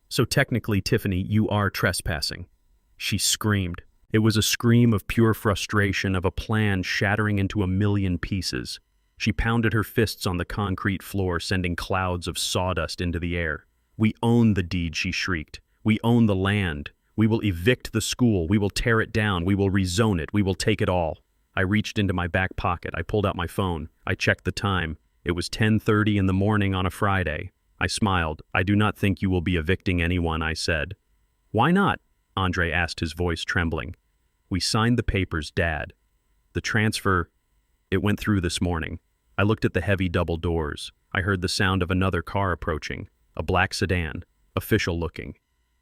"So technically, Tiffany, you are trespassing." She screamed. It was a scream of pure frustration, of a plan shattering into a million pieces. She pounded her fists on the concrete floor, sending clouds of sawdust into the air. "We own the deed," she shrieked. "We own the land. We will evict the school. We will tear it down. We will rezone it. We will take it all." I reached into my back pocket. I pulled out my phone. I checked the time. It was 10:30 in the morning on a Friday. I smiled. "I do not think you will be evicting anyone," I said. "Why not?" Andre asked, his voice trembling. "We signed the papers, Dad. The transfer, it went through this morning." I looked at the heavy double doors. I heard the sound of another car approaching, a black sedan, official looking.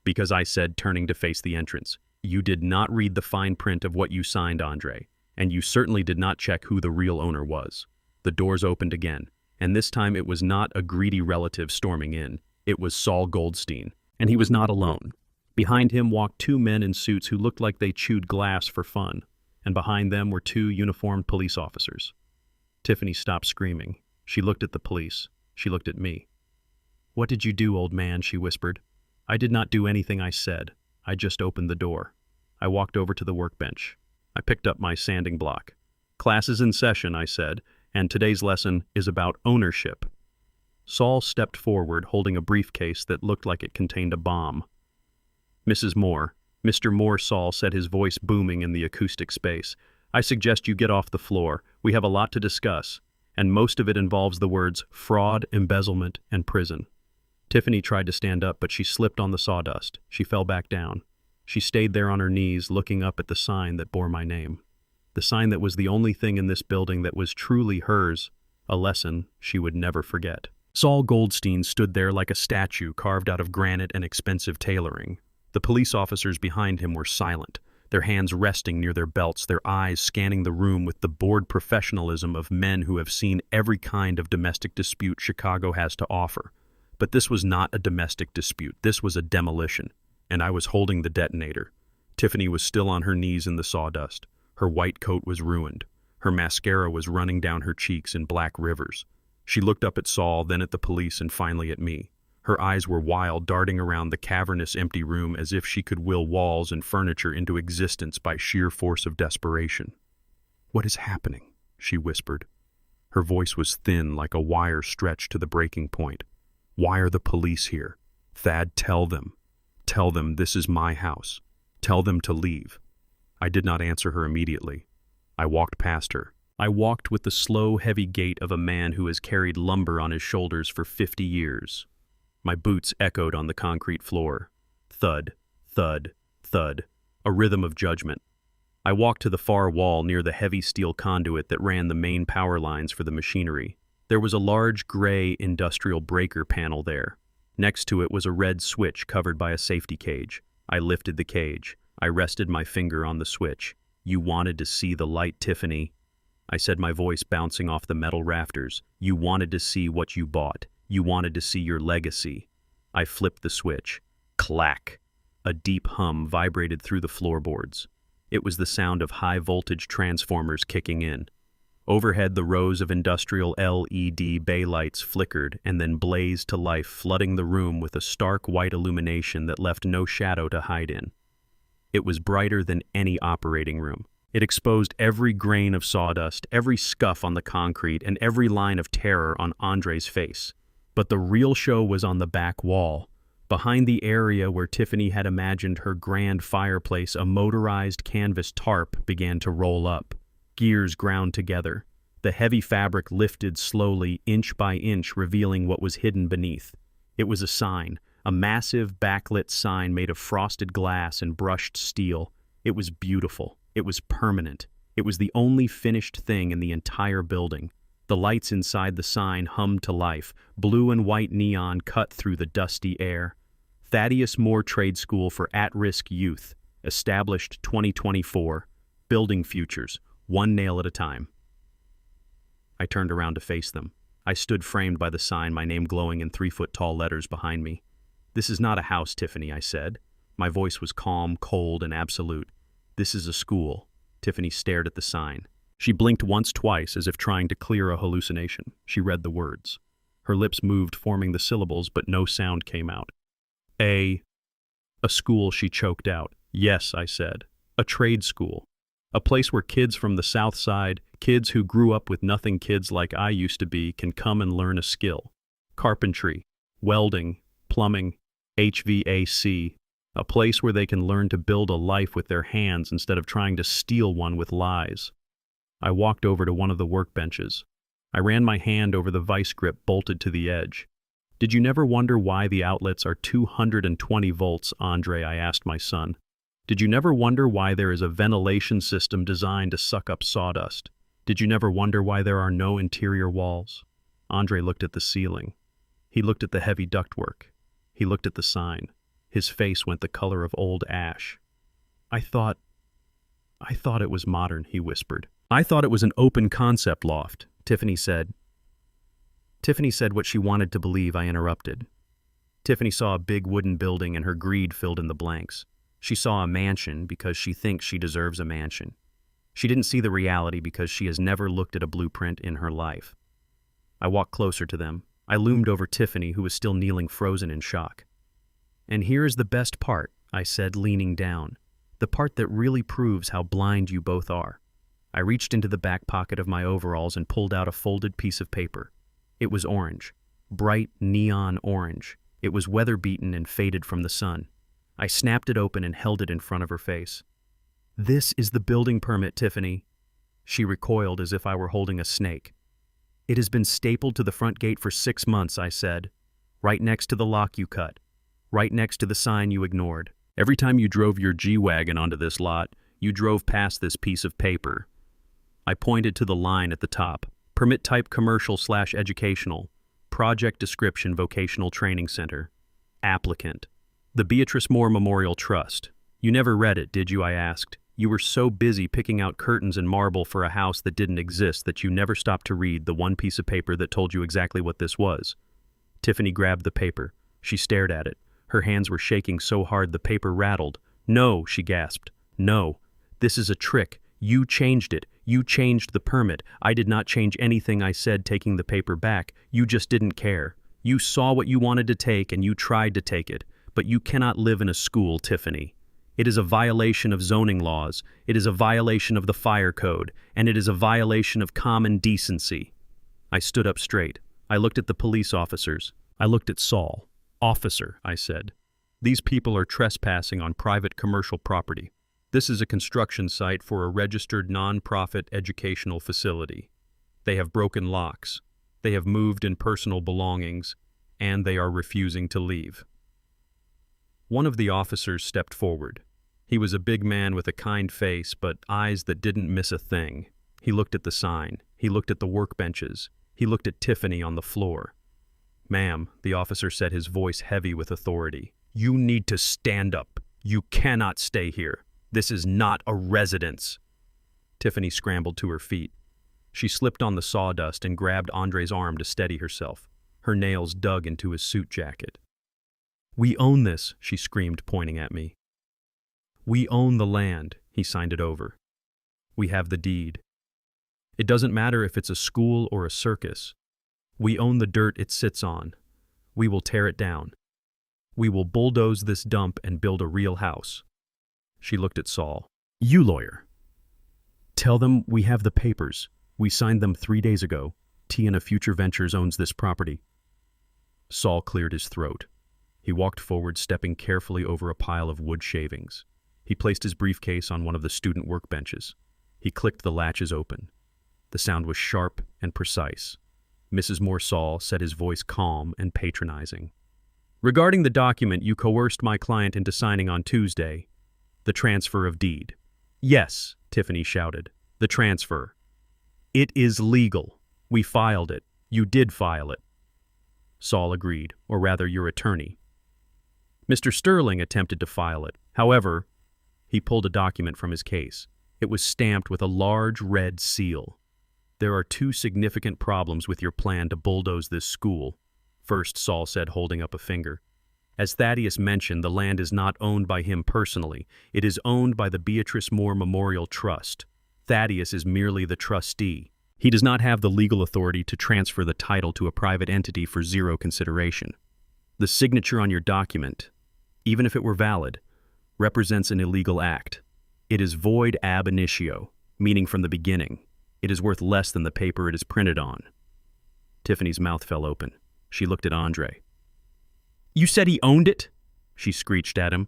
Because I said, turning to face the entrance, "You did not read the fine print of what you signed, Andre, and you certainly did not check who the real owner was." The doors opened again, and this time it was not a greedy relative storming in. It was Saul Goldstein, and he was not alone. Behind him walked 2 men in suits who looked like they chewed glass for fun, and behind them were 2 uniformed police officers. Tiffany stopped screaming. She looked at the police. She looked at me. "What did you do, old man?" she whispered. "I did not do anything I said. I just opened the door." I walked over to the workbench. I picked up my sanding block. "Class is in session," I said, "and today's lesson is about ownership." Saul stepped forward, holding a briefcase that looked like it contained a bomb. "Mrs. Moore," Mr. Moore, Saul said, his voice booming in the acoustic space, "I suggest you get off the floor. We have a lot to discuss, and most of it involves the words fraud, embezzlement, and prison." Tiffany tried to stand up, but she slipped on the sawdust. She fell back down. She stayed there on her knees, looking up at the sign that bore my name. The sign that was the only thing in this building that was truly hers, a lesson she would never forget. Saul Goldstein stood there like a statue carved out of granite and expensive tailoring. The police officers behind him were silent, their hands resting near their belts, their eyes scanning the room with the bored professionalism of men who have seen every kind of domestic dispute Chicago has to offer. But this was not a domestic dispute. This was a demolition, and I was holding the detonator. Tiffany was still on her knees in the sawdust. Her white coat was ruined. Her mascara was running down her cheeks in black rivers. She looked up at Saul, then at the police, and finally at me. Her eyes were wild, darting around the cavernous empty room as if she could will walls and furniture into existence by sheer force of desperation. "What is happening?" she whispered. Her voice was thin, like a wire stretched to the breaking point. "Why are the police here? Thad, tell them. Tell them this is my house. Tell them to leave." I did not answer her immediately. I walked past her. I walked with the slow, heavy gait of a man who has carried lumber on his shoulders for 50 years. My boots echoed on the concrete floor. Thud, thud, thud, a rhythm of judgment. I walked to the far wall near the heavy steel conduit that ran the main power lines for the machinery. There was a large gray industrial breaker panel there. Next to it was a red switch covered by a safety cage. I lifted the cage. I rested my finger on the switch. "You wanted to see the light, Tiffany," I said, my voice bouncing off the metal rafters. "You wanted to see what you bought. You wanted to see your legacy." I flipped the switch. Clack! A deep hum vibrated through the floorboards. It was the sound of high-voltage transformers kicking in. Overhead, the rows of industrial LED bay lights flickered and then blazed to life, flooding the room with a stark white illumination that left no shadow to hide in. It was brighter than any operating room. It exposed every grain of sawdust, every scuff on the concrete, and every line of terror on Andre's face. But the real show was on the back wall. Behind the area where Tiffany had imagined her grand fireplace, a motorized canvas tarp began to roll up. Gears ground together. The heavy fabric lifted slowly, inch by inch, revealing what was hidden beneath. It was a sign, a massive backlit sign made of frosted glass and brushed steel. It was beautiful. It was permanent. It was the only finished thing in the entire building. The lights inside the sign hummed to life. Blue and white neon cut through the dusty air. Thaddeus Moore Trade School for At-Risk Youth, established 2024. Building futures, one nail at a time. I turned around to face them. I stood framed by the sign, my name glowing in 3-foot-tall letters behind me. "This is not a house, Tiffany," I said. My voice was calm, cold, and absolute. "This is a school." Tiffany stared at the sign. She blinked once, twice, as if trying to clear a hallucination. She read the words. Her lips moved, forming the syllables, but no sound came out. A school, she choked out. "Yes," I said. "A trade school. A place where kids from the South Side, kids who grew up with nothing, kids like I used to be, can come and learn a skill. Carpentry, welding, plumbing, HVAC. A place where they can learn to build a life with their hands instead of trying to steal one with lies." I walked over to one of the workbenches. I ran my hand over the vice grip bolted to the edge. "Did you never wonder why the outlets are 220 volts, Andre?" I asked my son. "Did you never wonder why there is a ventilation system designed to suck up sawdust? Did you never wonder why there are no interior walls?" Andre looked at the ceiling. He looked at the heavy ductwork. He looked at the sign. His face went the color of old ash. I thought it was modern," he whispered. "I thought it was an open concept loft," Tiffany said. Tiffany said what she wanted to believe. I interrupted. Tiffany saw a big wooden building and her greed filled in the blanks. She saw a mansion because she thinks she deserves a mansion. She didn't see the reality because she has never looked at a blueprint in her life. I walked closer to them. I loomed over Tiffany, who was still kneeling, frozen in shock. "And here is the best part," I said, leaning down. "The part that really proves how blind you both are." I reached into the back pocket of my overalls and pulled out a folded piece of paper. It was orange, bright neon orange. It was weather-beaten and faded from the sun. I snapped it open and held it in front of her face. "This is the building permit, Tiffany." She recoiled as if I were holding a snake. "It has been stapled to the front gate for 6 months," I said. "Right next to the lock you cut. Right next to the sign you ignored. Every time you drove your G-Wagon onto this lot, you drove past this piece of paper." I pointed to the line at the top. "Permit type commercial/educational. Project description vocational training center. Applicant. The Beatrice Moore Memorial Trust. You never read it, did you?" I asked. "You were so busy picking out curtains and marble for a house that didn't exist that you never stopped to read the one piece of paper that told you exactly what this was." Tiffany grabbed the paper. She stared at it. Her hands were shaking so hard the paper rattled. "No," she gasped. "No. This is a trick. You changed it. You changed the permit. I did not change anything I said, taking the paper back. You just didn't care. You saw what you wanted to take and you tried to take it. But you cannot live in a school, Tiffany. It is a violation of zoning laws. It is a violation of the fire code. And it is a violation of common decency." I stood up straight. I looked at the police officers. I looked at Saul. "Officer," I said, "these people are trespassing on private commercial property. This is a construction site for a registered non-profit educational facility. They have broken locks. They have moved in personal belongings, and they are refusing to leave." One of the officers stepped forward. He was a big man with a kind face, but eyes that didn't miss a thing. He looked at the sign. He looked at the workbenches. He looked at Tiffany on the floor. "Ma'am," the officer said, his voice heavy with authority, "you need to stand up. You cannot stay here. This is not a residence." Tiffany scrambled to her feet. She slipped on the sawdust and grabbed Andre's arm to steady herself. Her nails dug into his suit jacket. "We own this," she screamed, pointing at me. "We own the land." He signed it over. "We have the deed. It doesn't matter if it's a school or a circus. We own the dirt it sits on. We will tear it down. We will bulldoze this dump and build a real house." She looked at Saul. "You lawyer. Tell them we have the papers. We signed them 3 days ago. Tiana Future Ventures owns this property." Saul cleared his throat. He walked forward, stepping carefully over a pile of wood shavings. He placed his briefcase on one of the student workbenches. He clicked the latches open. The sound was sharp and precise. Mrs. Moore Saul said, his voice calm and patronizing. "Regarding the document you coerced my client into signing on Tuesday, the transfer of deed." "Yes," Tiffany shouted. "The transfer. It is legal. We filed it. You did file it." Saul agreed, or rather your attorney. "Mr. Sterling attempted to file it. However," he pulled a document from his case. It was stamped with a large red seal. "There are 2 significant problems with your plan to bulldoze this school." First, Saul said, holding up a finger. "As Thaddeus mentioned, the land is not owned by him personally. It is owned by the Beatrice Moore Memorial Trust. Thaddeus is merely the trustee. He does not have the legal authority to transfer the title to a private entity for 0 consideration. The signature on your document, even if it were valid, represents an illegal act. It is void ab initio, meaning from the beginning. It is worth less than the paper it is printed on." Tiffany's mouth fell open. She looked at Andre. "You said he owned it?" she screeched at him.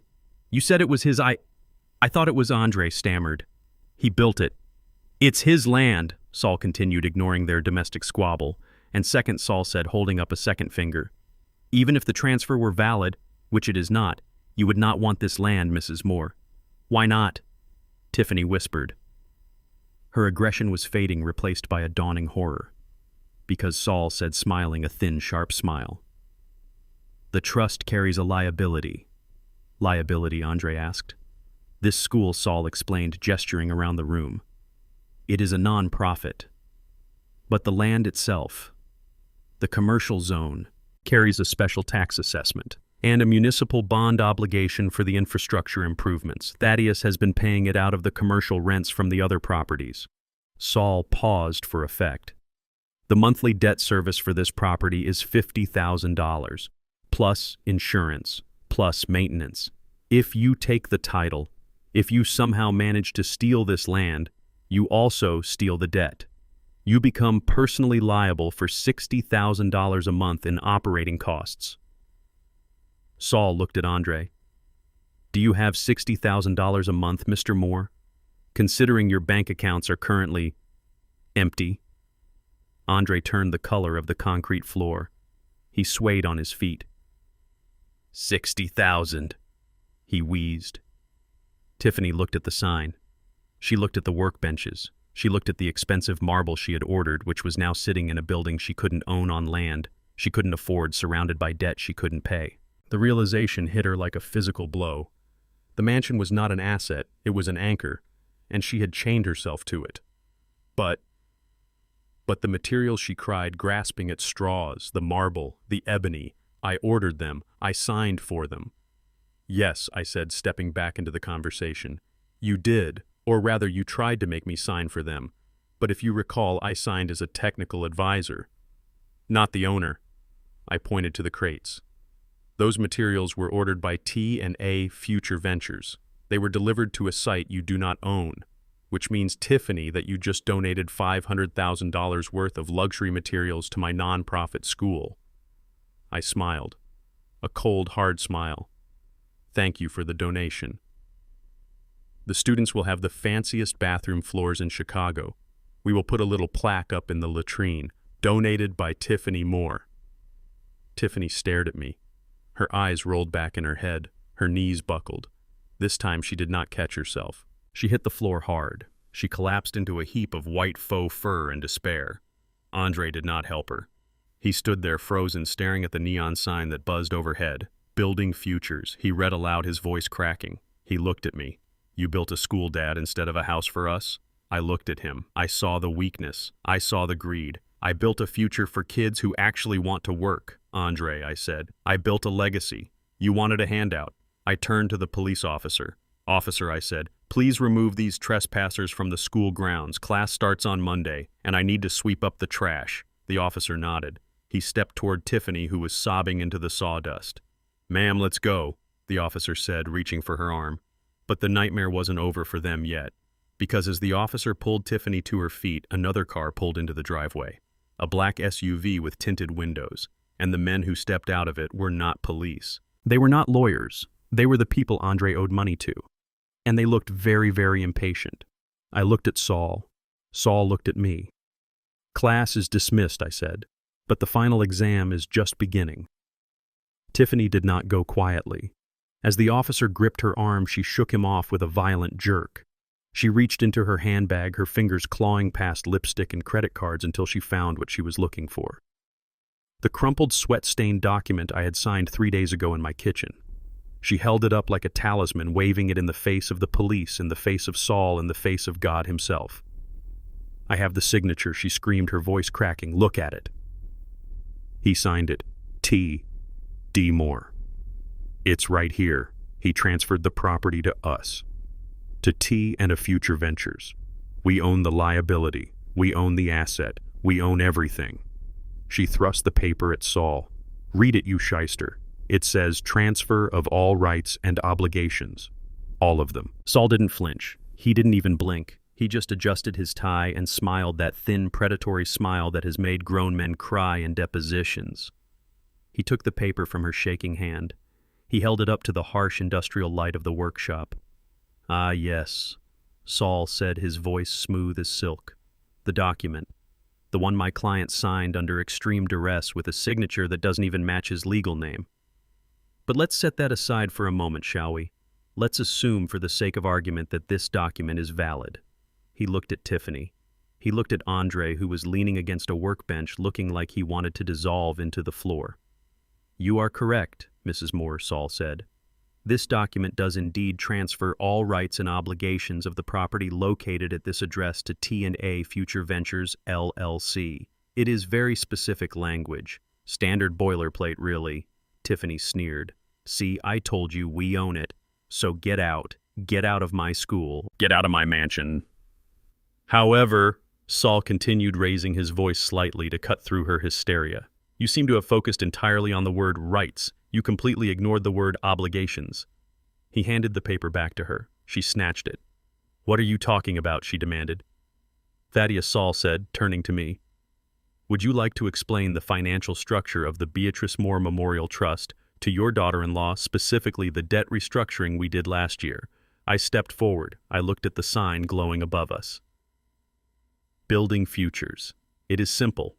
"You said it was his I thought it was," Andre stammered. "He built it." "It's his land," Saul continued, ignoring their domestic squabble, and second, Saul said, holding up a second finger. "Even if the transfer were valid, which it is not, you would not want this land, Mrs. Moore." "Why not?" Tiffany whispered. Her aggression was fading, replaced by a dawning horror. "Because," Saul said, smiling a thin, sharp smile. "The trust carries a liability." "Liability?" Andre asked. "This school," Saul explained, gesturing around the room. "It is a non-profit. But the land itself, the commercial zone, carries a special tax assessment and a municipal bond obligation for the infrastructure improvements. Thaddeus has been paying it out of the commercial rents from the other properties." Saul paused for effect. "The monthly debt service for this property is $50,000, plus insurance, plus maintenance. If you take the title, if you somehow manage to steal this land, you also steal the debt. You become personally liable for $60,000 a month in operating costs." Saul looked at Andre. "Do you have $60,000 a month, Mr. Moore? Considering your bank accounts are currently empty." Andre turned the color of the concrete floor. He swayed on his feet. $60,000, he wheezed. Tiffany looked at the sign. She looked at the workbenches. She looked at the expensive marble she had ordered, which was now sitting in a building she couldn't own on land she couldn't afford, surrounded by debt she couldn't pay. The realization hit her like a physical blow. The mansion was not an asset, it was an anchor, and she had chained herself to it. But the materials, she cried, grasping at straws, the marble, the ebony, I ordered them, I signed for them. Yes, I said, stepping back into the conversation. You did, or rather you tried to make me sign for them. But if you recall, I signed as a technical advisor. Not the owner. I pointed to the crates. Those materials were ordered by T&A Future Ventures. They were delivered to a site you do not own, which means, Tiffany, that you just donated $500,000 worth of luxury materials to my nonprofit school. I smiled. A cold, hard smile. Thank you for the donation. The students will have the fanciest bathroom floors in Chicago. We will put a little plaque up in the latrine, donated by Tiffany Moore. Tiffany stared at me. Her eyes rolled back in her head, her knees buckled. This time she did not catch herself. She hit the floor hard. She collapsed into a heap of white faux fur in despair. Andre did not help her. He stood there frozen, staring at the neon sign that buzzed overhead. Building Futures. He read aloud, his voice cracking. He looked at me. You built a school, Dad, instead of a house for us? I looked at him. I saw the weakness. I saw the greed. I built a future for kids who actually want to work, Andre, I said. I built a legacy. You wanted a handout. I turned to the police officer. Officer, I said, please remove these trespassers from the school grounds. Class starts on Monday, and I need to sweep up the trash. The officer nodded. He stepped toward Tiffany, who was sobbing into the sawdust. Ma'am, let's go, the officer said, reaching for her arm. But the nightmare wasn't over for them yet, because as the officer pulled Tiffany to her feet, another car pulled into the driveway. A black SUV with tinted windows, and the men who stepped out of it were not police. They were not lawyers. They were the people Andre owed money to. And they looked very, very impatient. I looked at Saul. Saul looked at me. Class is dismissed, I said, but the final exam is just beginning. Tiffany did not go quietly. As the officer gripped her arm, she shook him off with a violent jerk. She reached into her handbag, her fingers clawing past lipstick and credit cards until she found what she was looking for. The crumpled, sweat-stained document I had signed 3 days ago in my kitchen. She held it up like a talisman, waving it in the face of the police, in the face of Saul, in the face of God himself. I have the signature, she screamed, her voice cracking. Look at it. He signed it. T.D. Moore. It's right here. He transferred the property to us. To T and a Future Ventures. We own the liability. We own the asset. We own everything. She thrust the paper at Saul. Read it, you shyster. It says transfer of all rights and obligations. All of them. Saul didn't flinch. He didn't even blink. He just adjusted his tie and smiled, that thin, predatory smile that has made grown men cry in depositions. He took the paper from her shaking hand. He held it up to the harsh industrial light of the workshop. Ah, yes, Saul said, his voice smooth as silk. The document. The one my client signed under extreme duress with a signature that doesn't even match his legal name. But let's set that aside for a moment, shall we? Let's assume, for the sake of argument, that this document is valid. He looked at Tiffany. He looked at Andre, who was leaning against a workbench, looking like he wanted to dissolve into the floor. You are correct, Mrs. Moore, Saul said. This document does indeed transfer all rights and obligations of the property located at this address to T&A Future Ventures, LLC. It is very specific language. Standard boilerplate, really. Tiffany sneered. See, I told you we own it. So get out. Get out of my school. Get out of my mansion. However, Saul continued, raising his voice slightly to cut through her hysteria. You seem to have focused entirely on the word rights. You completely ignored the word obligations. He handed the paper back to her. She snatched it. What are you talking about? She demanded. Thaddeus, Saul said, turning to me. Would you like to explain the financial structure of the Beatrice Moore Memorial Trust to your daughter-in-law, specifically the debt restructuring we did last year? I stepped forward. I looked at the sign glowing above us. Building Futures. It is simple.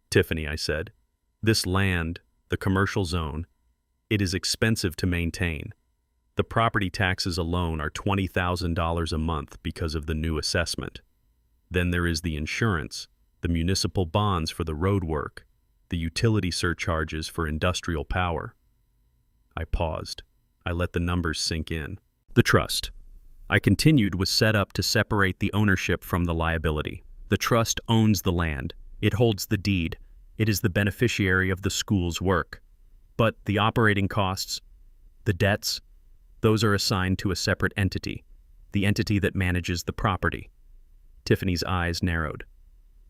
Tiffany, I said. This land, the commercial zone, it is expensive to maintain. The property taxes alone are $20,000 a month because of the new assessment. Then there is the insurance, the municipal bonds for the road work, the utility surcharges for industrial power. I paused. I let the numbers sink in. The trust, I continued, was set up to separate the ownership from the liability. The trust owns the land. It holds the deed. It is the beneficiary of the school's work. But the operating costs, the debts, Those are assigned to a separate entity, the entity that manages the property. Tiffany's eyes narrowed.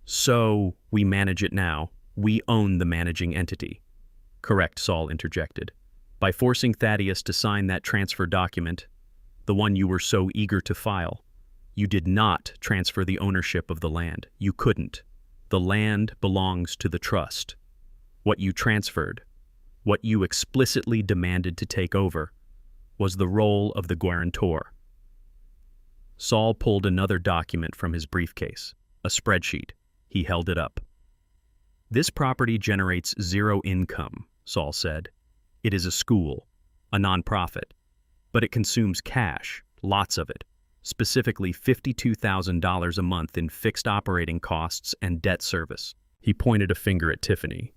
So, we manage it now. We own the managing entity. Correct, Saul interjected. By forcing Thaddeus to sign that transfer document, the one you were so eager to file, you did not transfer the ownership of the land. You couldn't. The land belongs to the trust. What you transferred, what you explicitly demanded to take over, was the role of the guarantor. Saul pulled another document from his briefcase, a spreadsheet. He held it up. This property generates zero income, Saul said. It is a school, a nonprofit, but it consumes cash, lots of it, specifically $52,000 a month in fixed operating costs and debt service. He pointed a finger at Tiffany.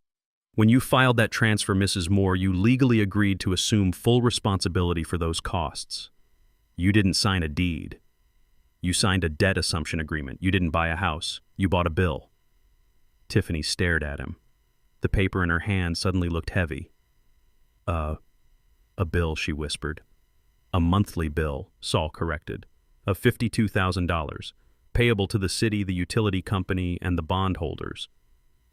When you filed that transfer, Mrs. Moore, you legally agreed to assume full responsibility for those costs. You didn't sign a deed. You signed a debt assumption agreement. You didn't buy a house. You bought a bill. Tiffany stared at him. The paper in her hand suddenly looked heavy. A bill, she whispered. A monthly bill, Saul corrected, of $52,000, payable to the city, the utility company, and the bondholders.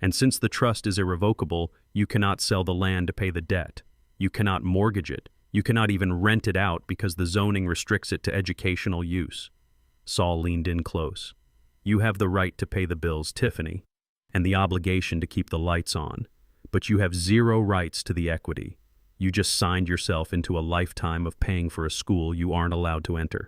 And since the trust is irrevocable, you cannot sell the land to pay the debt. You cannot mortgage it. You cannot even rent it out because the zoning restricts it to educational use. Saul leaned in close. You have the right to pay the bills, Tiffany, and the obligation to keep the lights on, but you have zero rights to the equity. You just signed yourself into a lifetime of paying for a school you aren't allowed to enter.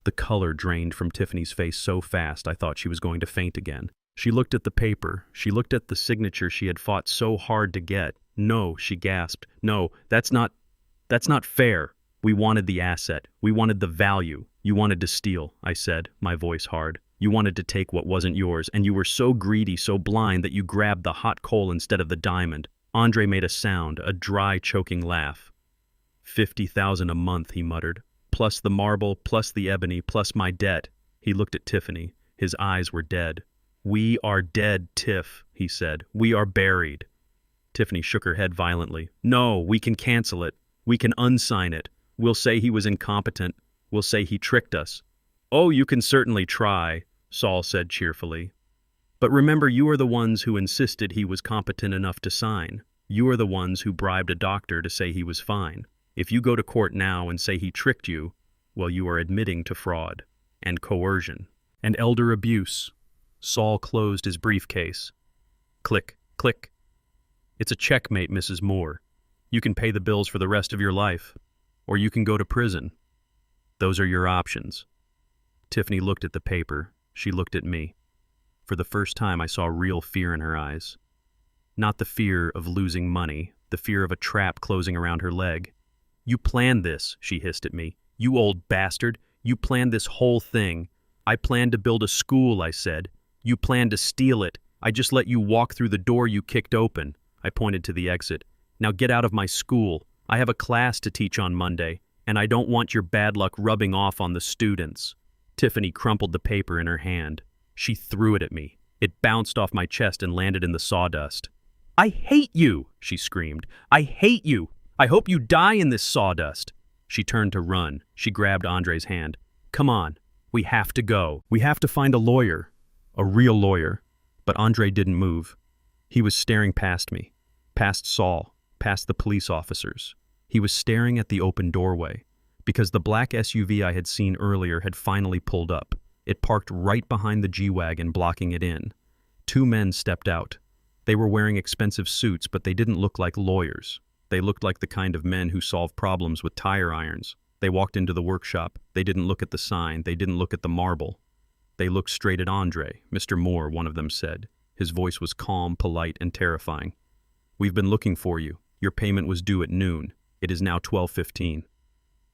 The color drained from Tiffany's face so fast I thought she was going to faint again. She looked at the paper. She looked at the signature she had fought so hard to get. No, she gasped. No, that's not fair. We wanted the asset. We wanted the value. You wanted to steal, I said, my voice hard. You wanted to take what wasn't yours, and you were so greedy, so blind that you grabbed the hot coal instead of the diamond. Andre made a sound, a dry, choking laugh. $50,000 a month, he muttered. Plus the marble, plus the ebony, plus my debt. He looked at Tiffany. His eyes were dead. We are dead, Tiff, he said. We are buried. Tiffany shook her head violently. No, we can cancel it. We can unsign it. We'll say he was incompetent. We'll say he tricked us. Oh, you can certainly try, Saul said cheerfully. But remember, you are the ones who insisted he was competent enough to sign. You are the ones who bribed a doctor to say he was fine. If you go to court now and say he tricked you, well, you are admitting to fraud and coercion and elder abuse. Saul closed his briefcase. Click, click. It's a checkmate, Mrs. Moore. You can pay the bills for the rest of your life, or you can go to prison. Those are your options. Tiffany looked at the paper. She looked at me. For the first time, I saw real fear in her eyes. Not the fear of losing money, the fear of a trap closing around her leg. You planned this, she hissed at me. You old bastard. You planned this whole thing. I planned to build a school, I said. You planned to steal it. I just let you walk through the door you kicked open. I pointed to the exit. Now get out of my school. I have a class to teach on Monday, and I don't want your bad luck rubbing off on the students. Tiffany crumpled the paper in her hand. She threw it at me. It bounced off my chest and landed in the sawdust. I hate you, she screamed. I hate you. I hope you die in this sawdust. She turned to run. She grabbed Andre's hand. Come on. We have to go. We have to find a lawyer. A real lawyer. But Andre didn't move. He was staring past me, past Saul, past the police officers. He was staring at the open doorway, because the black SUV I had seen earlier had finally pulled up. It parked right behind the G-Wagon, blocking it in. Two men stepped out. They were wearing expensive suits, but they didn't look like lawyers. They looked like the kind of men who solve problems with tire irons. They walked into the workshop. They didn't look at the sign. They didn't look at the marble. They looked straight at Andre. Mr. Moore, one of them said. His voice was calm, polite, and terrifying. We've been looking for you. Your payment was due at noon. It is now 12:15.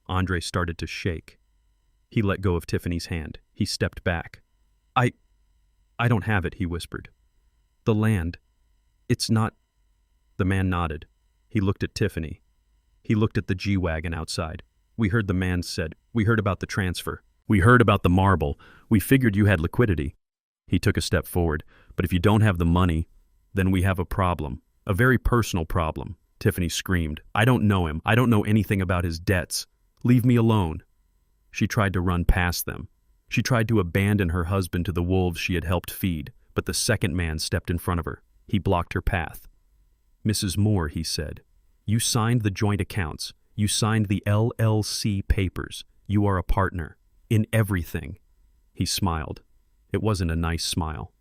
Andre started to shake. He let go of Tiffany's hand. He stepped back. I don't have it, he whispered. The land. It's not... The man nodded. He looked at Tiffany. He looked at the G-Wagon outside. We heard the man said, we heard about the transfer. We heard about the marble. We figured you had liquidity. He took a step forward. But if you don't have the money, then we have a problem. A very personal problem. Tiffany screamed. I don't know him. I don't know anything about his debts. Leave me alone." She tried to run past them. She tried to abandon her husband to the wolves she had helped feed, but the second man stepped in front of her. He blocked her path. "Mrs. Moore," he said, "you signed the joint accounts. You signed the LLC papers. You are a partner. In everything." He smiled. It wasn't a nice smile.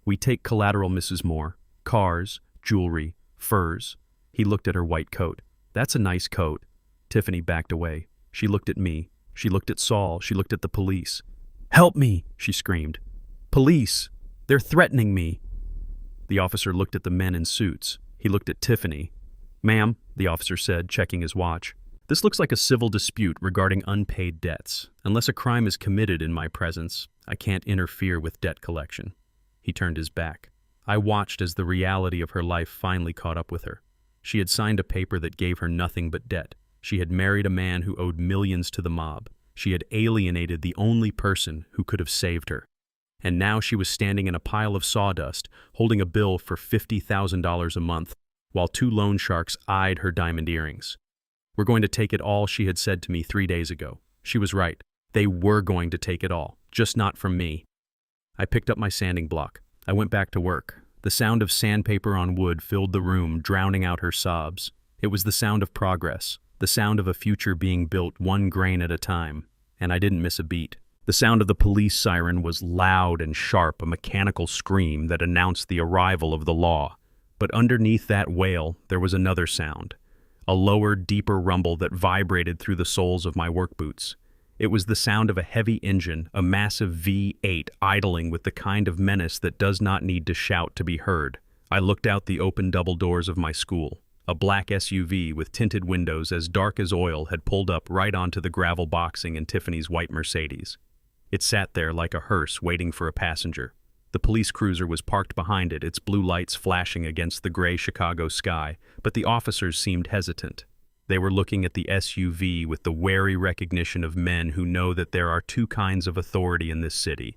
"We take collateral, Mrs. Moore. Cars, jewelry, furs." He looked at her white coat. "That's a nice coat." Tiffany backed away. She looked at me. She looked at Saul. She looked at the police. "Help me!" she screamed. "Police! They're threatening me!" The officer looked at the men in suits. He looked at Tiffany. "Ma'am," the officer said, checking his watch, "this looks like a civil dispute regarding unpaid debts. Unless a crime is committed in my presence, I can't interfere with debt collection." He turned his back. I watched as the reality of her life finally caught up with her. She had signed a paper that gave her nothing but debt. She had married a man who owed millions to the mob. She had alienated the only person who could have saved her. And now she was standing in a pile of sawdust, holding a bill for $50,000 a month, while two loan sharks eyed her diamond earrings. "We're going to take it all," she had said to me 3 days ago. She was right. They were going to take it all, just not from me. I picked up my sanding block. I went back to work. The sound of sandpaper on wood filled the room, drowning out her sobs. It was the sound of progress, the sound of a future being built one grain at a time, and I didn't miss a beat. The sound of the police siren was loud and sharp, a mechanical scream that announced the arrival of the law. But underneath that wail, there was another sound, a lower, deeper rumble that vibrated through the soles of my work boots. It was the sound of a heavy engine, a massive V8 idling with the kind of menace that does not need to shout to be heard. I looked out the open double doors of my school. A black SUV with tinted windows as dark as oil had pulled up right onto the gravel boxing in Tiffany's white Mercedes. It sat there like a hearse waiting for a passenger. The police cruiser was parked behind it, its blue lights flashing against the gray Chicago sky, but the officers seemed hesitant. They were looking at the SUV with the wary recognition of men who know that there are two kinds of authority in this city.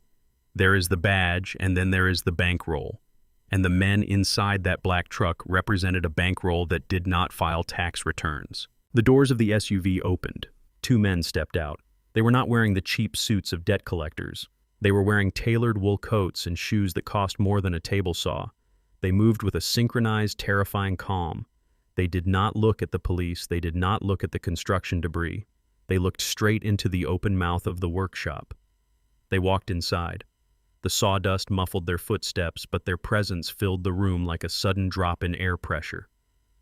There is the badge, and then there is the bankroll. And the men inside that black truck represented a bankroll that did not file tax returns. The doors of the SUV opened. 2 men stepped out. They were not wearing the cheap suits of debt collectors. They were wearing tailored wool coats and shoes that cost more than a table saw. They moved with a synchronized, terrifying calm. They did not look at the police. They did not look at the construction debris. They looked straight into the open mouth of the workshop. They walked inside. The sawdust muffled their footsteps, but their presence filled the room like a sudden drop in air pressure.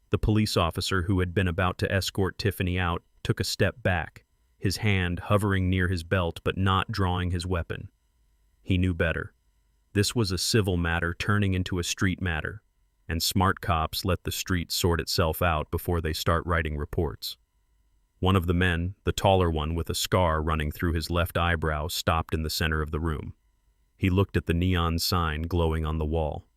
The police officer who had been about to escort Tiffany out took a step back, his hand hovering near his belt but not drawing his weapon. He knew better. This was a civil matter turning into a street matter, and smart cops let the street sort itself out before they start writing reports. One of the men, the taller one with a scar running through his left eyebrow, stopped in the center of the room. He looked at the neon sign glowing on the wall.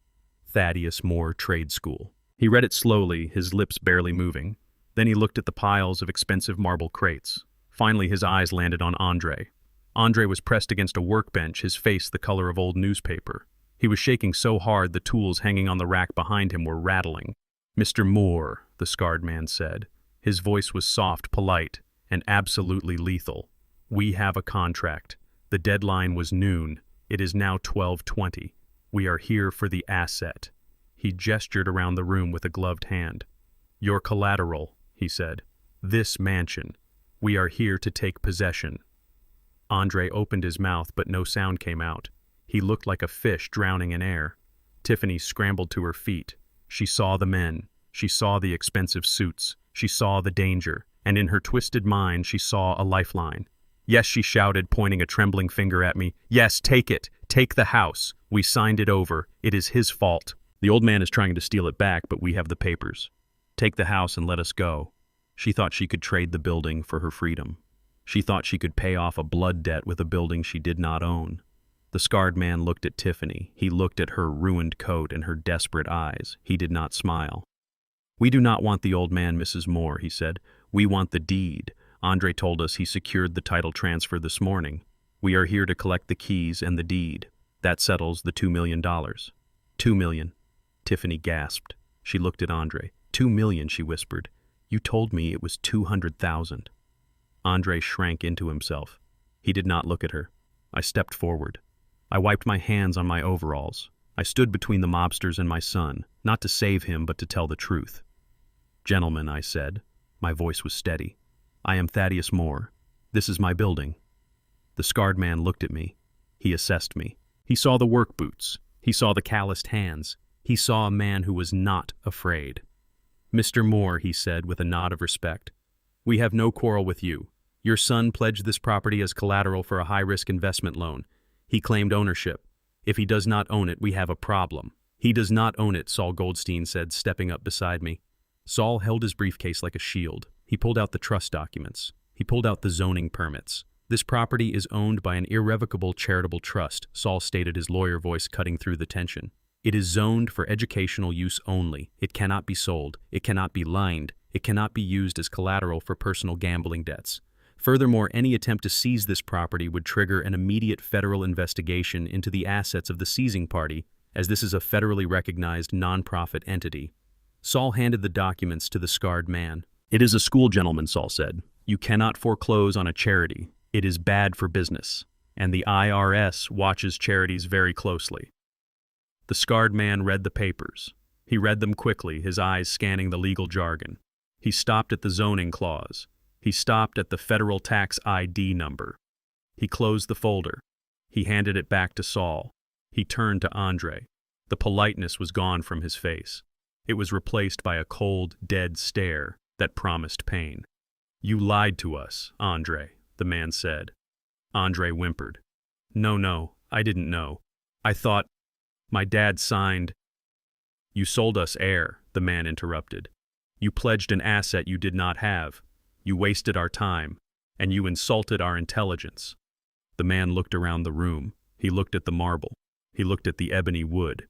Thaddeus Moore Trade School. He read it slowly, his lips barely moving. Then he looked at the piles of expensive marble crates. Finally, his eyes landed on Andre. Andre was pressed against a workbench, his face the color of old newspaper. He was shaking so hard the tools hanging on the rack behind him were rattling. "Mr. Moore," the scarred man said. His voice was soft, polite, and absolutely lethal. "We have a contract. The deadline was noon. It is now 12:20. We are here for the asset." He gestured around the room with a gloved hand. "Your collateral," he said. "This mansion. We are here to take possession." Andre opened his mouth, but no sound came out. He looked like a fish drowning in air. Tiffany scrambled to her feet. She saw the men. She saw the expensive suits. She saw the danger. And in her twisted mind, she saw a lifeline. "Yes," she shouted, pointing a trembling finger at me. "Yes, take it. Take the house. We signed it over. It is his fault. The old man is trying to steal it back, but we have the papers. Take the house and let us go." She thought she could trade the building for her freedom. She thought she could pay off a blood debt with a building she did not own. The scarred man looked at Tiffany. He looked at her ruined coat and her desperate eyes. He did not smile. "We do not want the old man, Mrs. Moore," he said. "We want the deed. Andre told us he secured the title transfer this morning. We are here to collect the keys and the deed. That settles the $2 million. $2 million. Tiffany gasped. She looked at Andre. $2 million, she whispered. "You told me it was 200,000. Andre shrank into himself. He did not look at her. I stepped forward. I wiped my hands on my overalls. I stood between the mobsters and my son, not to save him but to tell the truth. "Gentlemen," I said. My voice was steady. "I am Thaddeus Moore. This is my building." The scarred man looked at me. He assessed me. He saw the work boots. He saw the calloused hands. He saw a man who was not afraid. "Mr. Moore," he said with a nod of respect, "we have no quarrel with you. Your son pledged this property as collateral for a high-risk investment loan. He claimed ownership. If he does not own it, we have a problem." "He does not own it," Saul Goldstein said, stepping up beside me. Saul held his briefcase like a shield. He pulled out the trust documents. He pulled out the zoning permits. "This property is owned by an irrevocable charitable trust," Saul stated, his lawyer voice cutting through the tension. "It is zoned for educational use only. It cannot be sold. It cannot be lined. It cannot be used as collateral for personal gambling debts. Furthermore, any attempt to seize this property would trigger an immediate federal investigation into the assets of the seizing party, as this is a federally recognized nonprofit entity." Saul handed the documents to the scarred man. "It is a school, gentleman," Saul said. "You cannot foreclose on a charity. It is bad for business, and the IRS watches charities very closely." The scarred man read the papers. He read them quickly, his eyes scanning the legal jargon. He stopped at the zoning clause. He stopped at the federal tax ID number. He closed the folder. He handed it back to Saul. He turned to Andre. The politeness was gone from his face. It was replaced by a cold, dead stare that promised pain. "You lied to us, Andre," the man said. Andre whimpered. No, I didn't know. I thought my dad signed." "You sold us air," the man interrupted. "You pledged an asset you did not have. You wasted our time, and you insulted our intelligence." The man looked around the room. He looked at the marble. He looked at the ebony wood.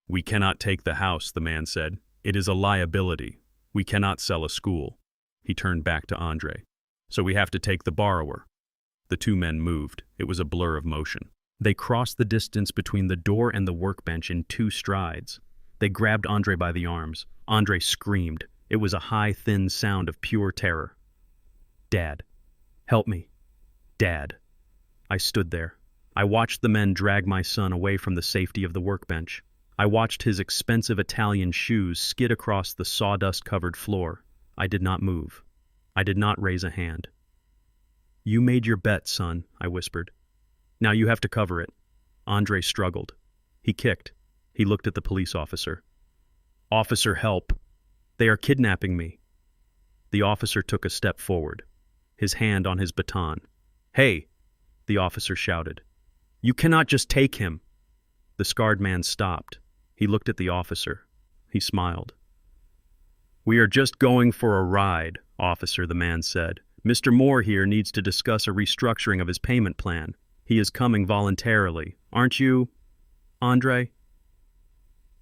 "We cannot take the house," the man said. "It is a liability. We cannot sell a school." He turned back to Andre. "So we have to take the borrower." The two men moved. It was a blur of motion. They crossed the distance between the door and the workbench in 2 strides. They grabbed Andre by the arms. Andre screamed. It was a high, thin sound of pure terror. "Dad, help me. Dad." I stood there. I watched the men drag my son away from the safety of the workbench. I watched his expensive Italian shoes skid across the sawdust-covered floor. I did not move. I did not raise a hand. "You made your bet, son," I whispered. "Now you have to cover it." Andre struggled. He kicked. He looked at the police officer. "Officer, help. They are kidnapping me." The officer took a step forward, his hand on his baton. "Hey!" the officer shouted. "You cannot just take him." The scarred man stopped. He looked at the officer. He smiled. "We are just going for a ride, officer," the man said. "Mr. Moore here needs to discuss a restructuring of his payment plan. He is coming voluntarily. Aren't you, Andre?"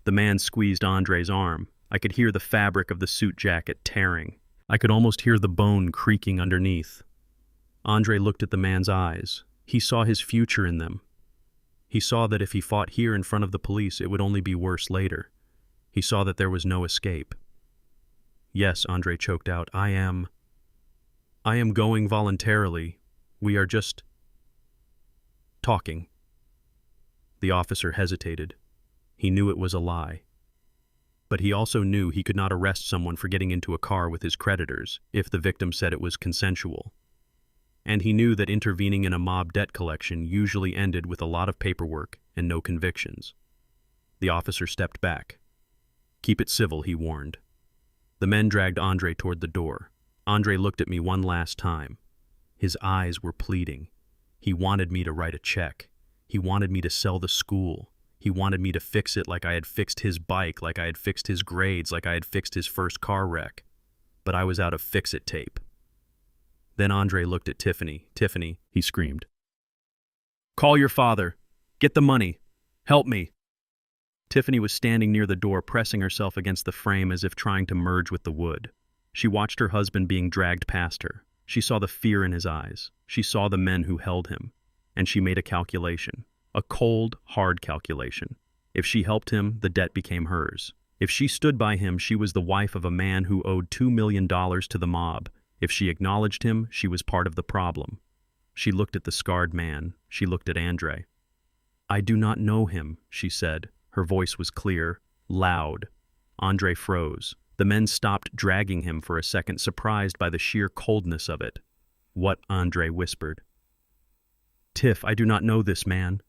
The man squeezed Andre's arm. I could hear the fabric of the suit jacket tearing. I could almost hear the bone creaking underneath. Andre looked at the man's eyes. He saw his future in them. He saw that if he fought here in front of the police, it would only be worse later. He saw that there was no escape. "Yes," Andre choked out, I am going voluntarily. We are just talking." The officer hesitated. He knew it was a lie. But he also knew he could not arrest someone for getting into a car with his creditors if the victim said it was consensual. And he knew that intervening in a mob debt collection usually ended with a lot of paperwork and no convictions. The officer stepped back. "Keep it civil," he warned. The men dragged Andre toward the door. Andre looked at me one last time. His eyes were pleading. He wanted me to write a check. He wanted me to sell the school. He wanted me to fix it like I had fixed his bike, like I had fixed his grades, like I had fixed his first car wreck. But I was out of fix-it tape. Then Andre looked at Tiffany. "Tiffany," he screamed. "Call your father. Get the money. Help me." Tiffany was standing near the door, pressing herself against the frame as if trying to merge with the wood. She watched her husband being dragged past her. She saw the fear in his eyes. She saw the men who held him. And she made a calculation. A cold, hard calculation. If she helped him, the debt became hers. If she stood by him, she was the wife of a man who owed $2 million to the mob. If she acknowledged him, she was part of the problem. She looked at the scarred man. She looked at Andre. "I do not know him," she said. Her voice was clear, loud. Andre froze. The men stopped dragging him for a second, surprised by the sheer coldness of it. "What?" Andre whispered. "Tiff, I do not know this man."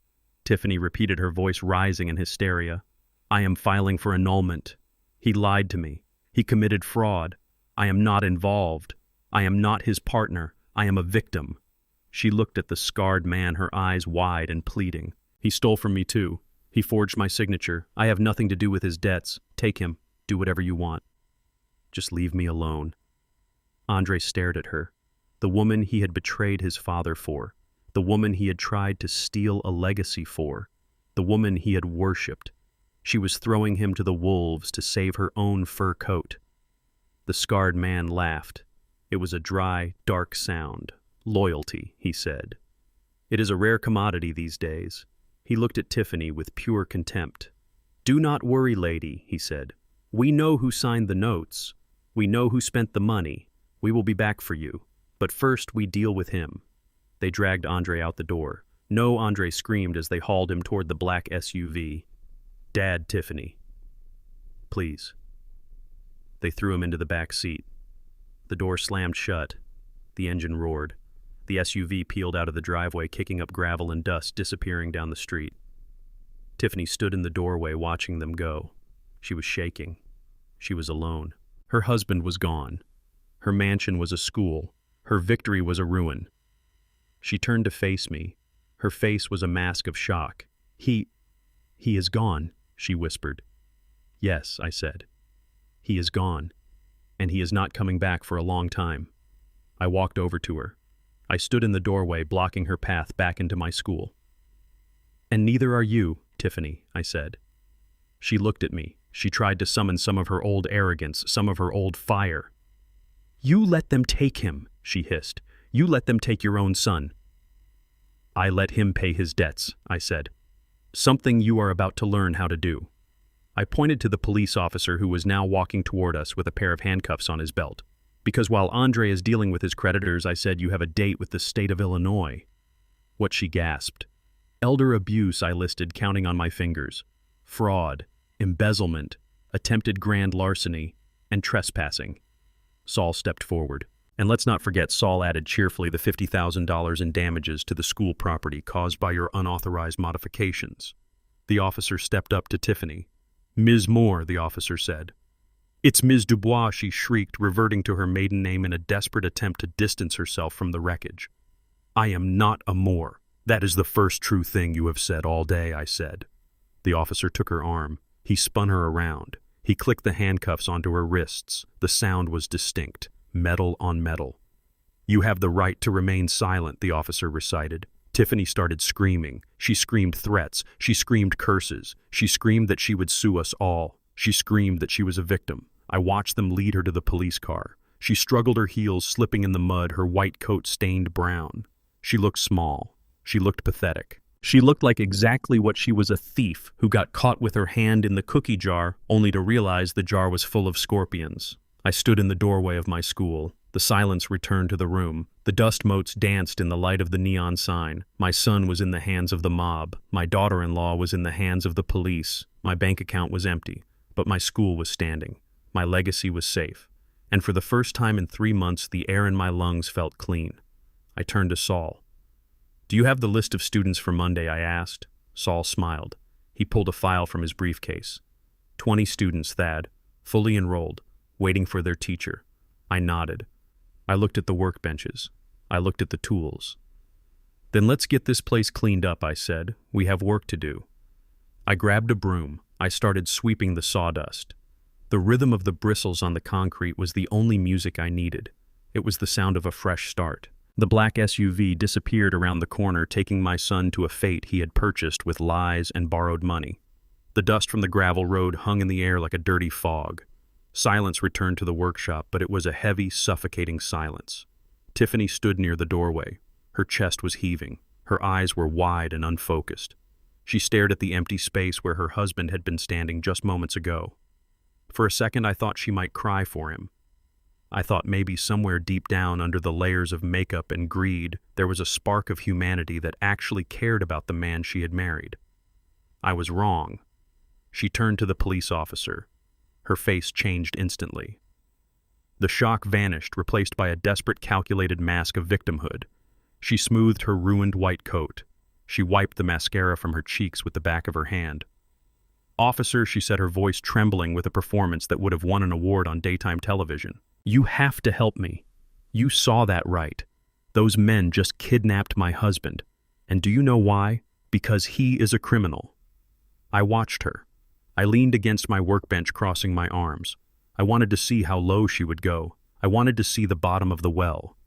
Tiffany repeated, her voice rising in hysteria. "I am filing for annulment. He lied to me. He committed fraud. I am not involved. I am not his partner. I am a victim." She looked at the scarred man, her eyes wide and pleading. "He stole from me too. He forged my signature. I have nothing to do with his debts. Take him. Do whatever you want. Just leave me alone." Andre stared at her. The woman he had betrayed his father for. The woman he had tried to steal a legacy for. The woman he had worshipped. She was throwing him to the wolves to save her own fur coat. The scarred man laughed. It was a dry, dark sound. "Loyalty," he said. "It is a rare commodity these days." He looked at Tiffany with pure contempt. "Do not worry, lady," he said. "We know who signed the notes. We know who spent the money. We will be back for you. But first we deal with him." They dragged Andre out the door. "No," Andre screamed as they hauled him toward the black SUV. "Dad, Tiffany. Please." They threw him into the back seat. The door slammed shut. The engine roared. The SUV peeled out of the driveway, kicking up gravel and dust, disappearing down the street. Tiffany stood in the doorway watching them go. She was shaking. She was alone. Her husband was gone. Her mansion was a school. Her victory was a ruin. She turned to face me. Her face was a mask of shock. He is gone," she whispered. "Yes," I said. "He is gone, and he is not coming back for a long time." I walked over to her. I stood in the doorway, blocking her path back into my school. "And neither are you, Tiffany," I said. She looked at me. She tried to summon some of her old arrogance, some of her old fire. "You let them take him," she hissed. "You let them take your own son." "I let him pay his debts," I said. "Something you are about to learn how to do." I pointed to the police officer who was now walking toward us with a pair of handcuffs on his belt. Because while Andre is dealing with his creditors, I said, "You have a date with the state of Illinois." What she gasped. Elder abuse, I listed, counting on my fingers. Fraud, embezzlement, attempted grand larceny, and trespassing. Saul stepped forward. And let's not forget, Saul added cheerfully, the $50,000 in damages to the school property caused by your unauthorized modifications. The officer stepped up to Tiffany. "Ms. Moore," the officer said. "It's Ms. Dubois," she shrieked, reverting to her maiden name in a desperate attempt to distance herself from the wreckage. "I am not a Moore. That is the first true thing you have said all day," I said. The officer took her arm. He spun her around. He clicked the handcuffs onto her wrists. The sound was distinct. Metal on metal. "You have the right to remain silent," the officer recited. Tiffany started screaming. She screamed threats. She screamed curses. She screamed that she would sue us all. She screamed that she was a victim. I watched them lead her to the police car. She struggled, her heels slipping in the mud, her white coat stained brown. She looked small. She looked pathetic. She looked like exactly what she was, a thief who got caught with her hand in the cookie jar, only to realize the jar was full of scorpions. I stood in the doorway of my school. The silence returned to the room. The dust motes danced in the light of the neon sign. My son was in the hands of the mob. My daughter-in-law was in the hands of the police. My bank account was empty, but my school was standing. My legacy was safe. And for the first time in 3 months, the air in my lungs felt clean. I turned to Saul. "Do you have the list of students for Monday?" I asked. Saul smiled. He pulled a file from his briefcase. 20 students, Thad, fully enrolled, waiting for their teacher. I nodded. I looked at the workbenches. I looked at the tools. "Then let's get this place cleaned up," I said. "We have work to do." I grabbed a broom. I started sweeping the sawdust. The rhythm of the bristles on the concrete was the only music I needed. It was the sound of a fresh start. The black SUV disappeared around the corner, taking my son to a fate he had purchased with lies and borrowed money. The dust from the gravel road hung in the air like a dirty fog. Silence returned to the workshop, but it was a heavy, suffocating silence. Tiffany stood near the doorway. Her chest was heaving. Her eyes were wide and unfocused. She stared at the empty space where her husband had been standing just moments ago. For a second, I thought she might cry for him. I thought maybe somewhere deep down under the layers of makeup and greed, there was a spark of humanity that actually cared about the man she had married. I was wrong. She turned to the police officer. Her face changed instantly. The shock vanished, replaced by a desperate, calculated mask of victimhood. She smoothed her ruined white coat. She wiped the mascara from her cheeks with the back of her hand. "Officer," she said, her voice trembling with a performance that would have won an award on daytime television. "You have to help me. You saw that right. Those men just kidnapped my husband. And do you know why? Because he is a criminal." I watched her. I leaned against my workbench, crossing my arms. I wanted to see how low she would go. I wanted to see the bottom of the well.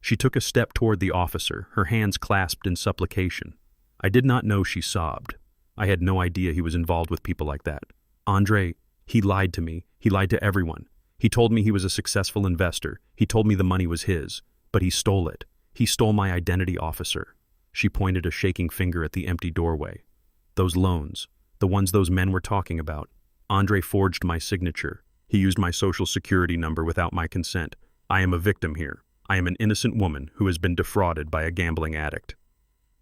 She took a step toward the officer, her hands clasped in supplication. I did not know she sobbed. I had no idea he was involved with people like that. "Andre, he lied to me. He lied to everyone. He told me he was a successful investor. He told me the money was his. But he stole it. He stole my identity, officer." She pointed a shaking finger at the empty doorway. "Those loans, the ones those men were talking about. Andre forged my signature. He used my social security number without my consent. I am a victim here. I am an innocent woman who has been defrauded by a gambling addict."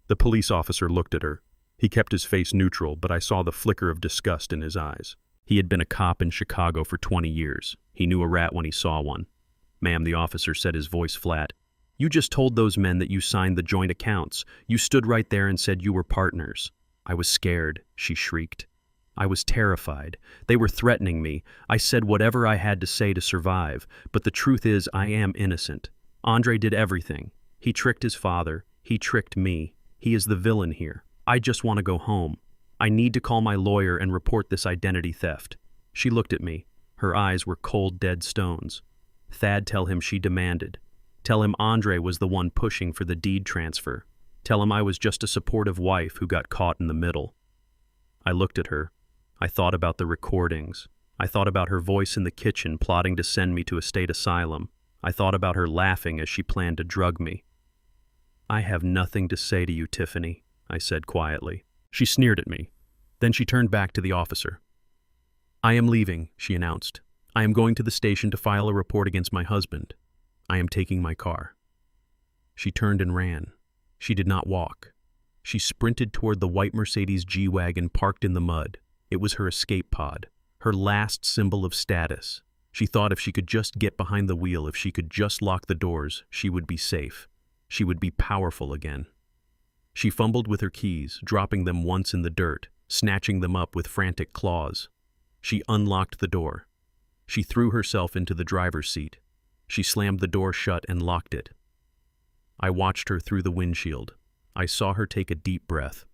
The police officer looked at her. He kept his face neutral, but I saw the flicker of disgust in his eyes. He had been a cop in Chicago for 20 years. He knew a rat when he saw one. "Ma'am," the officer said, his voice flat, "you just told those men that you signed the joint accounts. You stood right there and said you were partners." "I was scared," she shrieked. "I was terrified. They were threatening me. I said whatever I had to say to survive. But the truth is, I am innocent. Andre did everything. He tricked his father. He tricked me. He is the villain here. I just want to go home. I need to call my lawyer and report this identity theft." She looked at me. Her eyes were cold, dead stones. "Thad, tell him," she demanded. "Tell him Andre was the one pushing for the deed transfer. Tell him I was just a supportive wife who got caught in the middle." I looked at her. I thought about the recordings. I thought about her voice in the kitchen plotting to send me to a state asylum. I thought about her laughing as she planned to drug me. "I have nothing to say to you, Tiffany," I said quietly. She sneered at me. Then she turned back to the officer. "I am leaving," she announced. "I am going to the station to file a report against my husband. I am taking my car." She turned and ran. She did not walk. She sprinted toward the white Mercedes G-Wagon parked in the mud. It was her escape pod, her last symbol of status. She thought if she could just get behind the wheel, if she could just lock the doors, she would be safe. She would be powerful again. She fumbled with her keys, dropping them once in the dirt, snatching them up with frantic claws. She unlocked the door. She threw herself into the driver's seat. She slammed the door shut and locked it. I watched her through the windshield. I saw her take a deep breath.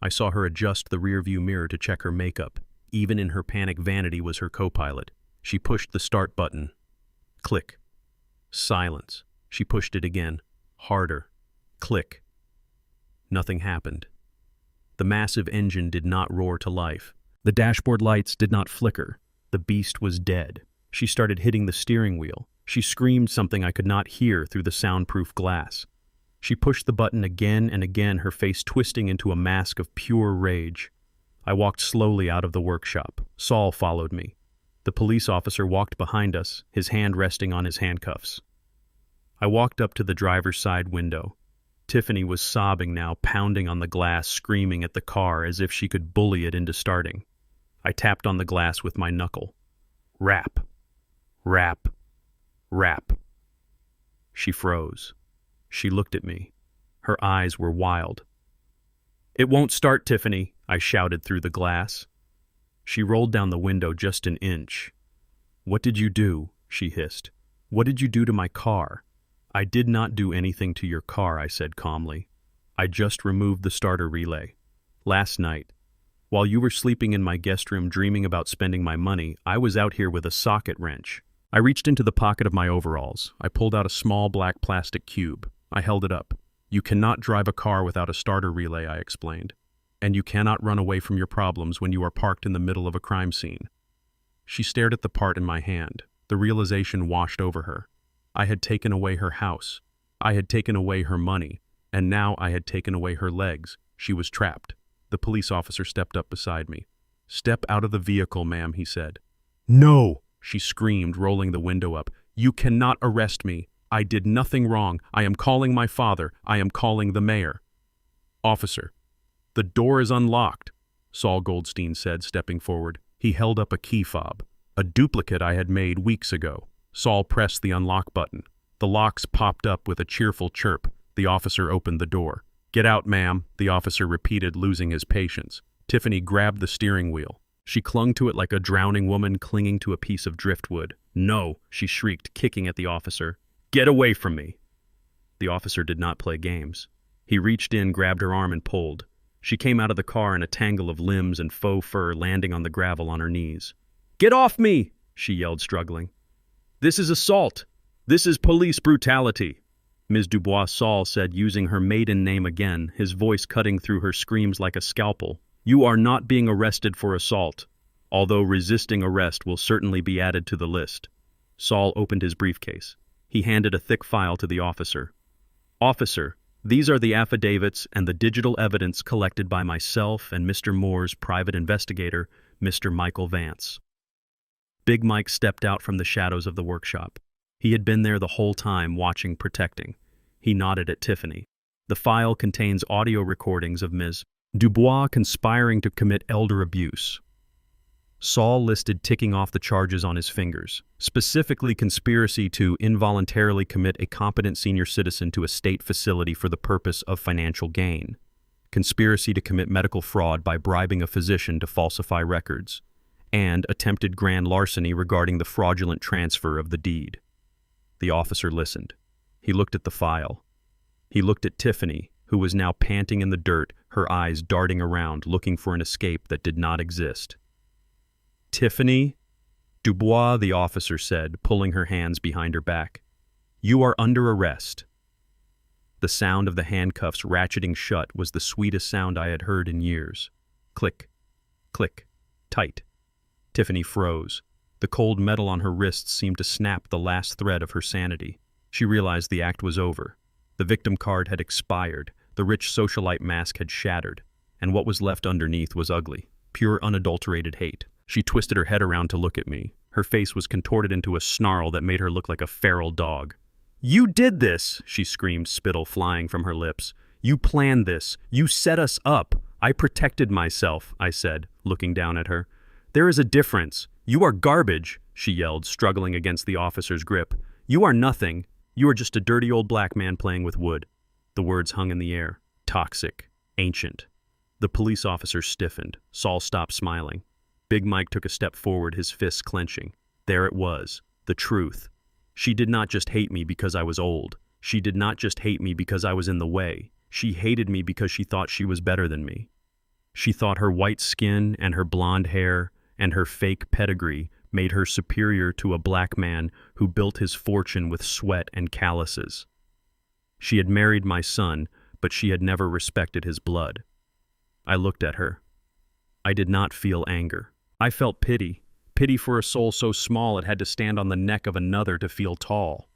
I saw her adjust the rearview mirror to check her makeup. Even in her panic, vanity was her co-pilot. She pushed the start button. Click. Silence. She pushed it again. Harder. Click. Nothing happened. The massive engine did not roar to life. The dashboard lights did not flicker. The beast was dead. She started hitting the steering wheel. She screamed something I could not hear through the soundproof glass. She pushed the button again and again, her face twisting into a mask of pure rage. I walked slowly out of the workshop. Saul followed me. The police officer walked behind us, his hand resting on his handcuffs. I walked up to the driver's side window. Tiffany was sobbing now, pounding on the glass, screaming at the car as if she could bully it into starting. I tapped on the glass with my knuckle. Rap. Rap. Rap. She froze. She looked at me. Her eyes were wild. "It won't start, Tiffany," I shouted through the glass. She rolled down the window just an inch. "What did you do?" she hissed. "What did you do to my car?" "I did not do anything to your car," I said calmly. "I just removed the starter relay. Last night, while you were sleeping in my guest room dreaming about spending my money, I was out here with a socket wrench." I reached into the pocket of my overalls. I pulled out a small black plastic cube. I held it up. "You cannot drive a car without a starter relay," I explained. "And you cannot run away from your problems when you are parked in the middle of a crime scene." She stared at the part in my hand. The realization washed over her. I had taken away her house. I had taken away her money. And now I had taken away her legs. She was trapped. The police officer stepped up beside me. "Step out of the vehicle, ma'am," he said. "No!" she screamed, rolling the window up. "You cannot arrest me. I did nothing wrong. I am calling my father. I am calling the mayor." "Officer, the door is unlocked," Saul Goldstein said, stepping forward. He held up a key fob, a duplicate I had made weeks ago. Saul pressed the unlock button. The locks popped up with a cheerful chirp. The officer opened the door. "Get out, ma'am," the officer repeated, losing his patience. Tiffany grabbed the steering wheel. She clung to it like a drowning woman clinging to a piece of driftwood. "No," she shrieked, kicking at the officer. "Get away from me." The officer did not play games. He reached in, grabbed her arm, and pulled. She came out of the car in a tangle of limbs and faux fur, landing on the gravel on her knees. "Get off me!" she yelled, struggling. "This is assault. This is police brutality." Ms. Dubois Saul said, using her maiden name again, his voice cutting through her screams like a scalpel. "You are not being arrested for assault, although resisting arrest will certainly be added to the list." Saul opened his briefcase. He handed a thick file to the officer. "Officer, these are the affidavits and the digital evidence collected by myself and Mr. Moore's private investigator, Mr. Michael Vance." Big Mike stepped out from the shadows of the workshop. He had been there the whole time, watching, protecting. He nodded at Tiffany. "The file contains audio recordings of Ms. Dubois conspiring to commit elder abuse." Saul listed, ticking off the charges on his fingers, specifically conspiracy to involuntarily commit a competent senior citizen to a state facility for the purpose of financial gain, conspiracy to commit medical fraud by bribing a physician to falsify records, and attempted grand larceny regarding the fraudulent transfer of the deed. The officer listened. He looked at the file. He looked at Tiffany, who was now panting in the dirt, her eyes darting around, looking for an escape that did not exist. "Tiffany Dubois," the officer said, pulling her hands behind her back. "You are under arrest." The sound of the handcuffs ratcheting shut was the sweetest sound I had heard in years. Click, click, tight. Tiffany froze. The cold metal on her wrists seemed to snap the last thread of her sanity. She realized the act was over. The victim card had expired, the rich socialite mask had shattered, and what was left underneath was ugly, pure unadulterated hate. She twisted her head around to look at me. Her face was contorted into a snarl that made her look like a feral dog. "You did this!" she screamed, spittle flying from her lips. "You planned this. You set us up. I protected myself," I said, looking down at her. "There is a difference. You are garbage," she yelled, struggling against the officer's grip. "You are nothing. You are just a dirty old black man playing with wood." The words hung in the air. Toxic. Ancient. The police officer stiffened. Saul stopped smiling. Big Mike took a step forward, his fists clenching. There it was. The truth. She did not just hate me because I was old. She did not just hate me because I was in the way. She hated me because she thought she was better than me. She thought her white skin and her blonde hair and her fake pedigree made her superior to a black man who built his fortune with sweat and calluses. She had married my son, but she had never respected his blood. I looked at her. I did not feel anger. I felt pity. Pity for a soul so small it had to stand on the neck of another to feel tall.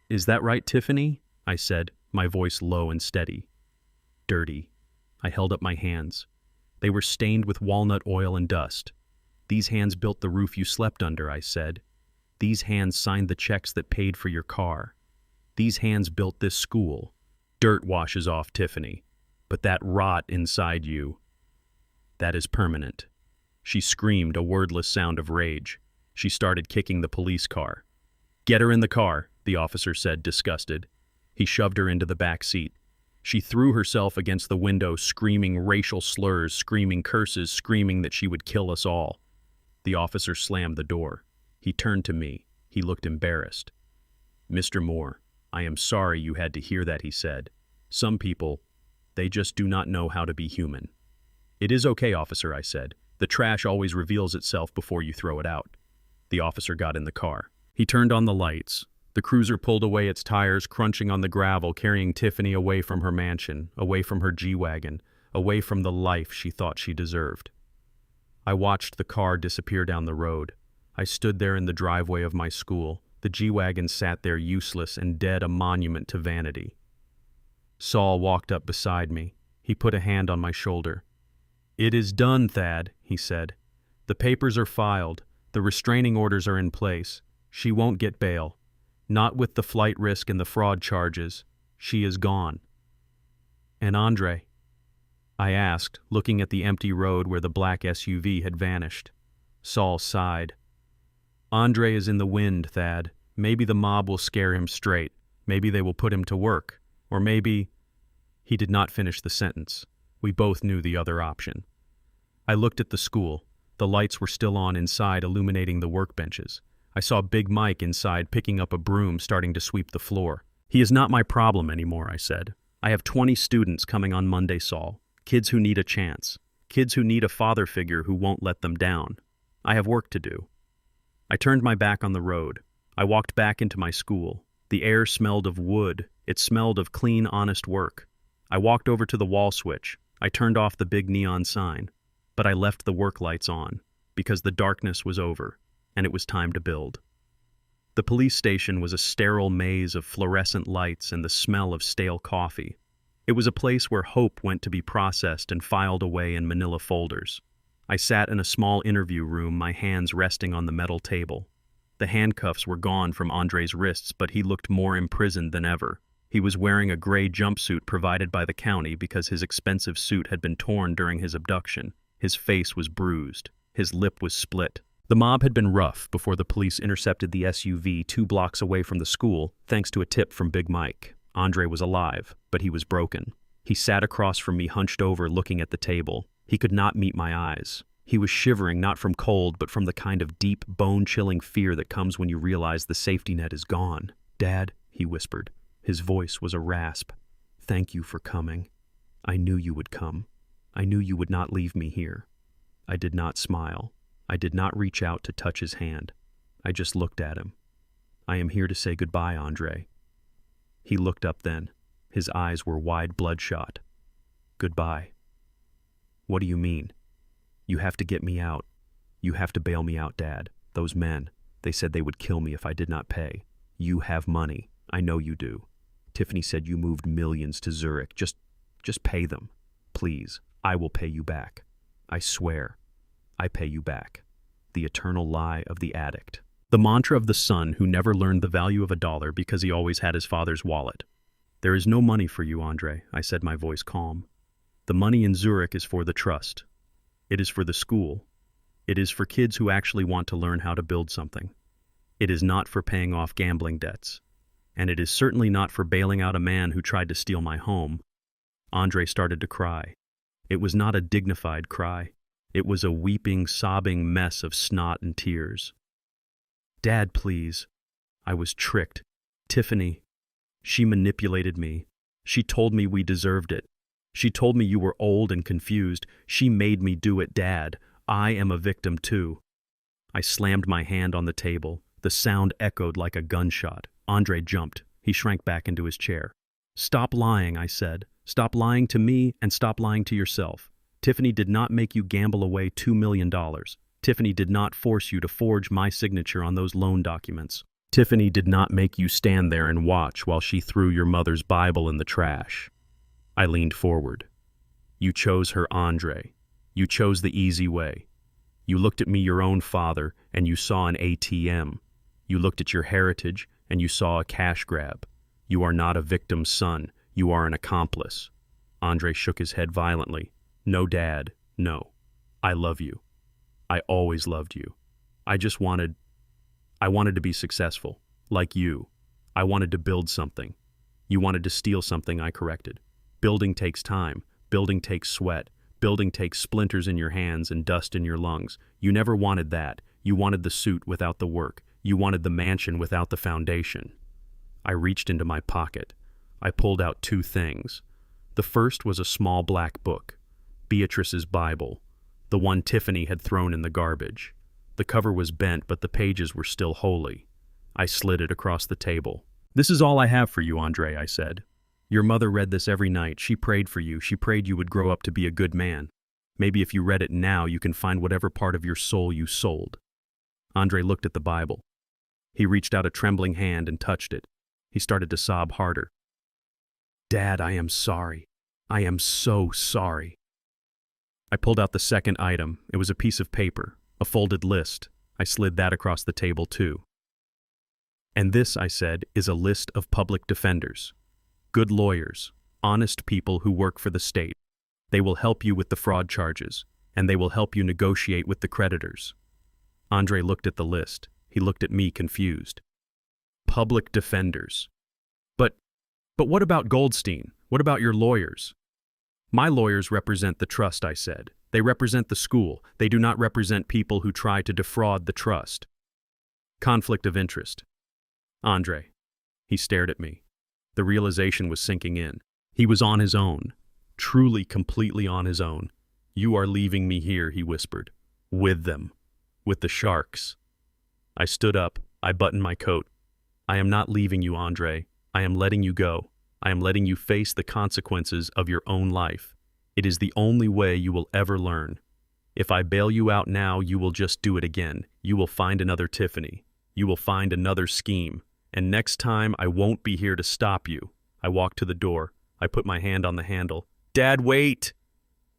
"Is that right, Tiffany?" I said, my voice low and steady. Dirty. I held up my hands. They were stained with walnut oil and dust. "These hands built the roof you slept under," I said. "These hands signed the checks that paid for your car. These hands built this school." "Dirt washes off, Tiffany, but that rot inside you, that is permanent." She screamed, a wordless sound of rage. She started kicking the police car. "Get her in the car," the officer said, disgusted. He shoved her into the back seat. She threw herself against the window, screaming racial slurs, screaming curses, screaming that she would kill us all. The officer slammed the door. He turned to me. He looked embarrassed. "Mr. Moore, I am sorry you had to hear that," he said. "Some people, they just do not know how to be human." "It is okay, officer," I said. "The trash always reveals itself before you throw it out." The officer got in the car. He turned on the lights. The cruiser pulled away, its tires crunching on the gravel, carrying Tiffany away from her mansion, away from her G-Wagon, away from the life she thought she deserved. I watched the car disappear down the road. I stood there in the driveway of my school. The G-Wagon sat there useless and dead, a monument to vanity. Saul walked up beside me. He put a hand on my shoulder. "It is done, Thad," he said. "The papers are filed. The restraining orders are in place. She won't get bail. Not with the flight risk and the fraud charges. She is gone. And Andre? I asked, looking at the empty road where the black SUV had vanished. Saul sighed. Andre is in the wind, Thad. Maybe the mob will scare him straight. Maybe they will put him to work. Or maybe... He did not finish the sentence. We both knew the other option. I looked at the school. The lights were still on inside, illuminating the workbenches. I saw Big Mike inside picking up a broom, starting to sweep the floor. He is not my problem anymore, I said. I have 20 students coming on Monday, Saul. Kids who need a chance. Kids who need a father figure who won't let them down. I have work to do. I turned my back on the road. I walked back into my school. The air smelled of wood. It smelled of clean, honest work. I walked over to the wall switch. I turned off the big neon sign. But I left the work lights on, because the darkness was over, and it was time to build. The police station was a sterile maze of fluorescent lights and the smell of stale coffee. It was a place where hope went to be processed and filed away in manila folders. I sat in a small interview room, my hands resting on the metal table. The handcuffs were gone from Andre's wrists, but he looked more imprisoned than ever. He was wearing a gray jumpsuit provided by the county because his expensive suit had been torn during his abduction. His face was bruised. His lip was split. The mob had been rough before the police intercepted the SUV 2 blocks away from the school, thanks to a tip from Big Mike. Andre was alive, but he was broken. He sat across from me, hunched over, looking at the table. He could not meet my eyes. He was shivering, not from cold, but from the kind of deep, bone-chilling fear that comes when you realize the safety net is gone. "Dad," he whispered. His voice was a rasp. "Thank you for coming. I knew you would come. I knew you would not leave me here." I did not smile. I did not reach out to touch his hand. I just looked at him. "I am here to say goodbye, Andre." He looked up then. His eyes were wide, bloodshot. "Goodbye." "What do you mean?" "You have to get me out. You have to bail me out, Dad. Those men, they said they would kill me if I did not pay. You have money. I know you do. Tiffany said you moved millions to Zurich. Just pay them. Please, I will pay you back. I swear, I pay you back." The eternal lie of the addict. The mantra of the son who never learned the value of a dollar because he always had his father's wallet. "There is no money for you, Andre," I said, my voice calm. "The money in Zurich is for the trust. It is for the school. It is for kids who actually want to learn how to build something. It is not for paying off gambling debts. And it is certainly not for bailing out a man who tried to steal my home." Andre started to cry. It was not a dignified cry. It was a weeping, sobbing mess of snot and tears. "Dad, please." I was tricked. Tiffany. She manipulated me. She told me we deserved it. She told me you were old and confused. She made me do it, Dad. I am a victim too. I slammed my hand on the table. The sound echoed like a gunshot. Andre jumped. He shrank back into his chair. "Stop lying," I said. "Stop lying to me and stop lying to yourself. Tiffany did not make you gamble away $2 million. Tiffany did not force you to forge my signature on those loan documents. Tiffany did not make you stand there and watch while she threw your mother's Bible in the trash." I leaned forward. "You chose her, Andre. You chose the easy way. You looked at me, your own father, and you saw an ATM. You looked at your heritage, and you saw a cash grab. You are not a victim's son. You are an accomplice." Andre shook his head violently. "No, Dad, no. I love you. I always loved you. I wanted to be successful, like you. I wanted to build something. You wanted to steal something, I corrected. Building takes time. Building takes sweat. Building takes splinters in your hands and dust in your lungs. You never wanted that. You wanted the suit without the work. You wanted the mansion without the foundation." I reached into my pocket. I pulled out 2 things. The first was a small black book, Beatrice's Bible, the one Tiffany had thrown in the garbage. The cover was bent, but the pages were still holy. I slid it across the table. "This is all I have for you, Andre," I said. "Your mother read this every night. She prayed for you. She prayed you would grow up to be a good man. Maybe if you read it now, you can find whatever part of your soul you sold." Andre looked at the Bible. He reached out a trembling hand and touched it. He started to sob harder. "Dad, I am sorry. I am so sorry." I pulled out the second item. It was a piece of paper, a folded list. I slid that across the table too. And this, I said, is a list of public defenders. Good lawyers, honest people who work for the state. They will help you with the fraud charges, and they will help you negotiate with the creditors. Andre looked at the list. He looked at me confused. Public defenders. But what about Goldstein? What about your lawyers? My lawyers represent the trust, I said. They represent the school. They do not represent people who try to defraud the trust. Conflict of interest. Andre. He stared at me. The realization was sinking in. He was on his own. Truly, completely on his own. You are leaving me here, he whispered. With them. With the sharks. I stood up. I buttoned my coat. I am not leaving you, Andre. I am letting you go. I am letting you face the consequences of your own life. It is the only way you will ever learn. If I bail you out now, you will just do it again. You will find another Tiffany. You will find another scheme. And next time, I won't be here to stop you. I walked to the door. I put my hand on the handle. Dad, wait!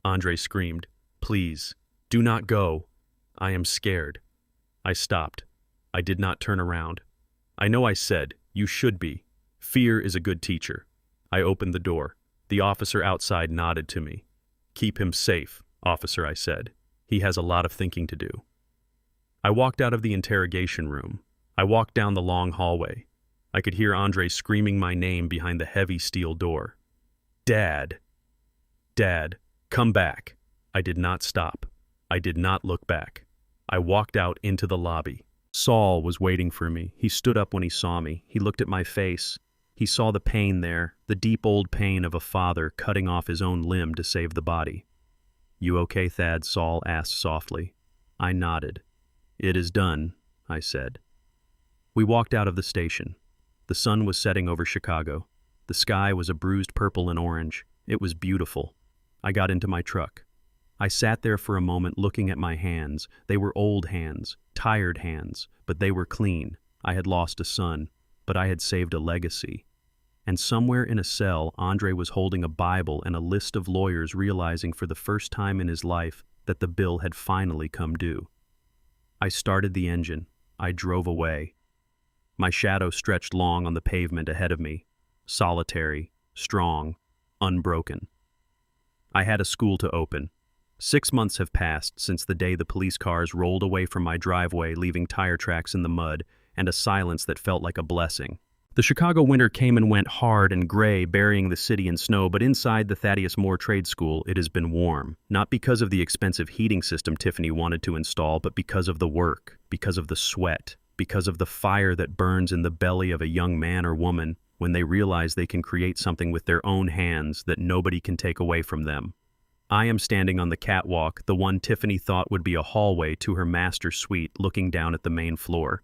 Andre screamed. Please, do not go. I am scared. I stopped. I did not turn around. I know I said, you should be. Fear is a good teacher. I opened the door. The officer outside nodded to me. Keep him safe, officer, I said. He has a lot of thinking to do. I walked out of the interrogation room. I walked down the long hallway. I could hear Andre screaming my name behind the heavy steel door. Dad. Dad, come back. I did not stop. I did not look back. I walked out into the lobby. Saul was waiting for me. He stood up when he saw me. He looked at my face. He saw the pain there, the deep old pain of a father cutting off his own limb to save the body. You okay, Thad? Saul asked softly. I nodded. It is done, I said. We walked out of the station. The sun was setting over Chicago. The sky was a bruised purple and orange. It was beautiful. I got into my truck. I sat there for a moment looking at my hands. They were old hands, tired hands, but they were clean. I had lost a son, but I had saved a legacy. And somewhere in a cell, Andre was holding a Bible and a list of lawyers, realizing for the first time in his life that the bill had finally come due. I started the engine. I drove away. My shadow stretched long on the pavement ahead of me, solitary, strong, unbroken. I had a school to open. 6 months have passed since the day the police cars rolled away from my driveway, leaving tire tracks in the mud and a silence that felt like a blessing. The Chicago winter came and went, hard and gray, burying the city in snow, but inside the Thaddeus Moore Trade School it has been warm. Not because of the expensive heating system Tiffany wanted to install, but because of the work, because of the sweat, because of the fire that burns in the belly of a young man or woman when they realize they can create something with their own hands that nobody can take away from them. I am standing on the catwalk, the one Tiffany thought would be a hallway to her master suite, looking down at the main floor.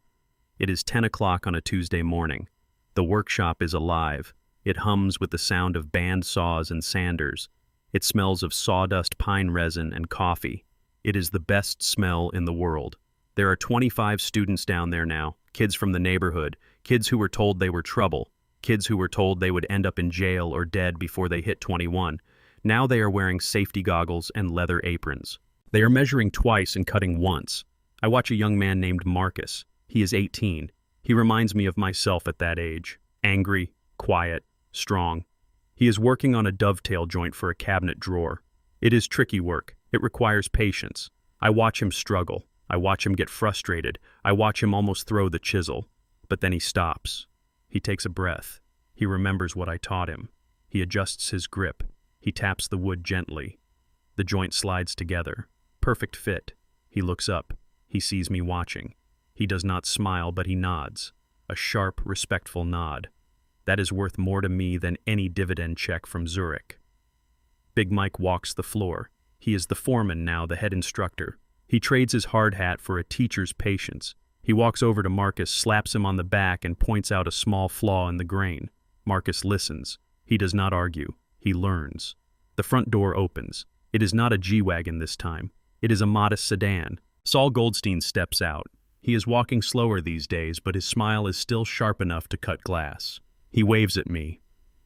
It is 10 o'clock on a Tuesday morning. The workshop is alive. It hums with the sound of band saws and sanders. It smells of sawdust, pine resin, and coffee. It is the best smell in the world. There are 25 students down there now, kids from the neighborhood, kids who were told they were trouble, kids who were told they would end up in jail or dead before they hit 21. Now they are wearing safety goggles and leather aprons. They are measuring twice and cutting once. I watch a young man named Marcus. He is 18. He reminds me of myself at that age. Angry, quiet, strong. He is working on a dovetail joint for a cabinet drawer. It is tricky work. It requires patience. I watch him struggle. I watch him get frustrated. I watch him almost throw the chisel. But then he stops. He takes a breath. He remembers what I taught him. He adjusts his grip. He taps the wood gently. The joint slides together. Perfect fit. He looks up. He sees me watching. He does not smile, but he nods. A sharp, respectful nod. That is worth more to me than any dividend check from Zurich. Big Mike walks the floor. He is the foreman now, the head instructor. He trades his hard hat for a teacher's patience. He walks over to Marcus, slaps him on the back, and points out a small flaw in the grain. Marcus listens. He does not argue. He learns. The front door opens. It is not a G-Wagon this time. It is a modest sedan. Saul Goldstein steps out. He is walking slower these days, but his smile is still sharp enough to cut glass. He waves at me.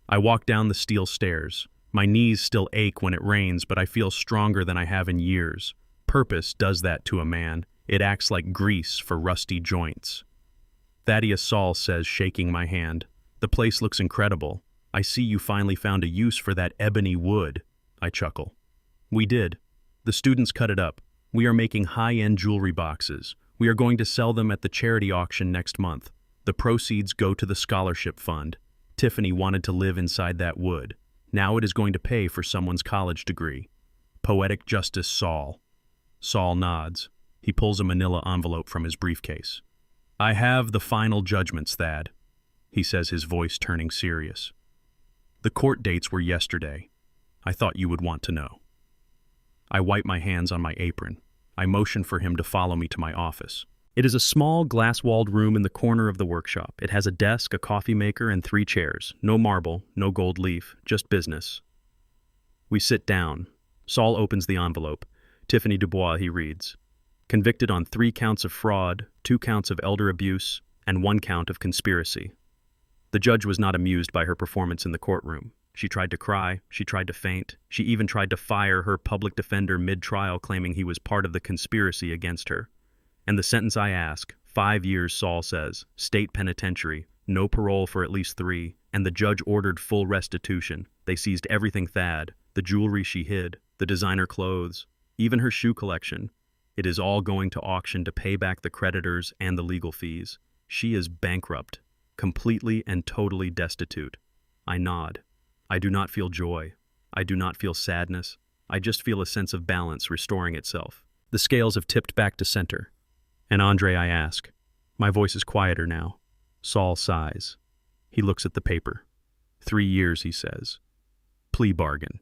I walk down the steel stairs. My knees still ache when it rains, but I feel stronger than I have in years. Purpose does that to a man. It acts like grease for rusty joints. Thaddeus Saul says, shaking my hand. The place looks incredible. I see you finally found a use for that ebony wood. I chuckle. We did. The students cut it up. We are making high-end jewelry boxes. We are going to sell them at the charity auction next month. The proceeds go to the scholarship fund. Tiffany wanted to live inside that wood. Now it is going to pay for someone's college degree. Poetic Justice Saul. Saul nods. He pulls a manila envelope from his briefcase. I have the final judgments, Thad, he says, his voice turning serious. The court dates were yesterday. I thought you would want to know. I wipe my hands on my apron. I motion for him to follow me to my office. It is a small, glass-walled room in the corner of the workshop. It has a desk, a coffee maker, and 3 chairs. No marble, no gold leaf, just business. We sit down. Saul opens the envelope. Tiffany Dubois, he reads. Convicted on 3 counts of fraud, 2 counts of elder abuse, and 1 count of conspiracy. The judge was not amused by her performance in the courtroom. She tried to cry, she tried to faint, she even tried to fire her public defender mid-trial, claiming he was part of the conspiracy against her. And the sentence I ask, 5 years, Saul says, state penitentiary, no parole for at least 3, and the judge ordered full restitution. They seized everything, Thad, the jewelry she hid, the designer clothes, even her shoe collection. It is all going to auction to pay back the creditors and the legal fees. She is bankrupt, completely and totally destitute. I nod. I do not feel joy. I do not feel sadness. I just feel a sense of balance restoring itself. The scales have tipped back to center. And Andre, I ask. My voice is quieter now. Saul sighs. He looks at the paper. 3 years, he says. Plea bargain.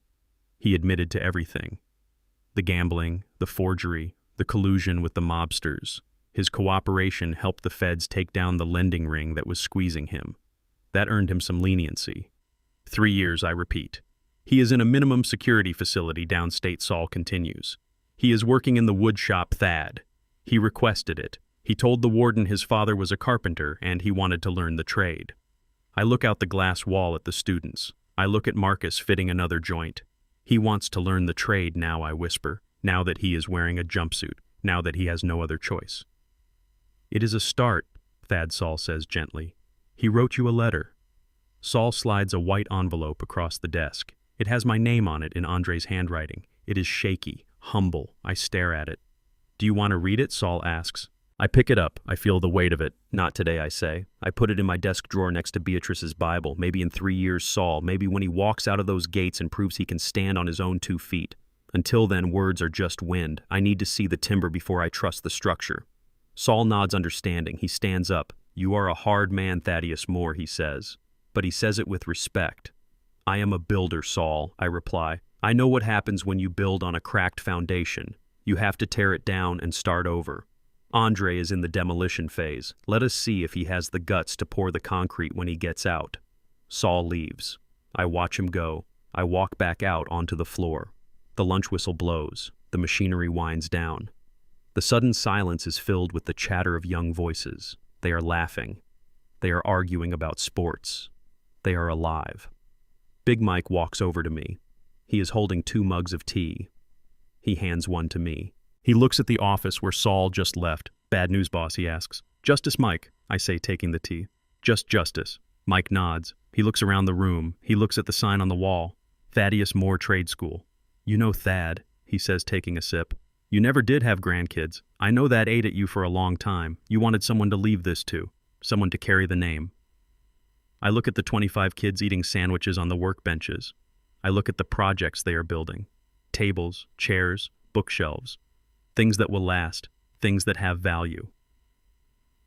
He admitted to everything. The gambling, the forgery, the collusion with the mobsters. His cooperation helped the feds take down the lending ring that was squeezing him. That earned him some leniency. 3 years, I repeat. He is in a minimum security facility downstate, Saul continues. He is working in the wood shop, Thad. He requested it. He told the warden his father was a carpenter and he wanted to learn the trade. I look out the glass wall at the students. I look at Marcus fitting another joint. He wants to learn the trade now, I whisper, now that he is wearing a jumpsuit, now that he has no other choice. It is a start, Thad, Saul says gently. He wrote you a letter. Saul slides a white envelope across the desk. It has my name on it in Andre's handwriting. It is shaky, humble. I stare at it. Do you want to read it? Saul asks. I pick it up. I feel the weight of it. Not today, I say. I put it in my desk drawer next to Beatrice's Bible. Maybe in 3 years, Saul. Maybe when he walks out of those gates and proves he can stand on his own 2 feet. Until then, words are just wind. I need to see the timber before I trust the structure. Saul nods understanding. He stands up. You are a hard man, Thaddeus Moore, he says. But he says it with respect. I am a builder, Saul, I reply. I know what happens when you build on a cracked foundation. You have to tear it down and start over. Andre is in the demolition phase. Let us see if he has the guts to pour the concrete when he gets out. Saul leaves. I watch him go. I walk back out onto the floor. The lunch whistle blows. The machinery winds down. The sudden silence is filled with the chatter of young voices. They are laughing. They are arguing about sports. They are alive. Big Mike walks over to me. He is holding 2 mugs of tea. He hands one to me. He looks at the office where Saul just left. Bad news, boss, he asks. Justice Mike, I say, taking the tea. Just justice. Mike nods. He looks around the room. He looks at the sign on the wall. Thaddeus Moore Trade School. You know Thad, he says, taking a sip. You never did have grandkids. I know that ate at you for a long time. You wanted someone to leave this to. Someone to carry the name. I look at the 25 kids eating sandwiches on the workbenches. I look at the projects they are building. Tables, chairs, bookshelves. Things that will last. Things that have value.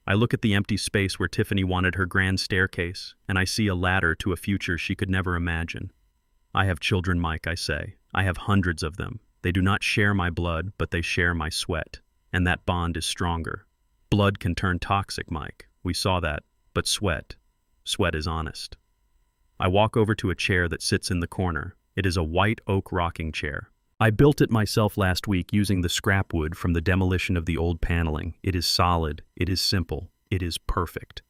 I look at the empty space where Tiffany wanted her grand staircase, and I see a ladder to a future she could never imagine. I have children, Mike, I say. I have hundreds of them. They do not share my blood, but they share my sweat. And that bond is stronger. Blood can turn toxic, Mike. We saw that. But sweat is honest. I walk over to a chair that sits in the corner. It is a white oak rocking chair. I built it myself last week using the scrap wood from the demolition of the old paneling. It is solid. It is simple. It is perfect.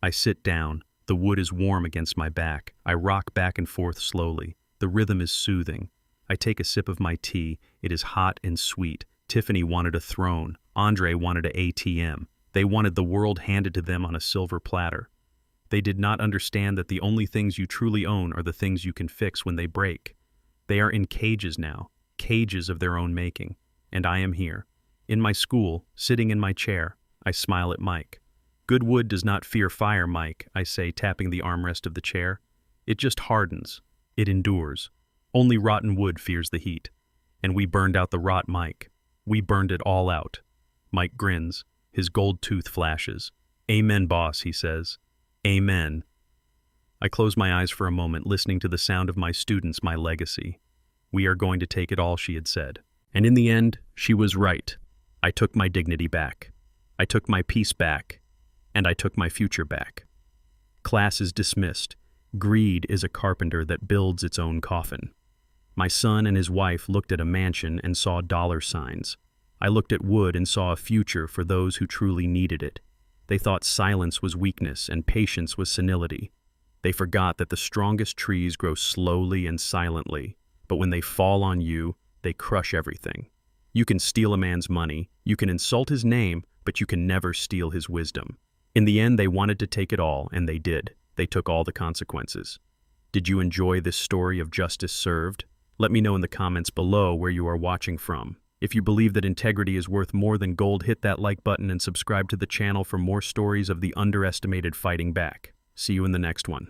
I sit down. The wood is warm against my back. I rock back and forth slowly. The rhythm is soothing. I take a sip of my tea. It is hot and sweet. Tiffany wanted a throne. Andre wanted an ATM. They wanted the world handed to them on a silver platter. They did not understand that the only things you truly own are the things you can fix when they break. They are in cages now, cages of their own making. And I am here. In my school, sitting in my chair, I smile at Mike. Good wood does not fear fire, Mike, I say, tapping the armrest of the chair. It just hardens. It endures. Only rotten wood fears the heat. And we burned out the rot, Mike. We burned it all out. Mike grins. His gold tooth flashes. Amen, boss, he says. Amen. I close my eyes for a moment, listening to the sound of my students, my legacy. We are going to take it all, she had said. And in the end, she was right. I took my dignity back. I took my peace back. And I took my future back. Class is dismissed. Greed is a carpenter that builds its own coffin. My son and his wife looked at a mansion and saw dollar signs. I looked at wood and saw a future for those who truly needed it. They thought silence was weakness and patience was senility. They forgot that the strongest trees grow slowly and silently, but when they fall on you, they crush everything. You can steal a man's money, you can insult his name, but you can never steal his wisdom. In the end, they wanted to take it all, and they did. They took all the consequences. Did you enjoy this story of justice served? Let me know in the comments below where you are watching from. If you believe that integrity is worth more than gold, hit that like button and subscribe to the channel for more stories of the underestimated fighting back. See you in the next one.